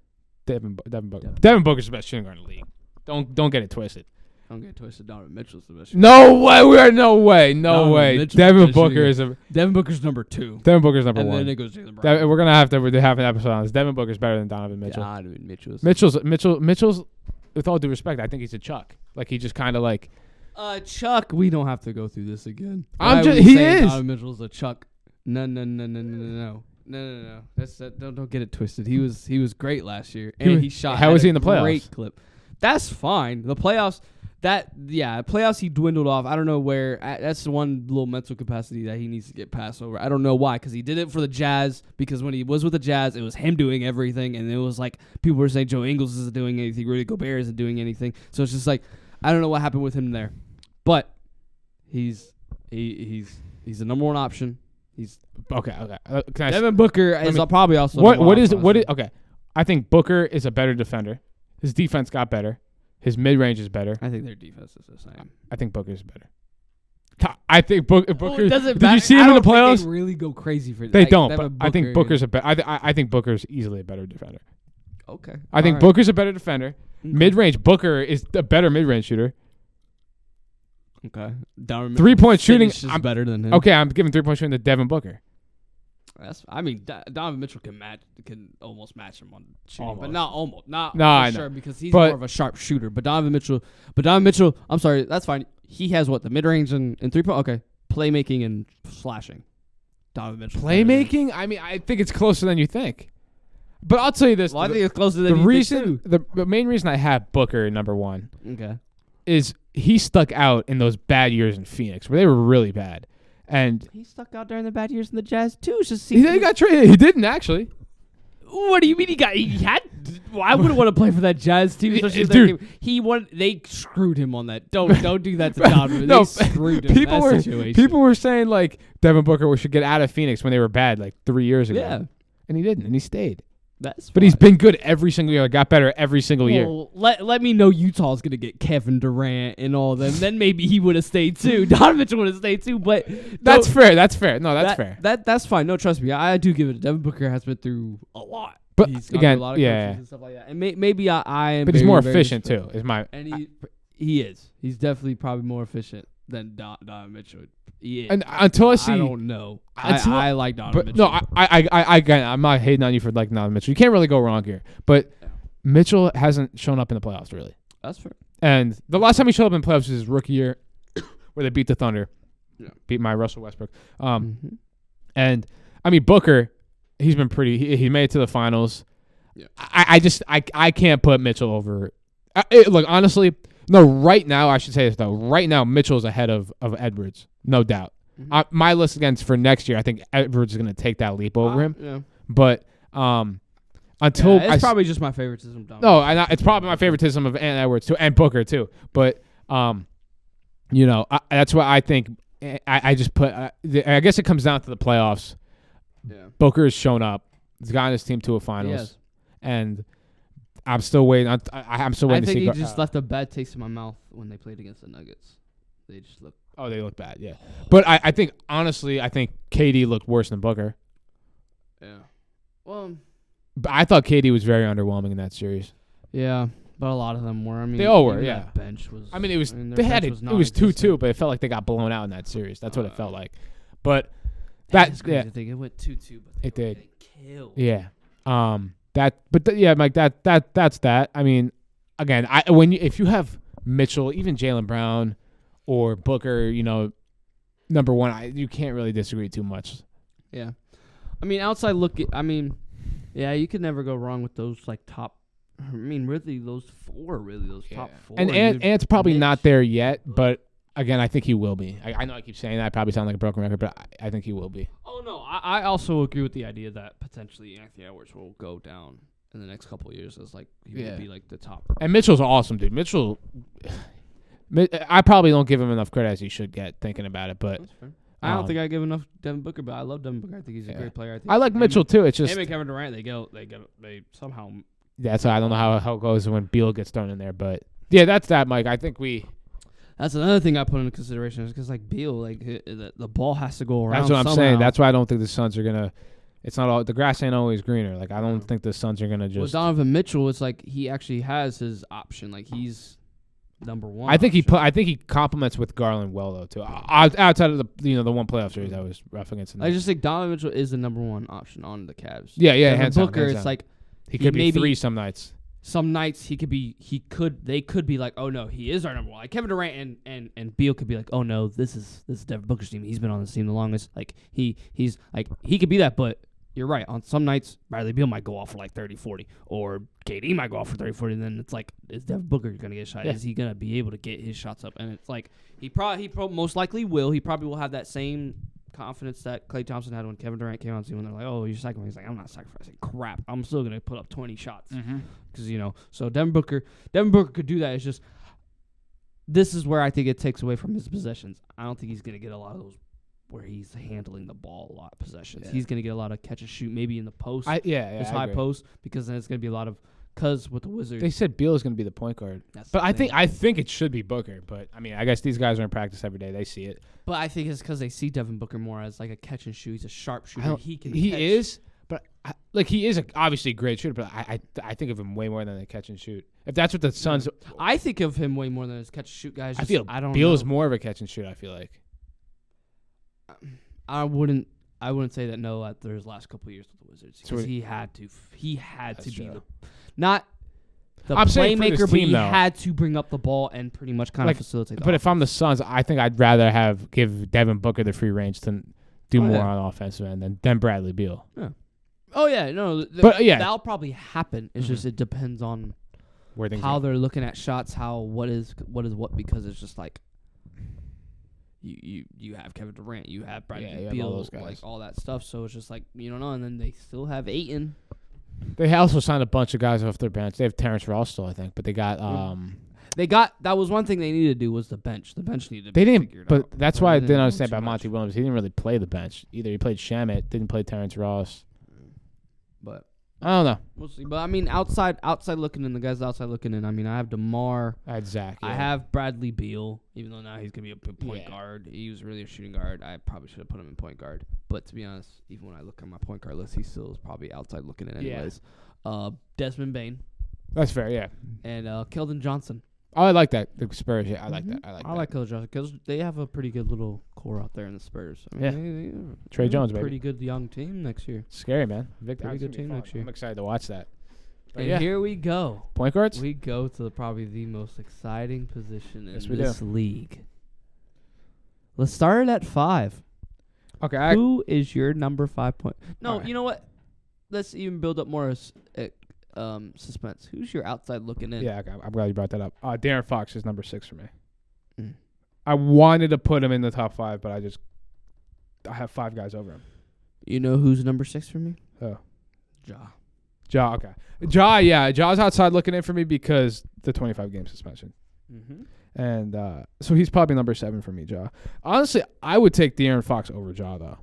Devin Booker. Yeah. Devin Booker's the best shooting guard in the league. Don't get it twisted. Don't get twisted. Donovan Mitchell's the best. No way. We are no way. No Donovan way. Mitchell's Devin the best Booker shooting is Devin Booker's number 2. Devin Booker's number and 1. then it goes Jaylen Brown. We're gonna have to have an episode on this. Devin Booker's better than Donovan Mitchell. Donovan Mitchell's. With all due respect, I think he's a Chuck. Like, he just kind of like. Chuck, we don't have to go through this again. He is. Donovan Mitchell's a Chuck. No. That's don't get it twisted. He was great last year, and he shot. How was he in the playoffs? Great clip. That's fine. The playoffs. Playoffs he dwindled off. I don't know where. That's the one little mental capacity that he needs to get past over. I don't know why, because he did it for the Jazz. Because when he was with the Jazz, it was him doing everything, and it was like people were saying Joe Ingles isn't doing anything, Rudy Gobert isn't doing anything. So it's just like, I don't know what happened with him there, but he's the number 1 option. He's Okay. Devin Booker is probably also okay. I think Booker is a better defender. His defense got better. His mid range is better. I think their defense is the same. I think Booker's better. I think Booker. It doesn't did matter. you see him in the playoffs? They really go crazy for that. They don't. But I think Booker's I think Booker's easily a better defender. Okay. I think Booker's a better defender. Okay. Mid range, Booker is a better mid range shooter. Okay. 3-point shooting is better than him. Okay, I'm giving 3-point shooting to Devin Booker. Donovan Mitchell can almost match him on shooting, Almost. but not almost, not No, I for know. sure, because he's But- more of a sharp shooter. But Donovan Mitchell, I'm sorry, that's fine. He has what, the mid range and 3-point. Okay, playmaking and slashing. Donovan Mitchell. Playmaking? I mean, I think it's closer than you think. But I'll tell you this. Well, I think it's closer than The main reason I have Booker number 1 Okay. is he stuck out in those bad years in Phoenix where they were really bad. And He stuck out during the bad years in the Jazz too. It's just he got traded. He didn't actually. What do you mean he had? Well, I wouldn't want to play for that Jazz team. Especially Dude. They screwed him on that. Don't do that to Donovan. No, they screwed him in that situation. People were saying like Devin Booker should get out of Phoenix when they were bad like 3 years ago. Yeah. And he didn't, and he stayed. That's But he's been good every single year. Got better every single year. Let me know Utah's gonna get Kevin Durant and all them. Then maybe he would have stayed too. Donovan Mitchell would have stayed too. But That's fair. No, that's fair. That's fine. No, trust me. I do give it. Devin Booker has been through a lot. But he's gone again, through a lot of yeah. coaches and stuff like that. And maybe I am. But he's very, more very efficient too. disrespectful. Is my And he is. He's definitely probably more efficient than Donovan Mitchell. He is. and until I see. I don't know. Until- I like Donovan But Mitchell. no, I'm not hating on you for like Donovan Mitchell. You can't really go wrong here. But Yeah. Mitchell hasn't shown up in the playoffs really. That's fair. And the last time he showed up in the playoffs was his rookie year, where they beat the Thunder, Yeah. beat my Russell Westbrook. Mhm. And I mean Booker, he's been pretty. He made it to the finals. Yeah. I can't put Mitchell over. Look, honestly, no. Right now, I should say this though. Right now, Mitchell's ahead of Edwards, no doubt. Mhm. My list against for next year, I think Edwards is going to take that leap over him. Yeah. But until It's probably just my favoritism. it's probably my favoritism of Edwards too, and Booker too. But that's why I think I just put. I guess it comes down to the playoffs. Yeah. Booker has shown up. He's gotten his team to a finals, Yes. and I'm still waiting. I'm still I waiting to think see. he just left a bad taste in my mouth when they played against the Nuggets. They just look. Oh, they look bad. Yeah, but I think honestly, I think KD looked worse than Booker. Yeah. Well. But I thought KD was very underwhelming in that series. Yeah, but a lot of them were. I mean, They all were, even yeah. that bench was. I mean, it was their they had bench it. It was non-existent. 2-2, but it felt like they got blown out in that series. That's what it felt like. But That's that crazy yeah, to think. It went 2-2, but It did. They killed. yeah. Mike. That's that. I mean, again, if you have Mitchell, even Jaylen Brown, or Booker, number one, you can't really disagree too much. Yeah. I mean, outside look. Yeah, you could never go wrong with those top. I mean, really, those top four. And Ant's probably not there yet, but again, I think he will be. I know I keep saying that. I probably sound like a broken record, but I think he will be. Oh no, I also agree with the idea that potentially Anthony Edwards will go down in the next couple of years as he will be the top. And Mitchell's awesome, dude. Mitchell, I probably don't give him enough credit as he should get thinking about it, but. That's fair. I don't think I give enough Devin Booker, but I love Devin Booker. I think he's a great player. I like Mitchell too. It's just him and Kevin Durant. They somehow. Yeah, so I don't know how it goes when Beal gets thrown in there, but yeah, that's that, Mike. I think That's another thing I put into consideration is because Beal, the ball has to go around. That's what I'm somehow. saying. That's why I don't think the Suns are gonna. It's not all the grass ain't always greener. I don't think the Suns are gonna just. With Donovan Mitchell, it's he actually has his option. He's number one. I think I think he complements with Garland well though too. Outside of the one playoff series I was rough against. I just think Donovan Mitchell is the number one option on the Cavs. Yeah. Devin Booker, it's he could be 3 some nights. Some nights they could be like, oh no, he is our number one. Like Kevin Durant and Beal could be like, oh no, this is Devin Booker's team. He's been on this team the longest. He could be that, but you're right. On some nights, Bradley Beal might go off for 30, 40, or KD might go off for 30, 40. And then it's is Devin Booker going to get a shot? Yeah. Is he going to be able to get his shots up? And it's he most likely will. He probably will have that same confidence that Klay Thompson had when Kevin Durant came on the team. When they're like, oh, you're sacrificing. He's like, I'm not sacrificing crap. I'm still going to put up 20 shots. Because, so Devin Booker could do that. It's just, this is where I think it takes away from his possessions. I don't think he's going to get a lot of those where he's handling the ball a lot of possessions. Yeah. He's going to get a lot of catch and shoot, maybe in the post. This high post, because then it's going to be a lot of, because with the Wizards. They said Beal is going to be the point guard. But I think it should be Booker. But, I mean, I guess these guys are in practice every day. They see it. But I think it's because they see Devin Booker more as a catch and shoot. He's a sharp shooter. He is, but he is obviously a great shooter. But I think of him way more than a catch and shoot. If that's what the Suns, I think of him way more than his catch and shoot guys. I don't. Beal is more of a catch and shoot. I feel like. I wouldn't say that after his last couple of years with the Wizards because he had to be not the playmaker, but he had to bring up the ball and pretty much kind of facilitate. But if I'm the Suns, I think I'd rather give Devin Booker the free range to do more on offensive end than Bradley Beal. Yeah. Oh yeah, no, that'll probably happen. It's just it depends on how they're looking at shots, what is what, because it's just you have Kevin Durant, you have Bradley Beal, all that stuff. So it's just you don't know, and then they still have Ayton. They also signed a bunch of guys off their bench. They have Terrence Ross still, I think, but they got that was one thing they needed to do was the bench. The bench needed to be figured out. But that's why I didn't understand about Monty much. Williams. He didn't really play the bench either. He played Shamet, didn't play Terrence Ross. But I don't know. We'll see. But I mean, outside looking in, the guys outside looking in. I mean, I have DeMar. I had Zach. Yeah. I have Bradley Beal. Even though now he's gonna be a point guard, he was really a shooting guard. I probably should have put him in point guard. But to be honest, even when I look at my point guard list, he still is probably outside looking in anyways. Desmond Bane. That's fair. Yeah. And Keldon Johnson. Oh, I like that. The Spurs. Yeah, I like that. I like Keldon Johnson because they have a pretty good little core out there in the Spurs. I mean, Trey Jones, pretty good young team next year. Scary, man. Pretty good team next year. I'm excited to watch that. But and here we go. Point guards? We go to probably the most exciting position in this league. Let's start it at 5. Okay. Who is your number 5 point? No, right. You know what? Let's even build up more suspense. Who's your outside looking in? Yeah, I'm glad you brought that up. De'Aaron Fox is number 6 for me. I wanted to put him in the top 5, but I have 5 guys over him. You know who's number 6 for me? Who? Ja, okay. Ja's outside looking in for me because the 25-game suspension. And so he's probably number 7 for me, Ja. Honestly, I would take De'Aaron Fox over Ja, though.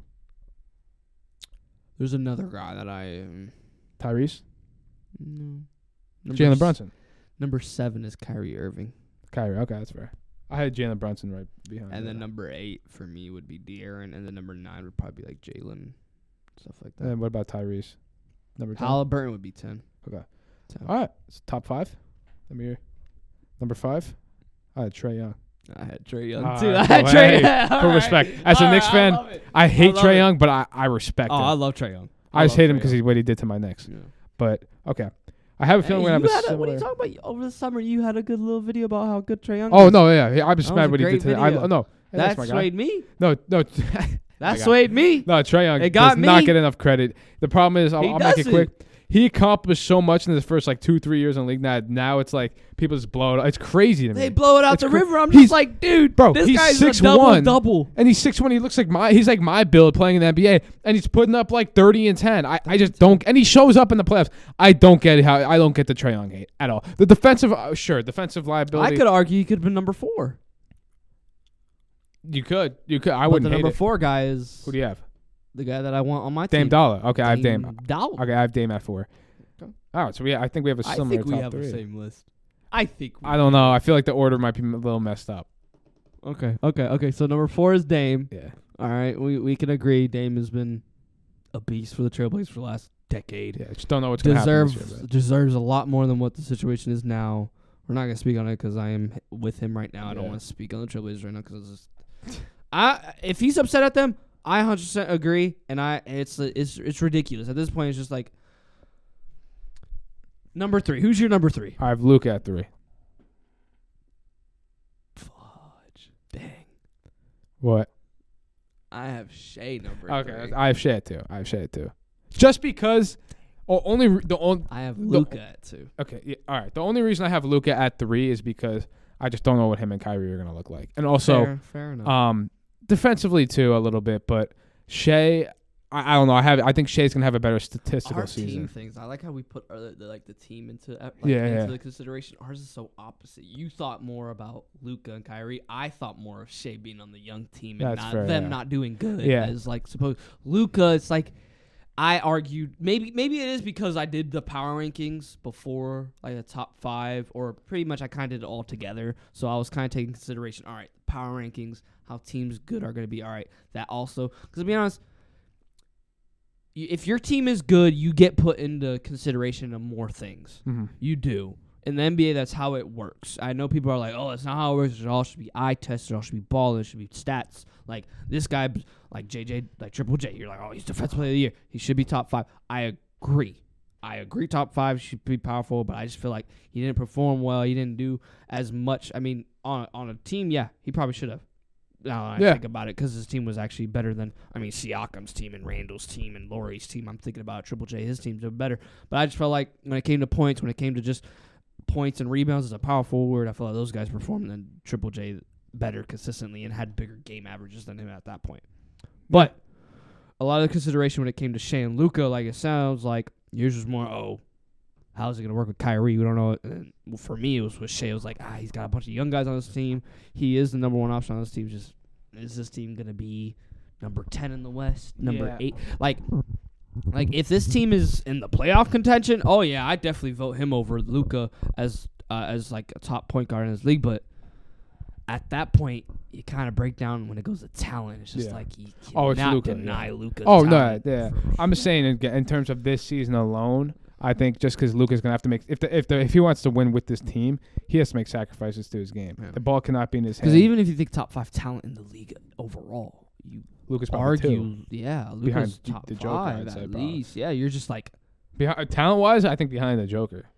There's another guy that I... Tyrese? No. Jalen Brunson. Number 7 is Kyrie Irving. Okay, that's fair. I had Jalen Brunson right behind. And then number 8 for me would be De'Aaron, and then number 9 would probably be Jalen, stuff like that. And what about Tyrese? Number 10? Halliburton would be 10. Okay. All right, it's top 5. Let me hear. Number 5. I had Trae Young. I had Trae Young All too. right, I had well, Trae. hey, Yeah, for respect. As a Knicks fan, I hate love Trae it. Young, but I respect Oh, him. I love Trae Young. I just love hate him Trae because Young. of what he did to my Knicks. Yeah. But okay, I have a feeling we're gonna have a similar. What are you talking about? Over the summer, you had a good little video about how good Trae Young. Oh was. no, yeah, I'm just That mad was what a he did great to. I video. no, yeah, that my guy. swayed me. No. That swayed me. No, Trae Young It got does not me. get enough credit. The problem is, I'll make it doesn't. quick. He accomplished so much in his first 2-3 years in the league. Now it's like people just blow it. It's crazy to me. They blow it out It's the cra- river. I'm he's- just like, dude, bro, this he's guy's a 6'1", double. And he's 6'1". He looks like my build playing in the NBA, and he's putting up 30 and 10. I just don't. And he shows up in the playoffs. I don't get the Trae Young hate at all. The defensive, defensive liability. I could argue he could have been number 4. You could. I But wouldn't the hate number it. 4 guy is Who do you have? the guy that I want on my Dame team. Dollar. Okay, I have Dame. Dollar. Okay, I have Dame at 4. Okay. All right, so I think we have a I similar think we top have 3. the same list. I think. I don't know. I feel like the order might be a little messed up. Okay. So number 4 is Dame. Yeah. All right, we can agree. Dame has been a beast for the Trailblazers for the last decade. Yeah, just don't know what's going to happen this year. Deserves a lot more than what the situation is now. We're not gonna speak on it because I am with him right now. I don't Yeah. want to speak on the Trailblazers right now because if he's upset at them, I 100% agree, and it's ridiculous at this point. It's just like number 3. Who's your number 3? I have Luka at 3. Fudge. Dang. What? I have Shea number Okay, 3. I have Shea at 2. Just because. I have Luka at 2. Okay, yeah, all right. The only reason I have Luka at 3 is because I just don't know what him and Kyrie are going to look like, and also Fair enough. defensively too a little bit. But Shea, I don't know. I think Shea's going to have a better statistical Our season. team things. I like how we put the team into Yeah. the consideration. Ours is so opposite. You thought more about Luka and Kyrie. I thought more of Shea being on the young team and That's not fair, them yeah. not doing good. Yeah. As suppose Luka, it's like I argued maybe it is because I did the power rankings before the top 5, or pretty much I kind of did it all together. So I was kind of taking consideration. All right, power rankings, how teams good are going to be. All right, that also because to be honest. If your team is good, you get put into consideration of more things. Mm-hmm. You do. In the NBA, that's how it works. I know people are like, oh, that's not how it works. It all should be eye tests. It all should be ball. It should be stats. Like, this guy, like JJ, like Triple J, you're like, oh, he's Defensive Player of the Year. He should be top 5. I agree. Top 5 should be powerful, but I just feel like he didn't perform well. He didn't do as much. I mean, on a team, yeah, he probably should have. Now I think about it, because his team was actually better than, Siakam's team and Randall's team and Laurie's team. I'm thinking about Triple J. His teams are better. But I just felt like when it came to points, when it came to just points and rebounds as a power forward, I felt like those guys performed than Triple J better consistently and had bigger game averages than him at that point. But a lot of the consideration when it came to Shea and Luka, like it sounds like yours was more, how's it going to work with Kyrie? We don't know. And for me, it was with Shea. It was like, he's got a bunch of young guys on his team. He is the number 1 option on this team. Just is this team going to be number 10 in the West, number 8? Like if this team is in the playoff contention, I definitely vote him over Luka as like a top point guard in this league. But at that point, you kind of break down when it goes to talent. It's just like you cannot deny Luka's talent. No, yeah. I'm just saying in terms of this season alone. I think just because Luka's gonna have to make if he wants to win with this team, he has to make sacrifices to his game. Yeah. The ball cannot be in his hand. Because even if you think top 5 talent in the league overall, you Luka's argue, behind Luka's top the Joker, 5 at least. Yeah, you're just like talent wise, I think behind the Joker.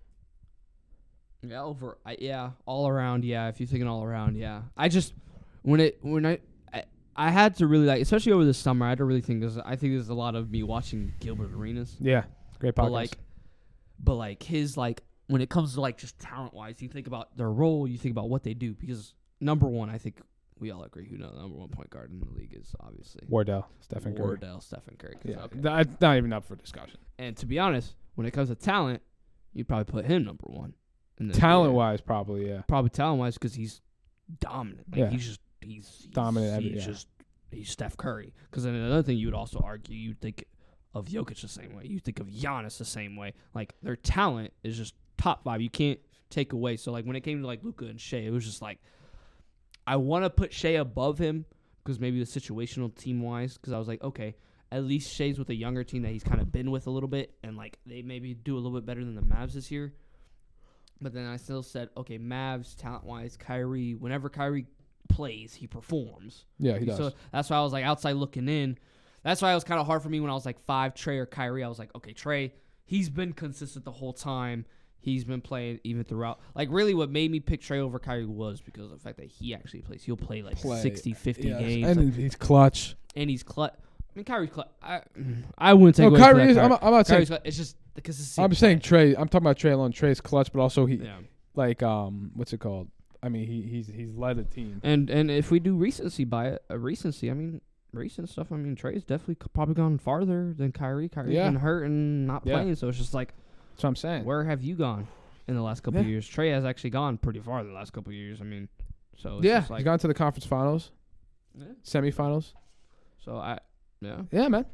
Yeah, all around. Yeah, if you're thinking all around, yeah. I just I had to really especially over the summer. I had to really think because I think there's a lot of me watching Gilbert Arenas. Yeah, great podcast. But his when it comes to just talent wise, you think about their role, you think about what they do. Because number 1, I think we all agree who the number 1 point guard in the league is obviously Wardell, Stephen Curry. Yeah, that's not even up for discussion. And to be honest, when it comes to talent, you'd probably put him number 1. Talent wise, probably Probably talent wise because he's dominant. He's dominant. He's Steph Curry. Because then another thing you would also argue, you'd think of Jokic the same way. You think of Giannis the same way. Like, their talent is just top 5. You can't take away. So, when it came to, Luka and Shea, it was just I want to put Shea above him because maybe the situational team-wise, because I was like, okay, at least Shea's with a younger team that he's kind of been with a little bit, and, they maybe do a little bit better than the Mavs this year. But then I still said, okay, Mavs talent-wise, Kyrie. Whenever Kyrie plays, he performs. Yeah, he does. So that's why I was like outside looking in. That's why it was kind of hard for me when I was like 5 Trey or Kyrie. I was like, okay, Trey, he's been consistent the whole time. He's been playing even throughout. Like, really what made me pick Trey over Kyrie was because of the fact that he actually plays. He'll play like 60, 50 games. And like, he's clutch. And he's clutch. I mean, Kyrie's clutch. I wouldn't take away Kyrie from is. that. I'm not saying. Clutch. It's just the consistency. I'm saying Trey. I'm talking about Trey alone. Trey's clutch, but also he, Yeah. like, what's it called? I mean, he's led a team. And if we do recency by recency, I mean, recent stuff. I mean, Trey's definitely probably gone farther than Kyrie. Kyrie's been hurt and not playing, so it's just like, that's what I'm saying. Where have you gone in the last couple of years? Trey has actually gone pretty far the last couple of years. I mean, so it's just like, he's gone to the conference finals, semifinals. So yeah, man,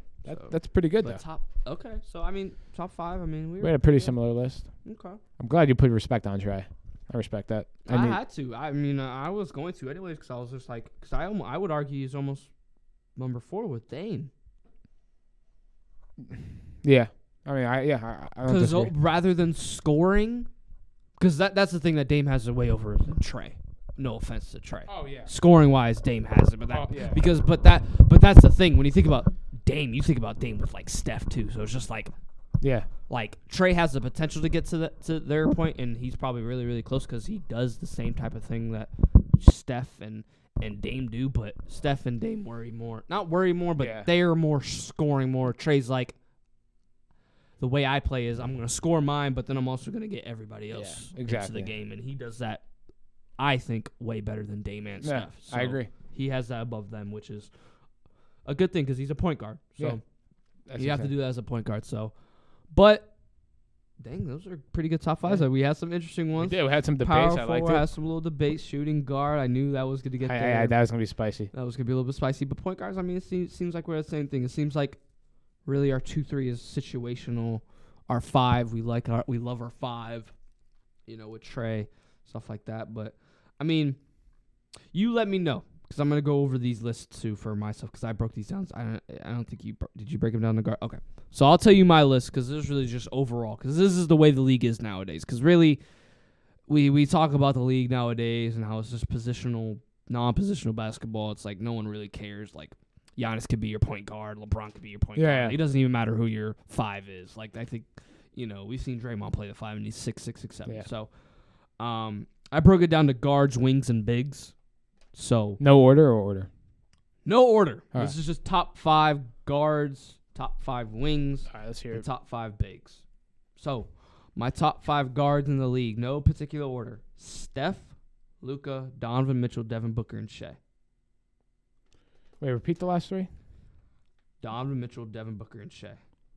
that's pretty good. But though. Okay, so I mean, top 5. I mean, we had a pretty similar list. Okay, I'm glad you put respect on Trey. I respect that. I had to. I mean, I was going to anyways because I was just like, because I would argue he's almost number 4 with Dame. Yeah, I mean, I don't Because disagree. rather than scoring, because that's the thing that Dame has way over than Trey. No offense to Trey. Oh yeah. Scoring wise, Dame has it, but that yeah. but that's the thing. When you think about Dame, you think about Dame with like Steph too. So it's just like, yeah, like Trey has the potential to get to their point, and he's probably really really close because he does the same type of thing that Steph and Dame do. But Steph and Dame not worry more, but they are more scoring more. Trey's like, the way I play is I'm going to score mine, but then I'm also going to get everybody else into the game, and he does that, I think, way better than Dame and Steph. So I agree. He has that above them, which is a good thing because he's a point guard. So you have to do that as a point guard. So, but dang, those are pretty good top 5s. We had some interesting ones. We did. We had some debates. Power I liked forward, it. had some little debates. Shooting guard, I knew that was going to get there. That was gonna be spicy. That was going to be a little bit spicy. But point guards, I mean, it seems like we're the same thing. It seems like really our 2-3 is situational. Our 5, we love our 5, with Trey, stuff like that. But I mean, you let me know because I'm gonna go over these lists too for myself because I broke these down. I don't think did you break them down the guard? Okay, so I'll tell you my list because this is really just overall because this is the way the league is nowadays. Because really, we talk about the league nowadays and how it's just positional, non-positional basketball. It's like no one really cares. Like Giannis could be your point guard, LeBron could be your point guard. Yeah. It doesn't even matter who your 5 is. Like I think, we've seen Draymond play the 5 and he's 6'6", 6'7". Yeah. So, I broke it down to guards, wings, and bigs. So no order or order? No order. All This right. is just top 5 guards, top 5 wings, All right, let's hear and it. top 5 bigs. So my top 5 guards in the league, no particular order: Steph, Luka, Donovan Mitchell, Devin Booker, and Shea. Wait, repeat the last 3. Donovan Mitchell, Devin Booker, and Shea.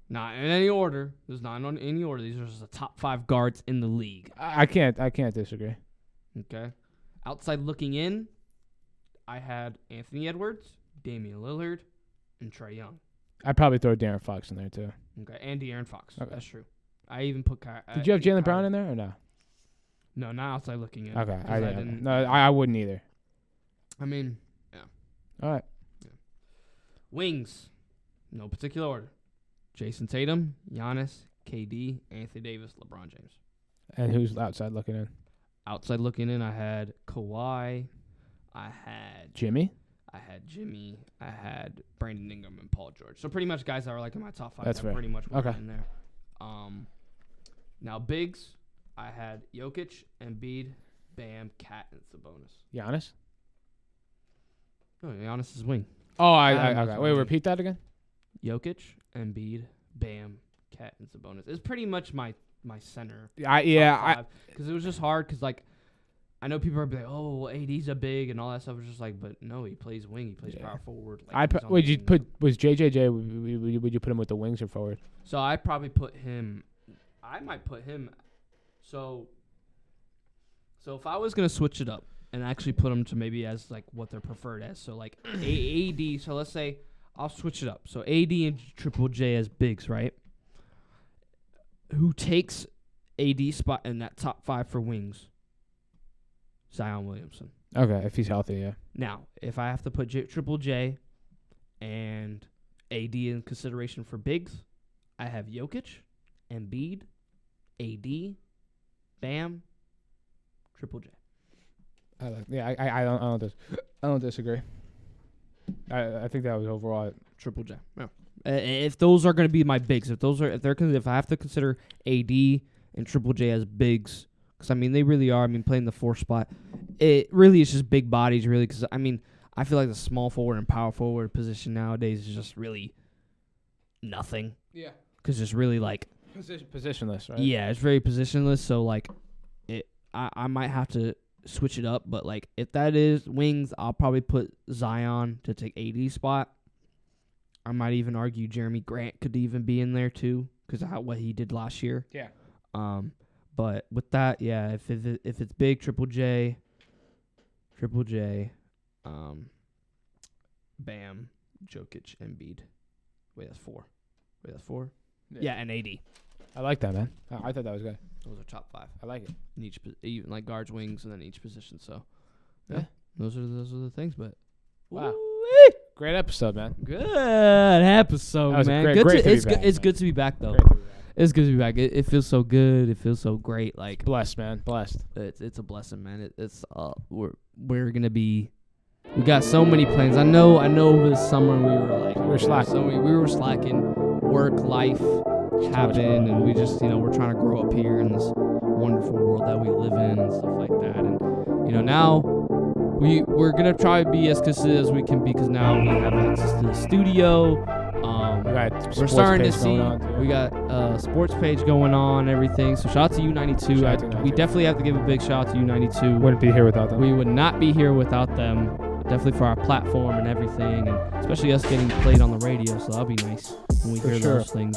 Not in any order. There's not in any order. These are just the top 5 guards in the league. I can't disagree. Okay. Outside looking in, I had Anthony Edwards, Damian Lillard, and Trae Young. I'd probably throw De'Aaron Fox in there too. Okay, and De'Aaron Fox. Okay. That's true. I even put Did you have Jaylen Brown in there or no? No, not outside looking in. Okay, 'Cause I didn't. No, I wouldn't either. I mean, yeah. All right. Wings, no particular order: Jason Tatum, Giannis, KD, Anthony Davis, LeBron James. And who's outside looking in? Outside looking in, I had Kawhi, I had Jimmy. I had Brandon Ingram and Paul George. So pretty much guys that are like in my top 5. That's that fair. Pretty much were Okay. in there. Now bigs, I had Jokic, Embiid, Bam, Cat, and Sabonis. Giannis. No, Giannis is wing. Oh, Adams okay. is Wait, wing. repeat that again. Jokic, Embiid, Bam, Cat, and Sabonis. It's pretty much my center. Because it was just hard because like I know people are like, oh, well, AD's a big and all that stuff. It's just like, but no, he plays wing. He plays power forward. Like, Would you put was JJJ? Would you put him with the wings or forward? So I probably put him. I might put him. So if I was gonna switch it up and actually put them to maybe as like what they're preferred as, so like AD. So let's say I'll switch it up. So AD and Triple J as bigs, right? Who takes AD spot in that top 5 for wings? Zion Williamson. Okay, if he's healthy, yeah. Now, if I have to put Triple J and AD in consideration for bigs, I have Jokic, Embiid, AD, Bam, Triple J. I don't disagree. I think that was overall Triple J. Yeah. If those are going to be my bigs, if I have to consider AD and Triple J as bigs, because I mean they really are. I mean playing the 4 spot, it really is just big bodies, really. Because I mean I feel like the small forward and power forward position nowadays is just really nothing. Yeah. Because it's really like positionless, right? Yeah, it's very positionless. So like, I might have to switch it up. But like, if that is wings, I'll probably put Zion to take AD spot. I might even argue Jeremy Grant could even be in there too, because of what he did last year. Yeah. But with that, yeah, if it's big, Triple J, Bam, Jokic, Embiid. Wait, that's 4. Yeah, and AD. I like that, man. I thought that was good. Those are top 5. I like it. In each, even like guards, wings, and then each position. So, Yeah. those are the things. But Wow. Great episode, man. good episode, That was man. great- Good great to be it's back, good. It's man. good to be back, though. Great to be back. It's good to be back. It feels so good. It feels so great. Like Blessed, man. Blessed. it's a blessing, man. We're gonna be. We got so many plans. I know. This summer we were like We were slacking. we were slacking. Work, life happened, and we just we're trying to grow up here in this wonderful world that we live in and stuff like that. And now we're gonna try to be as consistent as we can be, because now we have access to the studio. We're starting to see. We got a sports page going on, everything. So shout out to U92. Shout out to We U92. definitely have to give a big shout out to U92. Wouldn't be here without them. We would not be here without them. Definitely for our platform and everything, and especially us getting played on the radio. So that'll be nice when we For hear sure. those things.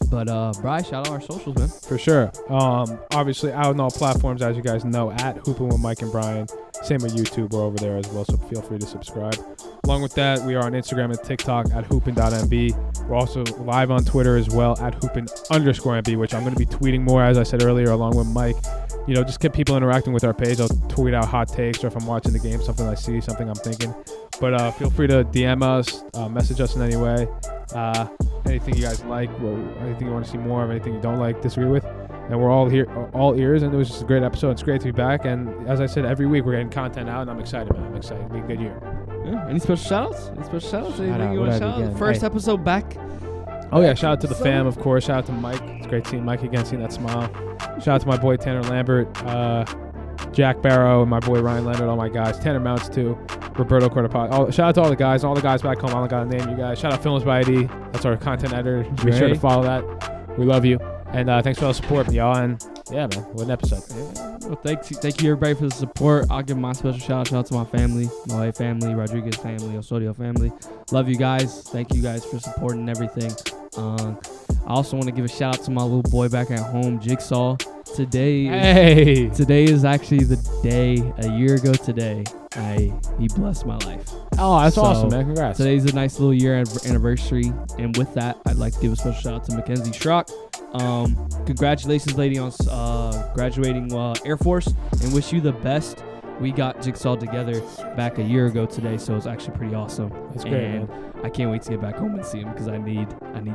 But Bri, shout out our socials, man. For sure. Obviously out on all platforms, as you guys know, at Hoopin with Mike and Brian. Same with YouTube. We're over there as well, so feel free to subscribe. Along with that, we are on Instagram and TikTok at hoopin.mb. We're also live on Twitter as well at hoopin_mb, which I'm going to be tweeting more, as I said earlier, along with Mike. Just get people interacting with our page. I'll tweet out hot takes, or if I'm watching the game, something I see, something I'm thinking. But feel free to DM us, message us in any way. Anything you guys like, or anything you want to see more of, anything you don't like, disagree with. And we're all here, all ears, and it was just a great episode. It's great to be back. And as I said, every week we're getting content out, and I'm excited, man. I'm excited. It'll be a good year. Yeah. Any special shout outs? Anything you want to shout out? Hey. First episode back. Oh, yeah. Shout out to the fam, of course. Shout out to Mike. It's great seeing Mike again, seeing that smile. Shout out to my boy Tanner Lambert, Jack Barrow, and my boy Ryan Leonard, all my guys. Tanner Mounts, too. Roberto Cortapod. Shout out to all the guys back home. I don't got to name you guys. Shout out Films by ID. That's our content editor. Be sure to follow that. We love you. And thanks for all the support, y'all. And yeah, man, what an episode. Yeah. Well, thank you everybody for the support. I'll give my special shout out to my family, my family, Rodriguez family, Osorio family. Love you guys. Thank you guys for supporting everything. I also want to give a shout out to my little boy back at home, Jigsaw. Today is actually the day, a year ago today, he blessed my life. Oh, that's awesome, man. Congrats. Today's a nice little year anniversary. And with that, I'd like to give a special shout out to Mackenzie Schrock. Congratulations, lady, on graduating Air Force, and wish you the best. We got Jigsaw together back a year ago today, so it's actually pretty awesome. That's great, and man. I can't wait to get back home and see him, because I need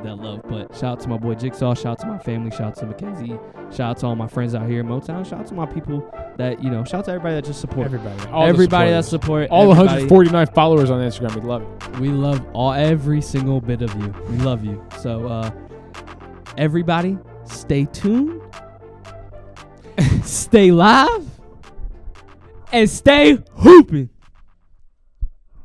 that love. But shout out to my boy Jigsaw, shout out to my family, shout out to Mackenzie, shout out to all my friends out here in Motown, shout out to my people that, shout out to everybody that just support. Everybody that support. All 149 followers on Instagram. We love it. We love every single bit of you. We love you. So everybody, stay tuned, stay live, and stay hooping.